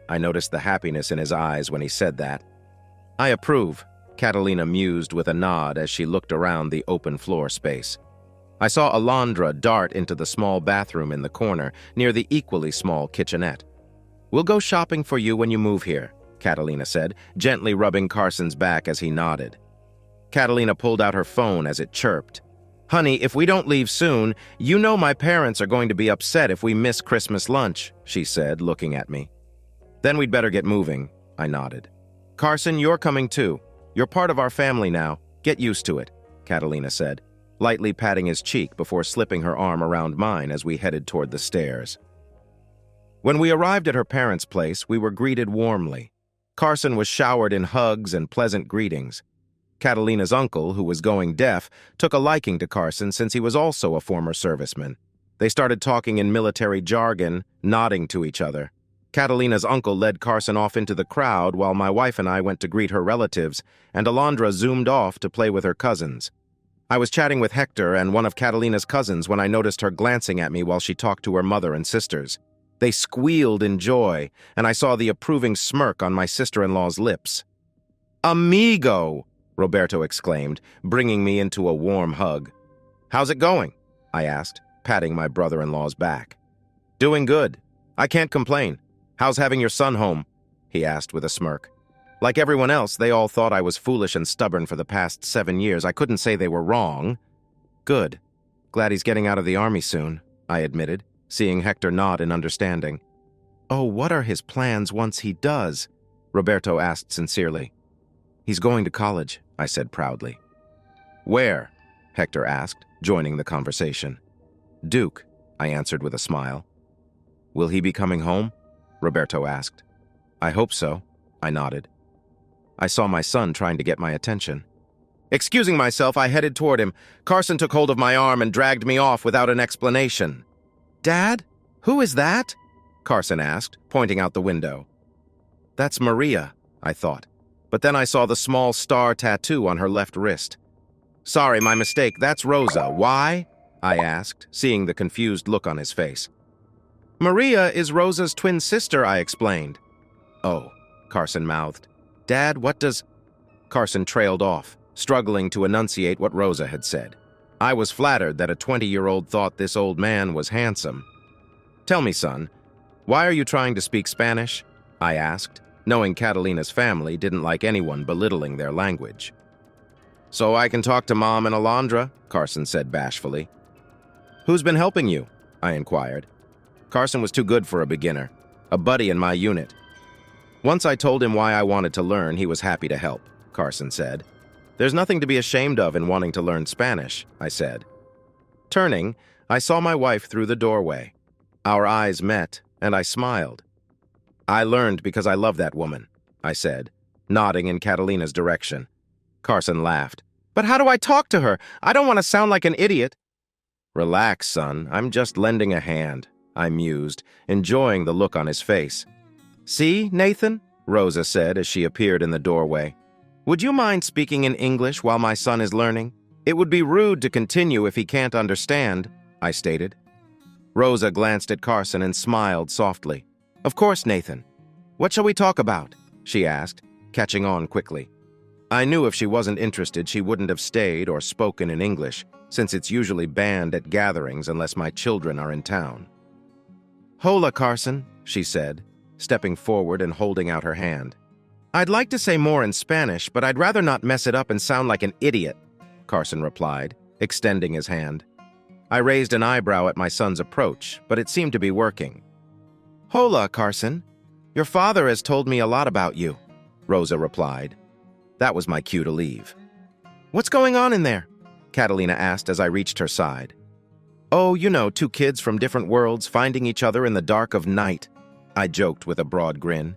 I noticed the happiness in his eyes when he said that. "I approve," Catalina mused with a nod as she looked around the open floor space. I saw Alondra dart into the small bathroom in the corner near the equally small kitchenette. "We'll go shopping for you when you move here," Catalina said, gently rubbing Carson's back as he nodded. Catalina pulled out her phone as it chirped. "Honey, if we don't leave soon, you know my parents are going to be upset if we miss Christmas lunch," she said, looking at me. "Then we'd better get moving," I nodded. "Carson, you're coming too. You're part of our family now. Get used to it," Catalina said, lightly patting his cheek before slipping her arm around mine as we headed toward the stairs. When we arrived at her parents' place, we were greeted warmly. Carson was showered in hugs and pleasant greetings. Catalina's uncle, who was going deaf, took a liking to Carson since he was also a former serviceman. They started talking in military jargon, nodding to each other. Catalina's uncle led Carson off into the crowd while my wife and I went to greet her relatives, and Alondra zoomed off to play with her cousins. I was chatting with Hector and one of Catalina's cousins when I noticed her glancing at me while she talked to her mother and sisters. They squealed in joy, and I saw the approving smirk on my sister-in-law's lips. "Amigo!" Roberto exclaimed, bringing me into a warm hug. "How's it going?" I asked, patting my brother-in-law's back. "Doing good. I can't complain. How's having your son home?" he asked with a smirk. Like everyone else, they all thought I was foolish and stubborn for the past 7 years. I couldn't say they were wrong. "Good. Glad he's getting out of the army soon," I admitted, seeing Hector nod in understanding. "Oh, what are his plans once he does?" Roberto asked sincerely. "He's going to college," I said proudly. "Where?" Hector asked, joining the conversation. "Duke," I answered with a smile. "Will he be coming home?" Roberto asked. "I hope so," I nodded. I saw my son trying to get my attention. Excusing myself, I headed toward him. Carson took hold of my arm and dragged me off without an explanation. "Dad? Who is that?" Carson asked, pointing out the window. "That's Maria," I thought, but then I saw the small star tattoo on her left wrist. "Sorry, my mistake. That's Rosa. Why?" I asked, seeing the confused look on his face. "Maria is Rosa's twin sister," I explained. "Oh," Carson mouthed. "Dad, what does—" Carson trailed off, struggling to enunciate what Rosa had said. I was flattered that a 20-year-old thought this old man was handsome. "Tell me, son, why are you trying to speak Spanish?" I asked, knowing Catalina's family didn't like anyone belittling their language. "So I can talk to Mom and Alondra," Carson said bashfully. "Who's been helping you?" I inquired. Carson was too good for a beginner, a buddy in my unit. Once I told him why I wanted to learn, he was happy to help, Carson said. "There's nothing to be ashamed of in wanting to learn Spanish," I said. Turning, I saw my wife through the doorway. Our eyes met, and I smiled. "I learned because I love that woman," I said, nodding in Catalina's direction. Carson laughed. "But how do I talk to her? I don't want to sound like an idiot." "Relax, son. I'm just lending a hand," I mused, enjoying the look on his face. "See, Nathan?" Rosa said as she appeared in the doorway. "Would you mind speaking in English while my son is learning? It would be rude to continue if he can't understand," I stated. Rosa glanced at Carson and smiled softly. "Of course, Nathan. What shall we talk about?" she asked, catching on quickly. I knew if she wasn't interested, she wouldn't have stayed or spoken in English, since it's usually banned at gatherings unless my children are in town. "Hola, Carson," she said, stepping forward and holding out her hand. "I'd like to say more in Spanish, but I'd rather not mess it up and sound like an idiot," Carson replied, extending his hand. I raised an eyebrow at my son's approach, but it seemed to be working. "Hola, Carson. Your father has told me a lot about you," Rosa replied. That was my cue to leave. "What's going on in there?" Catalina asked as I reached her side. "Oh, you know, two kids from different worlds finding each other in the dark of night," I joked with a broad grin.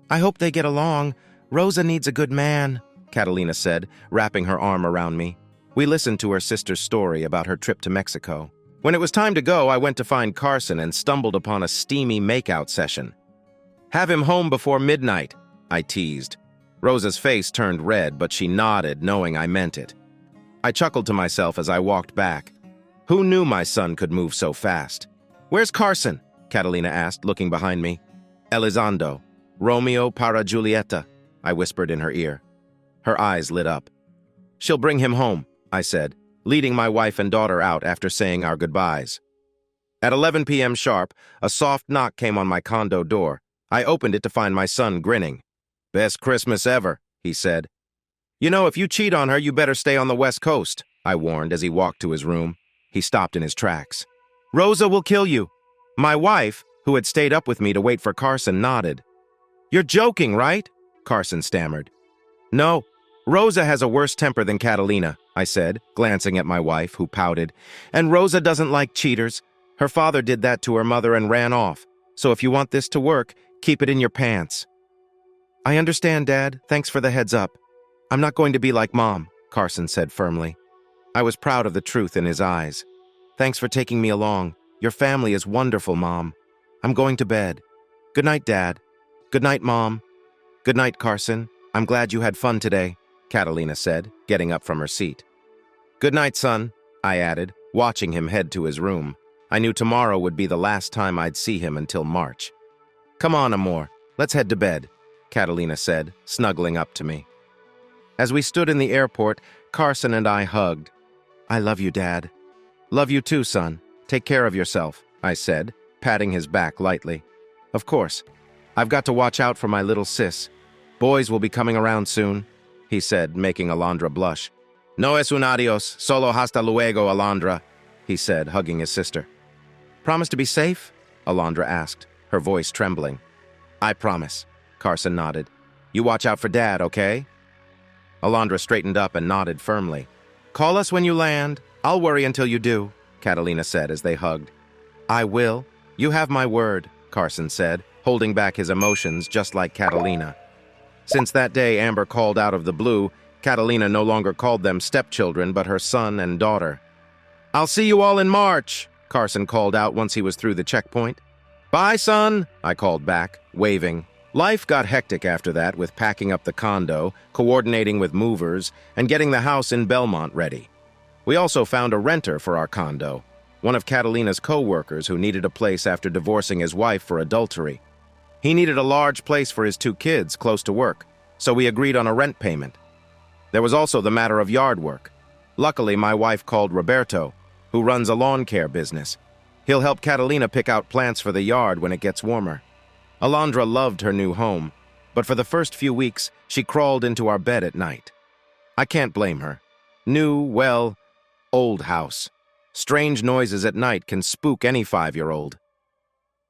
"I hope they get along. Rosa needs a good man," Catalina said, wrapping her arm around me. We listened to her sister's story about her trip to Mexico. When it was time to go, I went to find Carson and stumbled upon a steamy makeout session. "Have him home before midnight," I teased. Rosa's face turned red, but she nodded, knowing I meant it. I chuckled to myself as I walked back. Who knew my son could move so fast? "Where's Carson?" Catalina asked, looking behind me. "Elizondo. Romeo para Julieta," I whispered in her ear. Her eyes lit up. "She'll bring him home," I said, leading my wife and daughter out after saying our goodbyes. At 11 p.m. sharp, a soft knock came on my condo door. I opened it to find my son grinning. "Best Christmas ever," he said. "You know, if you cheat on her, you better stay on the West Coast," I warned as he walked to his room. He stopped in his tracks. "Rosa will kill you." My wife, who had stayed up with me to wait for Carson, nodded. "You're joking, right?" Carson stammered. "No, Rosa has a worse temper than Catalina," I said, glancing at my wife, who pouted. "And Rosa doesn't like cheaters. Her father did that to her mother and ran off. So if you want this to work, keep it in your pants." "I understand, Dad. Thanks for the heads up. I'm not going to be like Mom," Carson said firmly. I was proud of the truth in his eyes. "Thanks for taking me along. Your family is wonderful, Mom. I'm going to bed. Good night, Dad. Good night, Mom." "Good night, Carson. I'm glad you had fun today," Catalina said, getting up from her seat. "Good night, son," I added, watching him head to his room. I knew tomorrow would be the last time I'd see him until March. "Come on, Amor. Let's head to bed," Catalina said, snuggling up to me. As we stood in the airport, Carson and I hugged. "I love you, Dad." "Love you too, son. Take care of yourself," I said, patting his back lightly. "Of course. I've got to watch out for my little sis. Boys will be coming around soon," he said, making Alondra blush. "No es un adios, solo hasta luego, Alondra," he said, hugging his sister. "Promise to be safe?" Alondra asked, her voice trembling. "I promise," Carson nodded. "You watch out for Dad, okay?" Alondra straightened up and nodded firmly. "Call us when you land. I'll worry until you do," Catalina said as they hugged. "I will. You have my word," Carson said, holding back his emotions just like Catalina. Since that day Amber called out of the blue, Catalina no longer called them stepchildren but her son and daughter. "I'll see you all in March," Carson called out once he was through the checkpoint. "Bye, son," I called back, waving. Life got hectic after that, with packing up the condo, coordinating with movers, and getting the house in Belmont ready. We also found a renter for our condo, one of Catalina's co-workers who needed a place after divorcing his wife for adultery. He needed a large place for his two kids close to work, so we agreed on a rent payment. There was also the matter of yard work. Luckily, my wife called Roberto, who runs a lawn care business. He'll help Catalina pick out plants for the yard when it gets warmer. Alondra loved her new home, but for the first few weeks, she crawled into our bed at night. I can't blame her. New, well, old house. Strange noises at night can spook any 5-year-old.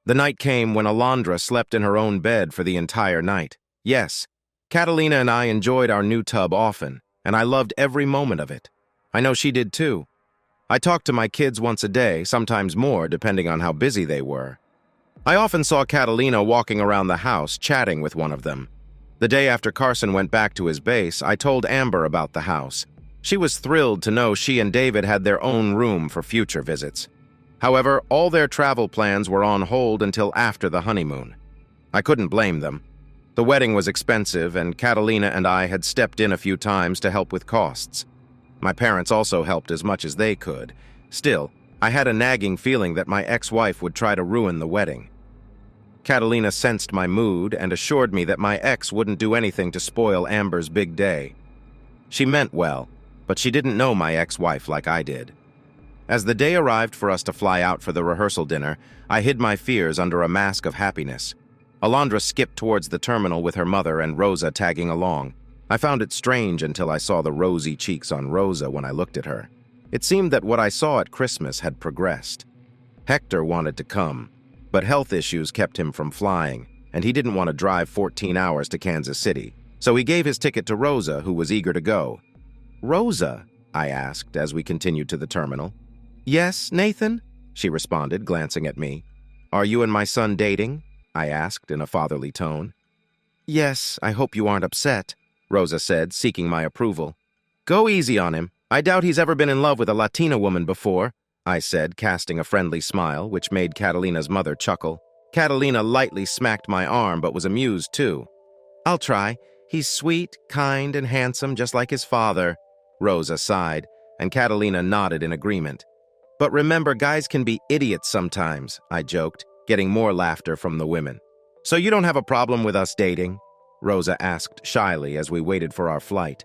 The night came when Alondra slept in her own bed for the entire night. Yes, Catalina and I enjoyed our new tub often, and I loved every moment of it. I know she did too. I talked to my kids once a day, sometimes more, depending on how busy they were. I often saw Catalina walking around the house, chatting with one of them. The day after Carson went back to his base, I told Amber about the house. She was thrilled to know she and David had their own room for future visits. However, all their travel plans were on hold until after the honeymoon. I couldn't blame them. The wedding was expensive, and Catalina and I had stepped in a few times to help with costs. My parents also helped as much as they could. Still, I had a nagging feeling that my ex-wife would try to ruin the wedding. Catalina sensed my mood and assured me that my ex wouldn't do anything to spoil Amber's big day. She meant well, but she didn't know my ex-wife like I did. As the day arrived for us to fly out for the rehearsal dinner, I hid my fears under a mask of happiness. Alondra skipped towards the terminal with her mother and Rosa tagging along. I found it strange until I saw the rosy cheeks on Rosa when I looked at her. It seemed that what I saw at Christmas had progressed. Hector wanted to come, but health issues kept him from flying, and he didn't want to drive 14 hours to Kansas City, so he gave his ticket to Rosa, who was eager to go. "Rosa?" I asked as we continued to the terminal. "Yes, Nathan?" she responded, glancing at me. "Are you and my son dating?" I asked in a fatherly tone. "Yes, I hope you aren't upset," Rosa said, seeking my approval. "Go easy on him. I doubt he's ever been in love with a Latina woman before," I said, casting a friendly smile, which made Catalina's mother chuckle. Catalina lightly smacked my arm, but was amused too. "I'll try. He's sweet, kind, and handsome, just like his father," Rosa sighed, and Catalina nodded in agreement. "But remember, guys can be idiots sometimes," I joked, getting more laughter from the women. "So you don't have a problem with us dating?" Rosa asked shyly as we waited for our flight.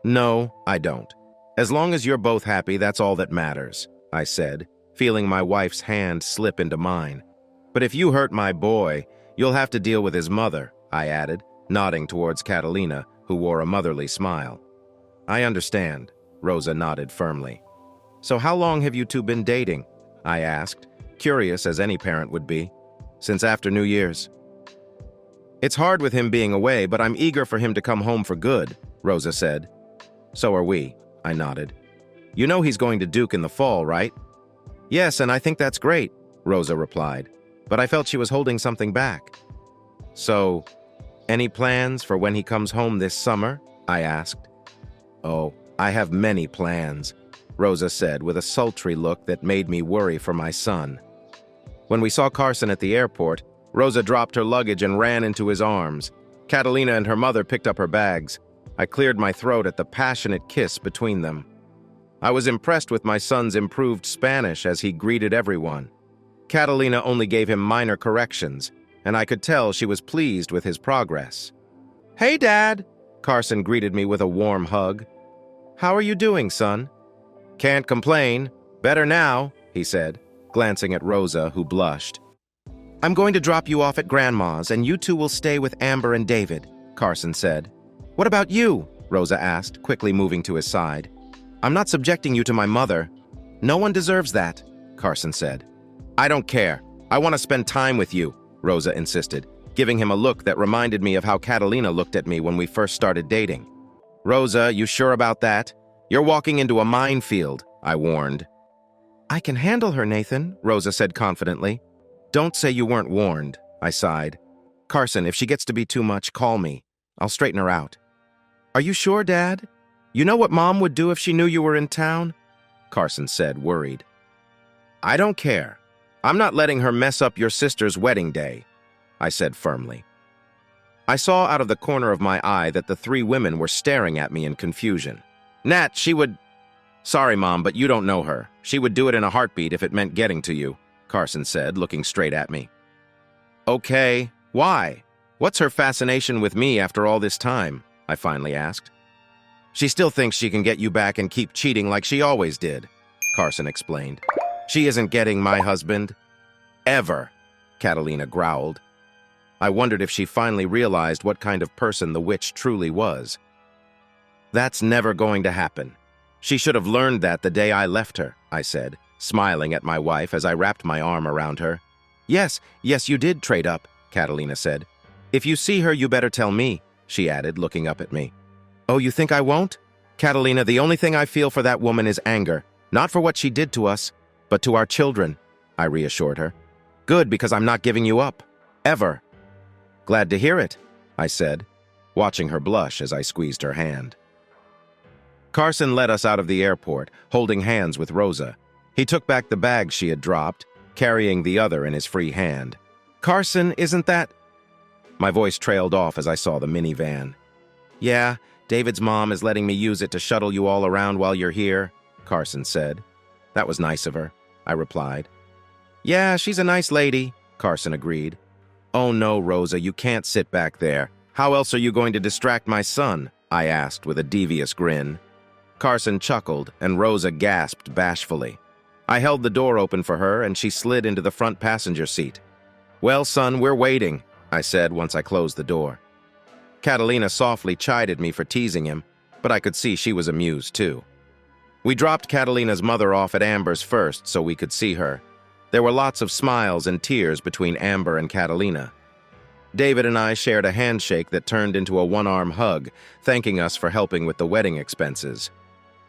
"No, I don't. As long as you're both happy, that's all that matters," I said, feeling my wife's hand slip into mine. "But if you hurt my boy, you'll have to deal with his mother," I added, nodding towards Catalina, who wore a motherly smile. "I understand," Rosa nodded firmly. "So how long have you two been dating?" I asked, curious as any parent would be. "Since after New Year's." "It's hard with him being away, but I'm eager for him to come home for good," Rosa said. "So are we," I nodded. "You know he's going to Duke in the fall, right?" "Yes, and I think that's great," Rosa replied, but I felt she was holding something back. "So, any plans for when he comes home this summer?" I asked. "Oh, I have many plans," Rosa said with a sultry look that made me worry for my son. When we saw Carson at the airport, Rosa dropped her luggage and ran into his arms. Catalina and her mother picked up her bags. I cleared my throat at the passionate kiss between them. I was impressed with my son's improved Spanish as he greeted everyone. Catalina only gave him minor corrections, and I could tell she was pleased with his progress. "Hey, Dad!" Carson greeted me with a warm hug. "How are you doing, son?" "Can't complain. Better now," he said, glancing at Rosa, who blushed. "I'm going to drop you off at Grandma's, and you two will stay with Amber and David," Carson said. "What about you?" Rosa asked, quickly moving to his side. "I'm not subjecting you to my mother." "No one deserves that," Carson said. "I don't care. I want to spend time with you," Rosa insisted, giving him a look that reminded me of how Catalina looked at me when we first started dating. "Rosa, you sure about that? You're walking into a minefield," I warned. "I can handle her, Nathan," Rosa said confidently. "Don't say you weren't warned," I sighed. "Carson, if she gets to be too much, call me. I'll straighten her out." "Are you sure, Dad? You know what Mom would do if she knew you were in town?" Carson said, worried. "I don't care. I'm not letting her mess up your sister's wedding day," I said firmly. I saw out of the corner of my eye that the three women were staring at me in confusion. "Nat, she would—" "Sorry, Mom, but you don't know her. She would do it in a heartbeat if it meant getting to you," Carson said, looking straight at me. "Okay, why? What's her fascination with me after all this time?" I finally asked. "She still thinks she can get you back and keep cheating like she always did," Carson explained. "She isn't getting my husband. Ever," Catalina growled. I wondered if she finally realized what kind of person the witch truly was. "That's never going to happen. She should have learned that the day I left her," I said, smiling at my wife as I wrapped my arm around her. Yes, you did trade up," Catalina said. "If you see her, you better tell me," she added, looking up at me. "Oh, you think I won't?" "Catalina, the only thing I feel for that woman is anger, not for what she did to us, but to our children," I reassured her. "Good, because I'm not giving you up. Ever." "Glad to hear it," I said, watching her blush as I squeezed her hand. Carson led us out of the airport, holding hands with Rosa. He took back the bag she had dropped, carrying the other in his free hand. "Carson, isn't that—" My voice trailed off as I saw the minivan. "Yeah, David's mom is letting me use it to shuttle you all around while you're here," Carson said. "That was nice of her," I replied. "Yeah, she's a nice lady," Carson agreed. "Oh no, Rosa, you can't sit back there. How else are you going to distract my son?" I asked with a devious grin. Carson chuckled, and Rosa gasped bashfully. I held the door open for her, and she slid into the front passenger seat. "Well, son, we're waiting," I said once I closed the door. Catalina softly chided me for teasing him, but I could see she was amused too. We dropped Catalina's mother off at Amber's first so we could see her. There were lots of smiles and tears between Amber and Catalina. David and I shared a handshake that turned into a one-arm hug, thanking us for helping with the wedding expenses.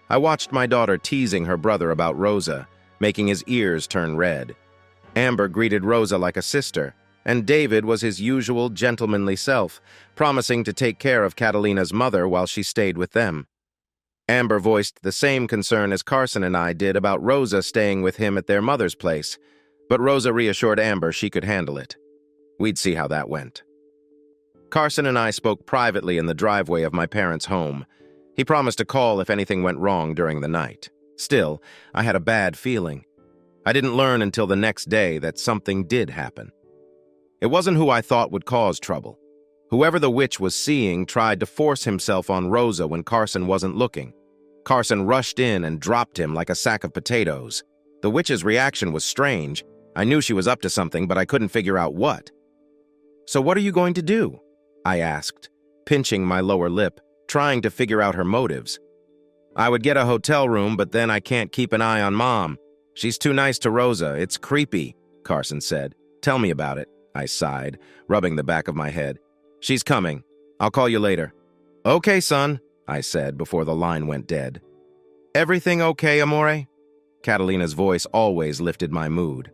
I watched my daughter teasing her brother about Rosa, making his ears turn red. Amber greeted Rosa like a sister, and David was his usual gentlemanly self, promising to take care of Catalina's mother while she stayed with them. Amber voiced the same concern as Carson and I did about Rosa staying with him at their mother's place, but Rosa reassured Amber she could handle it. We'd see how that went. Carson and I spoke privately in the driveway of my parents' home. He promised to call if anything went wrong during the night. Still, I had a bad feeling. I didn't learn until the next day that something did happen. It wasn't who I thought would cause trouble. Whoever the witch was seeing tried to force himself on Rosa when Carson wasn't looking. Carson rushed in and dropped him like a sack of potatoes. The witch's reaction was strange. I knew she was up to something, but I couldn't figure out what. "So what are you going to do?" I asked, pinching my lower lip, trying to figure out her motives. "I would get a hotel room, but then I can't keep an eye on Mom. She's too nice to Rosa. It's creepy," Carson said. "Tell me about it," I sighed, rubbing the back of my head. "She's coming. I'll call you later." "Okay, son," I said before the line went dead. "Everything okay, amore?" Catalina's voice always lifted my mood.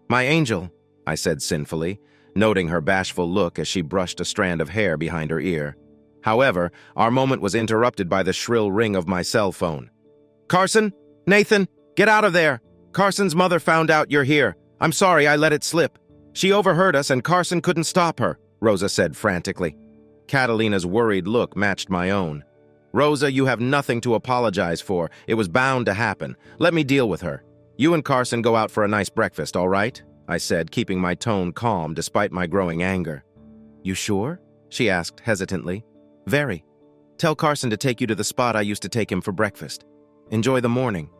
"My angel," I said sinfully, noting her bashful look as she brushed a strand of hair behind her ear. However, our moment was interrupted by the shrill ring of my cell phone. "Carson? Nathan? Get out of there! Carson's mother found out you're here. I'm sorry I let it slip. She overheard us and Carson couldn't stop her," Rosa said frantically. Catalina's worried look matched my own. "Rosa, you have nothing to apologize for. It was bound to happen. Let me deal with her. You and Carson go out for a nice breakfast, all right?" I said, keeping my tone calm despite my growing anger. "You sure?" she asked hesitantly. "Very. Tell Carson to take you to the spot I used to take him for breakfast. Enjoy the morning.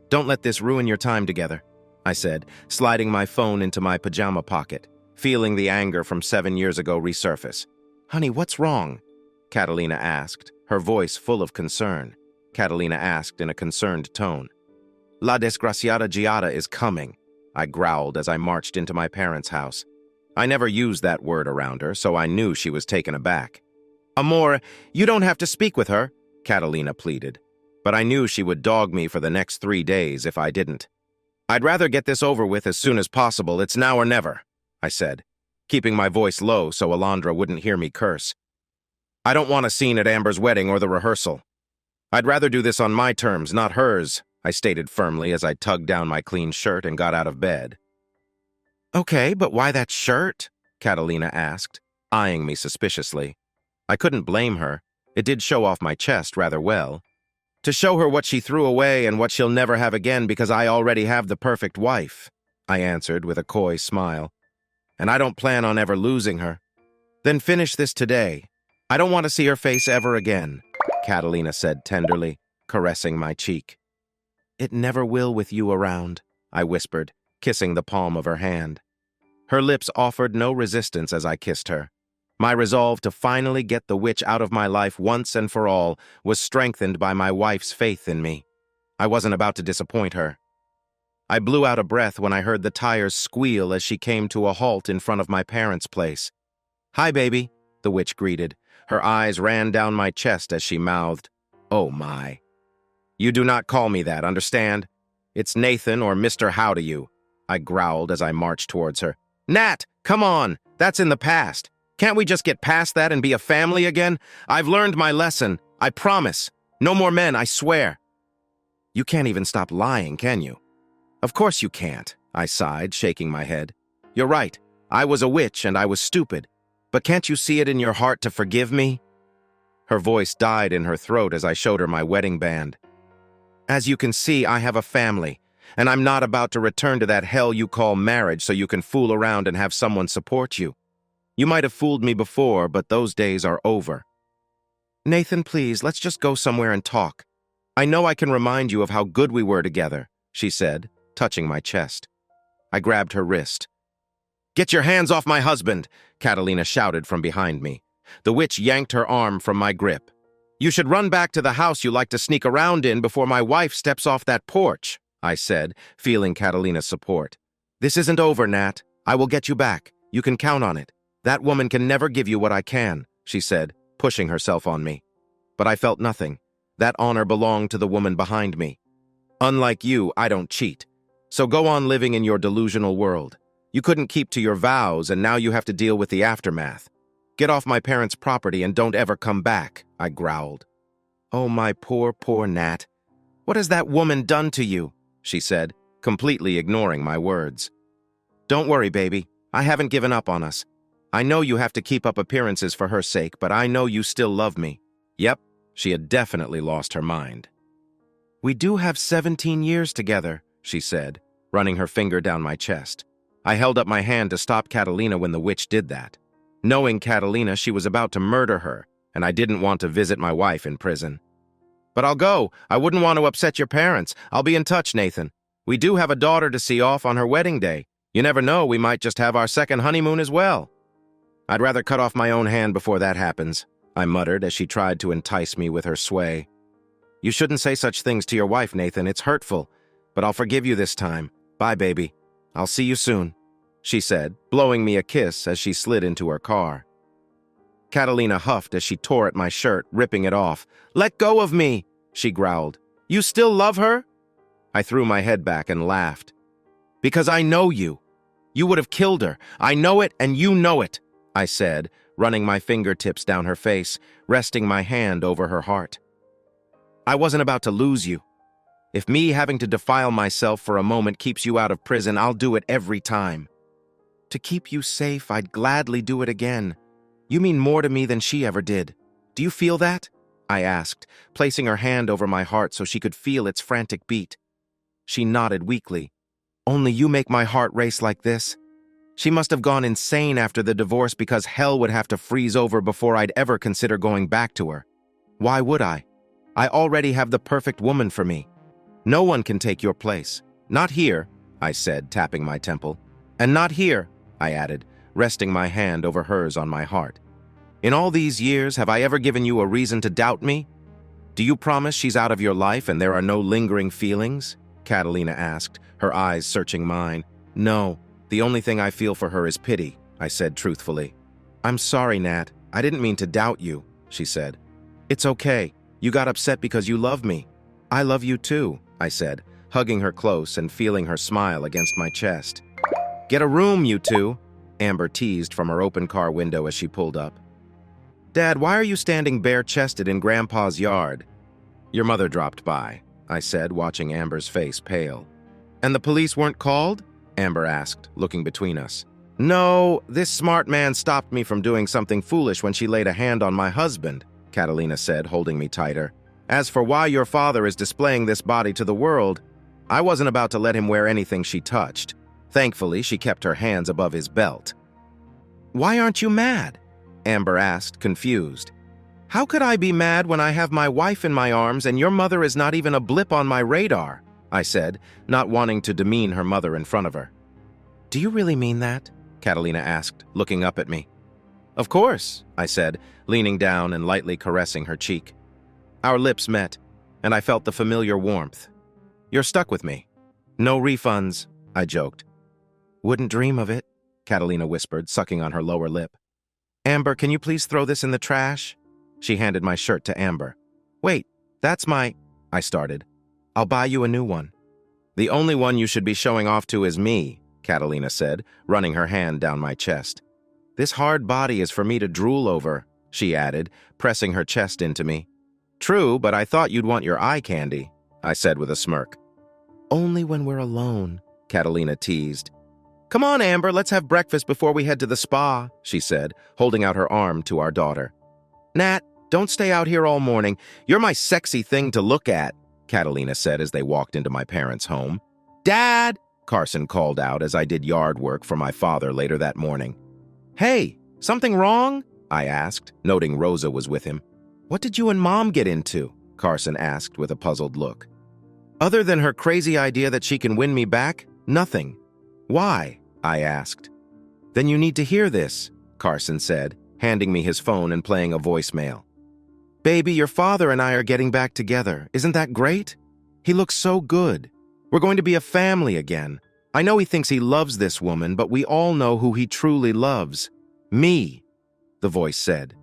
Don't let this ruin your time together," I said, sliding my phone into my pajama pocket, feeling the anger from 7 years ago resurface. "Honey, what's wrong?" Catalina asked, her voice full of concern. Catalina asked in a concerned tone. "La desgraciada Giada is coming," I growled as I marched into my parents' house. I never used that word around her, so I knew she was taken aback. "Amor, you don't have to speak with her," Catalina pleaded. But I knew she would dog me for the next 3 days if I didn't. "I'd rather get this over with as soon as possible. It's now or never," I said, keeping my voice low so Alondra wouldn't hear me curse. "I don't want a scene at Amber's wedding or the rehearsal. I'd rather do this on my terms, not hers," I stated firmly as I tugged down my clean shirt and got out of bed. "Okay, but why that shirt?" Catalina asked, eyeing me suspiciously. I couldn't blame her. It did show off my chest rather well. "To show her what she threw away and what she'll never have again because I already have the perfect wife," I answered with a coy smile. "And I don't plan on ever losing her." "Then finish this today. I don't want to see her face ever again," Catalina said tenderly, caressing my cheek. "It never will with you around," I whispered, kissing the palm of her hand. Her lips offered no resistance as I kissed her. My resolve to finally get the witch out of my life once and for all was strengthened by my wife's faith in me. I wasn't about to disappoint her. I blew out a breath when I heard the tires squeal as she came to a halt in front of my parents' place. "Hi, baby," the witch greeted. Her eyes ran down my chest as she mouthed, "Oh my." "You do not call me that, understand? It's Nathan or Mr. How to you," I growled as I marched towards her. "Nat, come on, that's in the past. Can't we just get past that and be a family again? I've learned my lesson, I promise. No more men, I swear." "You can't even stop lying, can you?" "Of course you can't," I sighed, shaking my head. "You're right, I was a witch and I was stupid. But can't you see it in your heart to forgive me?" Her voice died in her throat as I showed her my wedding band. "As you can see, I have a family, and I'm not about to return to that hell you call marriage so you can fool around and have someone support you. You might have fooled me before, but those days are over." "Nathan, please, let's just go somewhere and talk. I know I can remind you of how good we were together," she said, touching my chest. I grabbed her wrist. "Get your hands off my husband!" Catalina shouted from behind me. The witch yanked her arm from my grip. You should run back to the house you like to sneak around in before my wife steps off that porch, I said, feeling Catalina's support. This isn't over, Nat. I will get you back. You can count on it. That woman can never give you what I can, she said, pushing herself on me. But I felt nothing. That honor belonged to the woman behind me. Unlike you, I don't cheat. So go on living in your delusional world. You couldn't keep to your vows, and now you have to deal with the aftermath. Get off my parents' property and don't ever come back, I growled. Oh, my poor, poor Nat. What has that woman done to you? She said, completely ignoring my words. Don't worry, baby. I haven't given up on us. I know you have to keep up appearances for her sake, but I know you still love me. Yep, she had definitely lost her mind. We do have 17 years together, she said, running her finger down my chest. I held up my hand to stop Catalina when the witch did that. Knowing Catalina, she was about to murder her, and I didn't want to visit my wife in prison. But I'll go. I wouldn't want to upset your parents. I'll be in touch, Nathan. We do have a daughter to see off on her wedding day. You never know, we might just have our second honeymoon as well. I'd rather cut off my own hand before that happens, I muttered as she tried to entice me with her sway. You shouldn't say such things to your wife, Nathan. It's hurtful. But I'll forgive you this time. Bye, baby. I'll see you soon, she said, blowing me a kiss as she slid into her car. Catalina huffed as she tore at my shirt, ripping it off. Let go of me, she growled. You still love her? I threw my head back and laughed. Because I know you. You would have killed her. I know it and you know it, I said, running my fingertips down her face, resting my hand over her heart. I wasn't about to lose you. If me having to defile myself for a moment keeps you out of prison, I'll do it every time. To keep you safe, I'd gladly do it again. You mean more to me than she ever did. Do you feel that? I asked, placing her hand over my heart so she could feel its frantic beat. She nodded weakly. Only you make my heart race like this. She must have gone insane after the divorce because hell would have to freeze over before I'd ever consider going back to her. Why would I? I already have the perfect woman for me. No one can take your place. Not here, I said, tapping my temple. And not here, I added, resting my hand over hers on my heart. In all these years, have I ever given you a reason to doubt me? Do you promise she's out of your life and there are no lingering feelings? Catalina asked, her eyes searching mine. No, the only thing I feel for her is pity, I said truthfully. I'm sorry, Nat. I didn't mean to doubt you, she said. It's okay. You got upset because you love me. I love you too, I said, hugging her close and feeling her smile against my chest. Get a room, you two, Amber teased from her open car window as she pulled up. Dad, why are you standing bare-chested in Grandpa's yard? Your mother dropped by, I said, watching Amber's face pale. And the police weren't called? Amber asked, looking between us. No, this smart man stopped me from doing something foolish when she laid a hand on my husband, Catalina said, holding me tighter. As for why your father is displaying this body to the world, I wasn't about to let him wear anything she touched. Thankfully, she kept her hands above his belt. Why aren't you mad? Amber asked, confused. How could I be mad when I have my wife in my arms and your mother is not even a blip on my radar? I said, not wanting to demean her mother in front of her. Do you really mean that? Catalina asked, looking up at me. Of course, I said, leaning down and lightly caressing her cheek. Our lips met, and I felt the familiar warmth. You're stuck with me. No refunds, I joked. Wouldn't dream of it, Catalina whispered, sucking on her lower lip. Amber, can you please throw this in the trash? She handed my shirt to Amber. Wait, that's my... I started. I'll buy you a new one. The only one you should be showing off to is me, Catalina said, running her hand down my chest. This hard body is for me to drool over, she added, pressing her chest into me. True, but I thought you'd want your eye candy, I said with a smirk. Only when we're alone, Catalina teased. Come on, Amber, let's have breakfast before we head to the spa, she said, holding out her arm to our daughter. Nat, don't stay out here all morning. You're my sexy thing to look at, Catalina said as they walked into my parents' home. Dad, Carson called out as I did yard work for my father later that morning. Hey, something wrong? I asked, noting Rosa was with him. What did you and Mom get into? Carson asked with a puzzled look. Other than her crazy idea that she can win me back, nothing. Why? I asked. Then you need to hear this, Carson said, handing me his phone and playing a voicemail. Baby, your father and I are getting back together. Isn't that great? He looks so good. We're going to be a family again. I know he thinks he loves this woman, but we all know who he truly loves. Me, the voice said.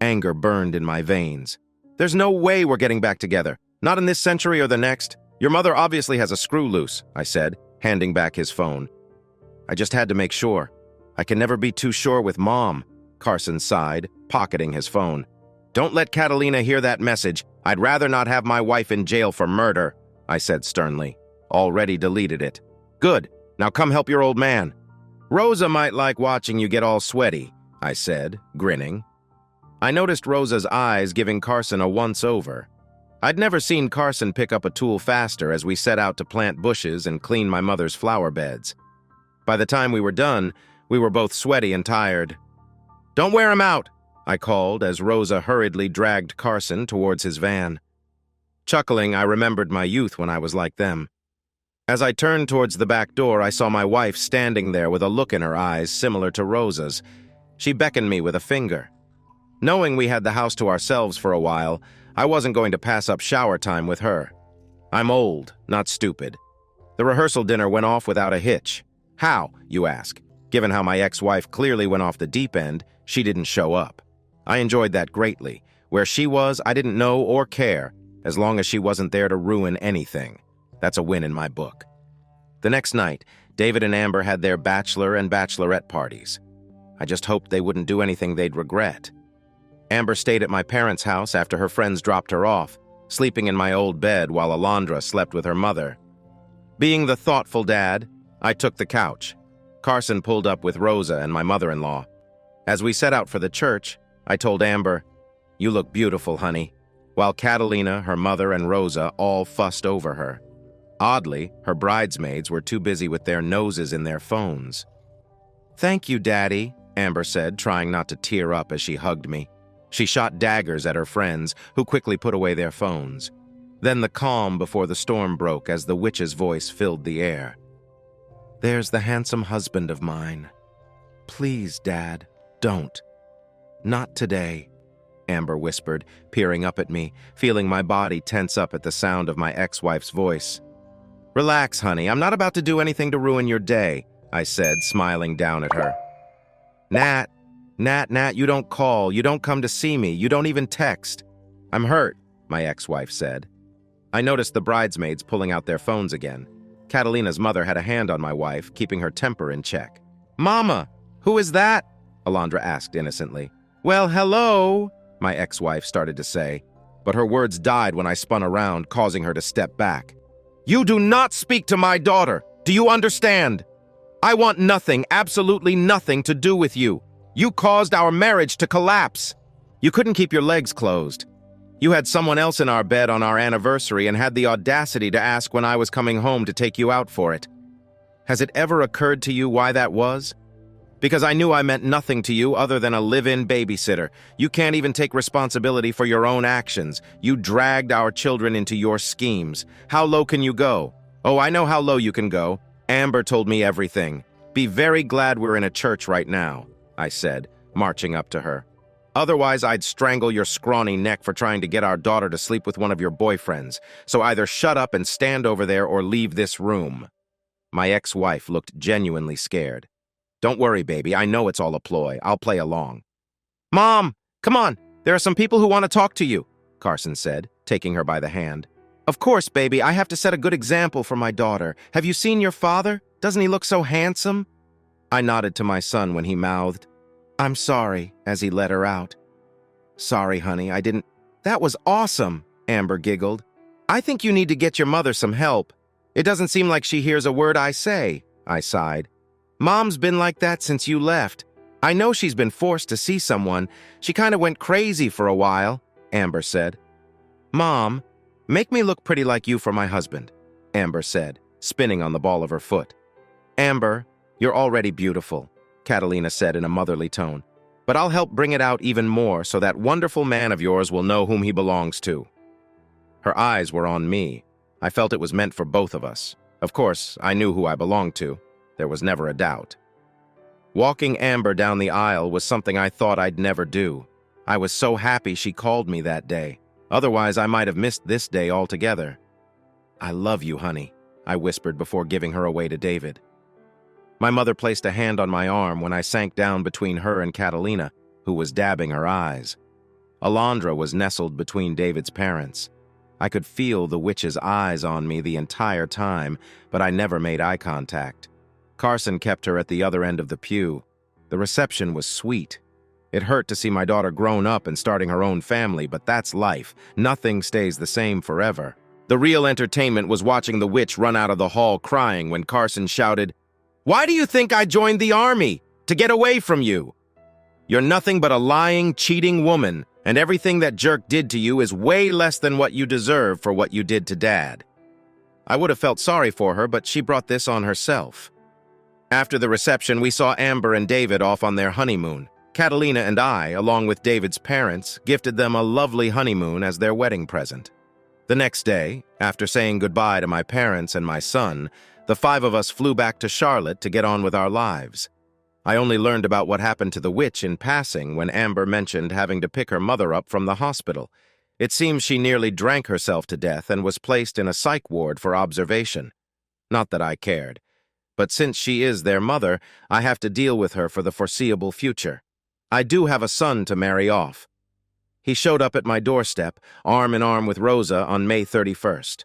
Anger burned in my veins. There's no way we're getting back together. Not in this century or the next. Your mother obviously has a screw loose, I said, handing back his phone. I just had to make sure. I can never be too sure with Mom, Carson sighed, pocketing his phone. Don't let Catalina hear that message. I'd rather not have my wife in jail for murder, I said sternly. Already deleted it. Good. Now come help your old man. Rosa might like watching you get all sweaty, I said, grinning. I noticed Rosa's eyes giving Carson a once-over. I'd never seen Carson pick up a tool faster as we set out to plant bushes and clean my mother's flower beds. By the time we were done, we were both sweaty and tired. Don't wear him out, I called as Rosa hurriedly dragged Carson towards his van. Chuckling, I remembered my youth when I was like them. As I turned towards the back door, I saw my wife standing there with a look in her eyes similar to Rosa's. She beckoned me with a finger. Knowing we had the house to ourselves for a while, I wasn't going to pass up shower time with her. I'm old, not stupid. The rehearsal dinner went off without a hitch. How, you ask? Given how my ex-wife clearly went off the deep end, she didn't show up. I enjoyed that greatly. Where she was, I didn't know or care, as long as she wasn't there to ruin anything. That's a win in my book. The next night, David and Amber had their bachelor and bachelorette parties. I just hoped they wouldn't do anything they'd regret. Amber stayed at my parents' house after her friends dropped her off, sleeping in my old bed while Alondra slept with her mother. Being the thoughtful dad, I took the couch. Carson pulled up with Rosa and my mother-in-law. As we set out for the church, I told Amber, "You look beautiful, honey," while Catalina, her mother, and Rosa all fussed over her. Oddly, her bridesmaids were too busy with their noses in their phones. "Thank you, Daddy," Amber said, trying not to tear up as she hugged me. She shot daggers at her friends, who quickly put away their phones. Then the calm before the storm broke as the witch's voice filled the air. "There's the handsome husband of mine. Please, Dad, don't. Not today," Amber whispered, peering up at me, feeling my body tense up at the sound of my ex-wife's voice. "Relax, honey. I'm not about to do anything to ruin your day," I said, smiling down at her. Nat, you don't call. You don't come to see me. You don't even text." "I'm hurt," my ex-wife said. I noticed the bridesmaids pulling out their phones again. Catalina's mother had a hand on my wife, keeping her temper in check. "Mama, who is that?" Alondra asked innocently. "Well, hello," my ex-wife started to say, but her words died when I spun around, causing her to step back. "You do not speak to my daughter. Do you understand? I want nothing, absolutely nothing to do with you. You caused our marriage to collapse. You couldn't keep your legs closed. You had someone else in our bed on our anniversary and had the audacity to ask when I was coming home to take you out for it. Has it ever occurred to you why that was? Because I knew I meant nothing to you other than a live-in babysitter. You can't even take responsibility for your own actions. You dragged our children into your schemes. How low can you go? Oh, I know how low you can go. Amber told me everything. Be very glad we're in a church right now," I said, marching up to her. "Otherwise, I'd strangle your scrawny neck for trying to get our daughter to sleep with one of your boyfriends. So either shut up and stand over there or leave this room." My ex-wife looked genuinely scared. "Don't worry, baby. I know it's all a ploy. I'll play along." "Mom, come on. There are some people who want to talk to you," Carson said, taking her by the hand. "Of course, baby. I have to set a good example for my daughter. Have you seen your father? Doesn't he look so handsome?" I nodded to my son when he mouthed, "I'm sorry," as he let her out. "Sorry, honey, I didn't—" "That was awesome," Amber giggled. "I think you need to get your mother some help. It doesn't seem like she hears a word I say," I sighed. "Mom's been like that since you left. I know she's been forced to see someone. She kind of went crazy for a while," Amber said. "Mom, make me look pretty like you for my husband," Amber said, spinning on the ball of her foot. "Amber, you're already beautiful," Catalina said in a motherly tone. "But I'll help bring it out even more so that wonderful man of yours will know whom he belongs to." Her eyes were on me. I felt it was meant for both of us. Of course, I knew who I belonged to. There was never a doubt. Walking Amber down the aisle was something I thought I'd never do. I was so happy she called me that day. Otherwise, I might have missed this day altogether. "I love you, honey," I whispered before giving her away to David. My mother placed a hand on my arm when I sank down between her and Catalina, who was dabbing her eyes. Alondra was nestled between David's parents. I could feel the witch's eyes on me the entire time, but I never made eye contact. Carson kept her at the other end of the pew. The reception was sweet. It hurt to see my daughter grown up and starting her own family, but that's life. Nothing stays the same forever. The real entertainment was watching the witch run out of the hall crying when Carson shouted, "Why do you think I joined the army? To get away from you? You're nothing but a lying, cheating woman, and everything that jerk did to you is way less than what you deserve for what you did to Dad." I would have felt sorry for her, but she brought this on herself. After the reception, we saw Amber and David off on their honeymoon. Catalina and I, along with David's parents, gifted them a lovely honeymoon as their wedding present. The next day, after saying goodbye to my parents and my son, the 5 of us flew back to Charlotte to get on with our lives. I only learned about what happened to the witch in passing when Amber mentioned having to pick her mother up from the hospital. It seems she nearly drank herself to death and was placed in a psych ward for observation. Not that I cared, but since she is their mother, I have to deal with her for the foreseeable future. I do have a son to marry off. He showed up at my doorstep, arm in arm with Rosa, on May 31st.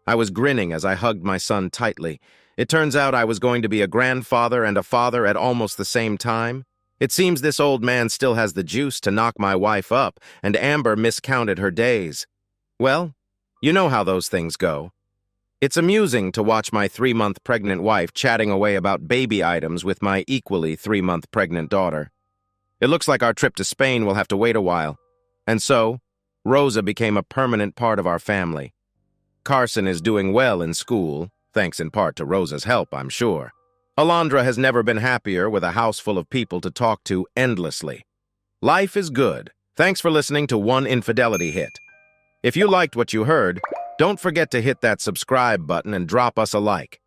I was grinning as I hugged my son tightly. It turns out I was going to be a grandfather and a father at almost the same time. It seems this old man still has the juice to knock my wife up, and Amber miscounted her days. Well, you know how those things go. It's amusing to watch my 3-month pregnant wife chatting away about baby items with my equally 3-month pregnant daughter. It looks like our trip to Spain will have to wait a while. And so, Rosa became a permanent part of our family. Carson is doing well in school, thanks in part to Rosa's help, I'm sure. Alondra has never been happier with a house full of people to talk to endlessly. Life is good. Thanks for listening to One Infidelity Hit. If you liked what you heard, don't forget to hit that subscribe button and drop us a like.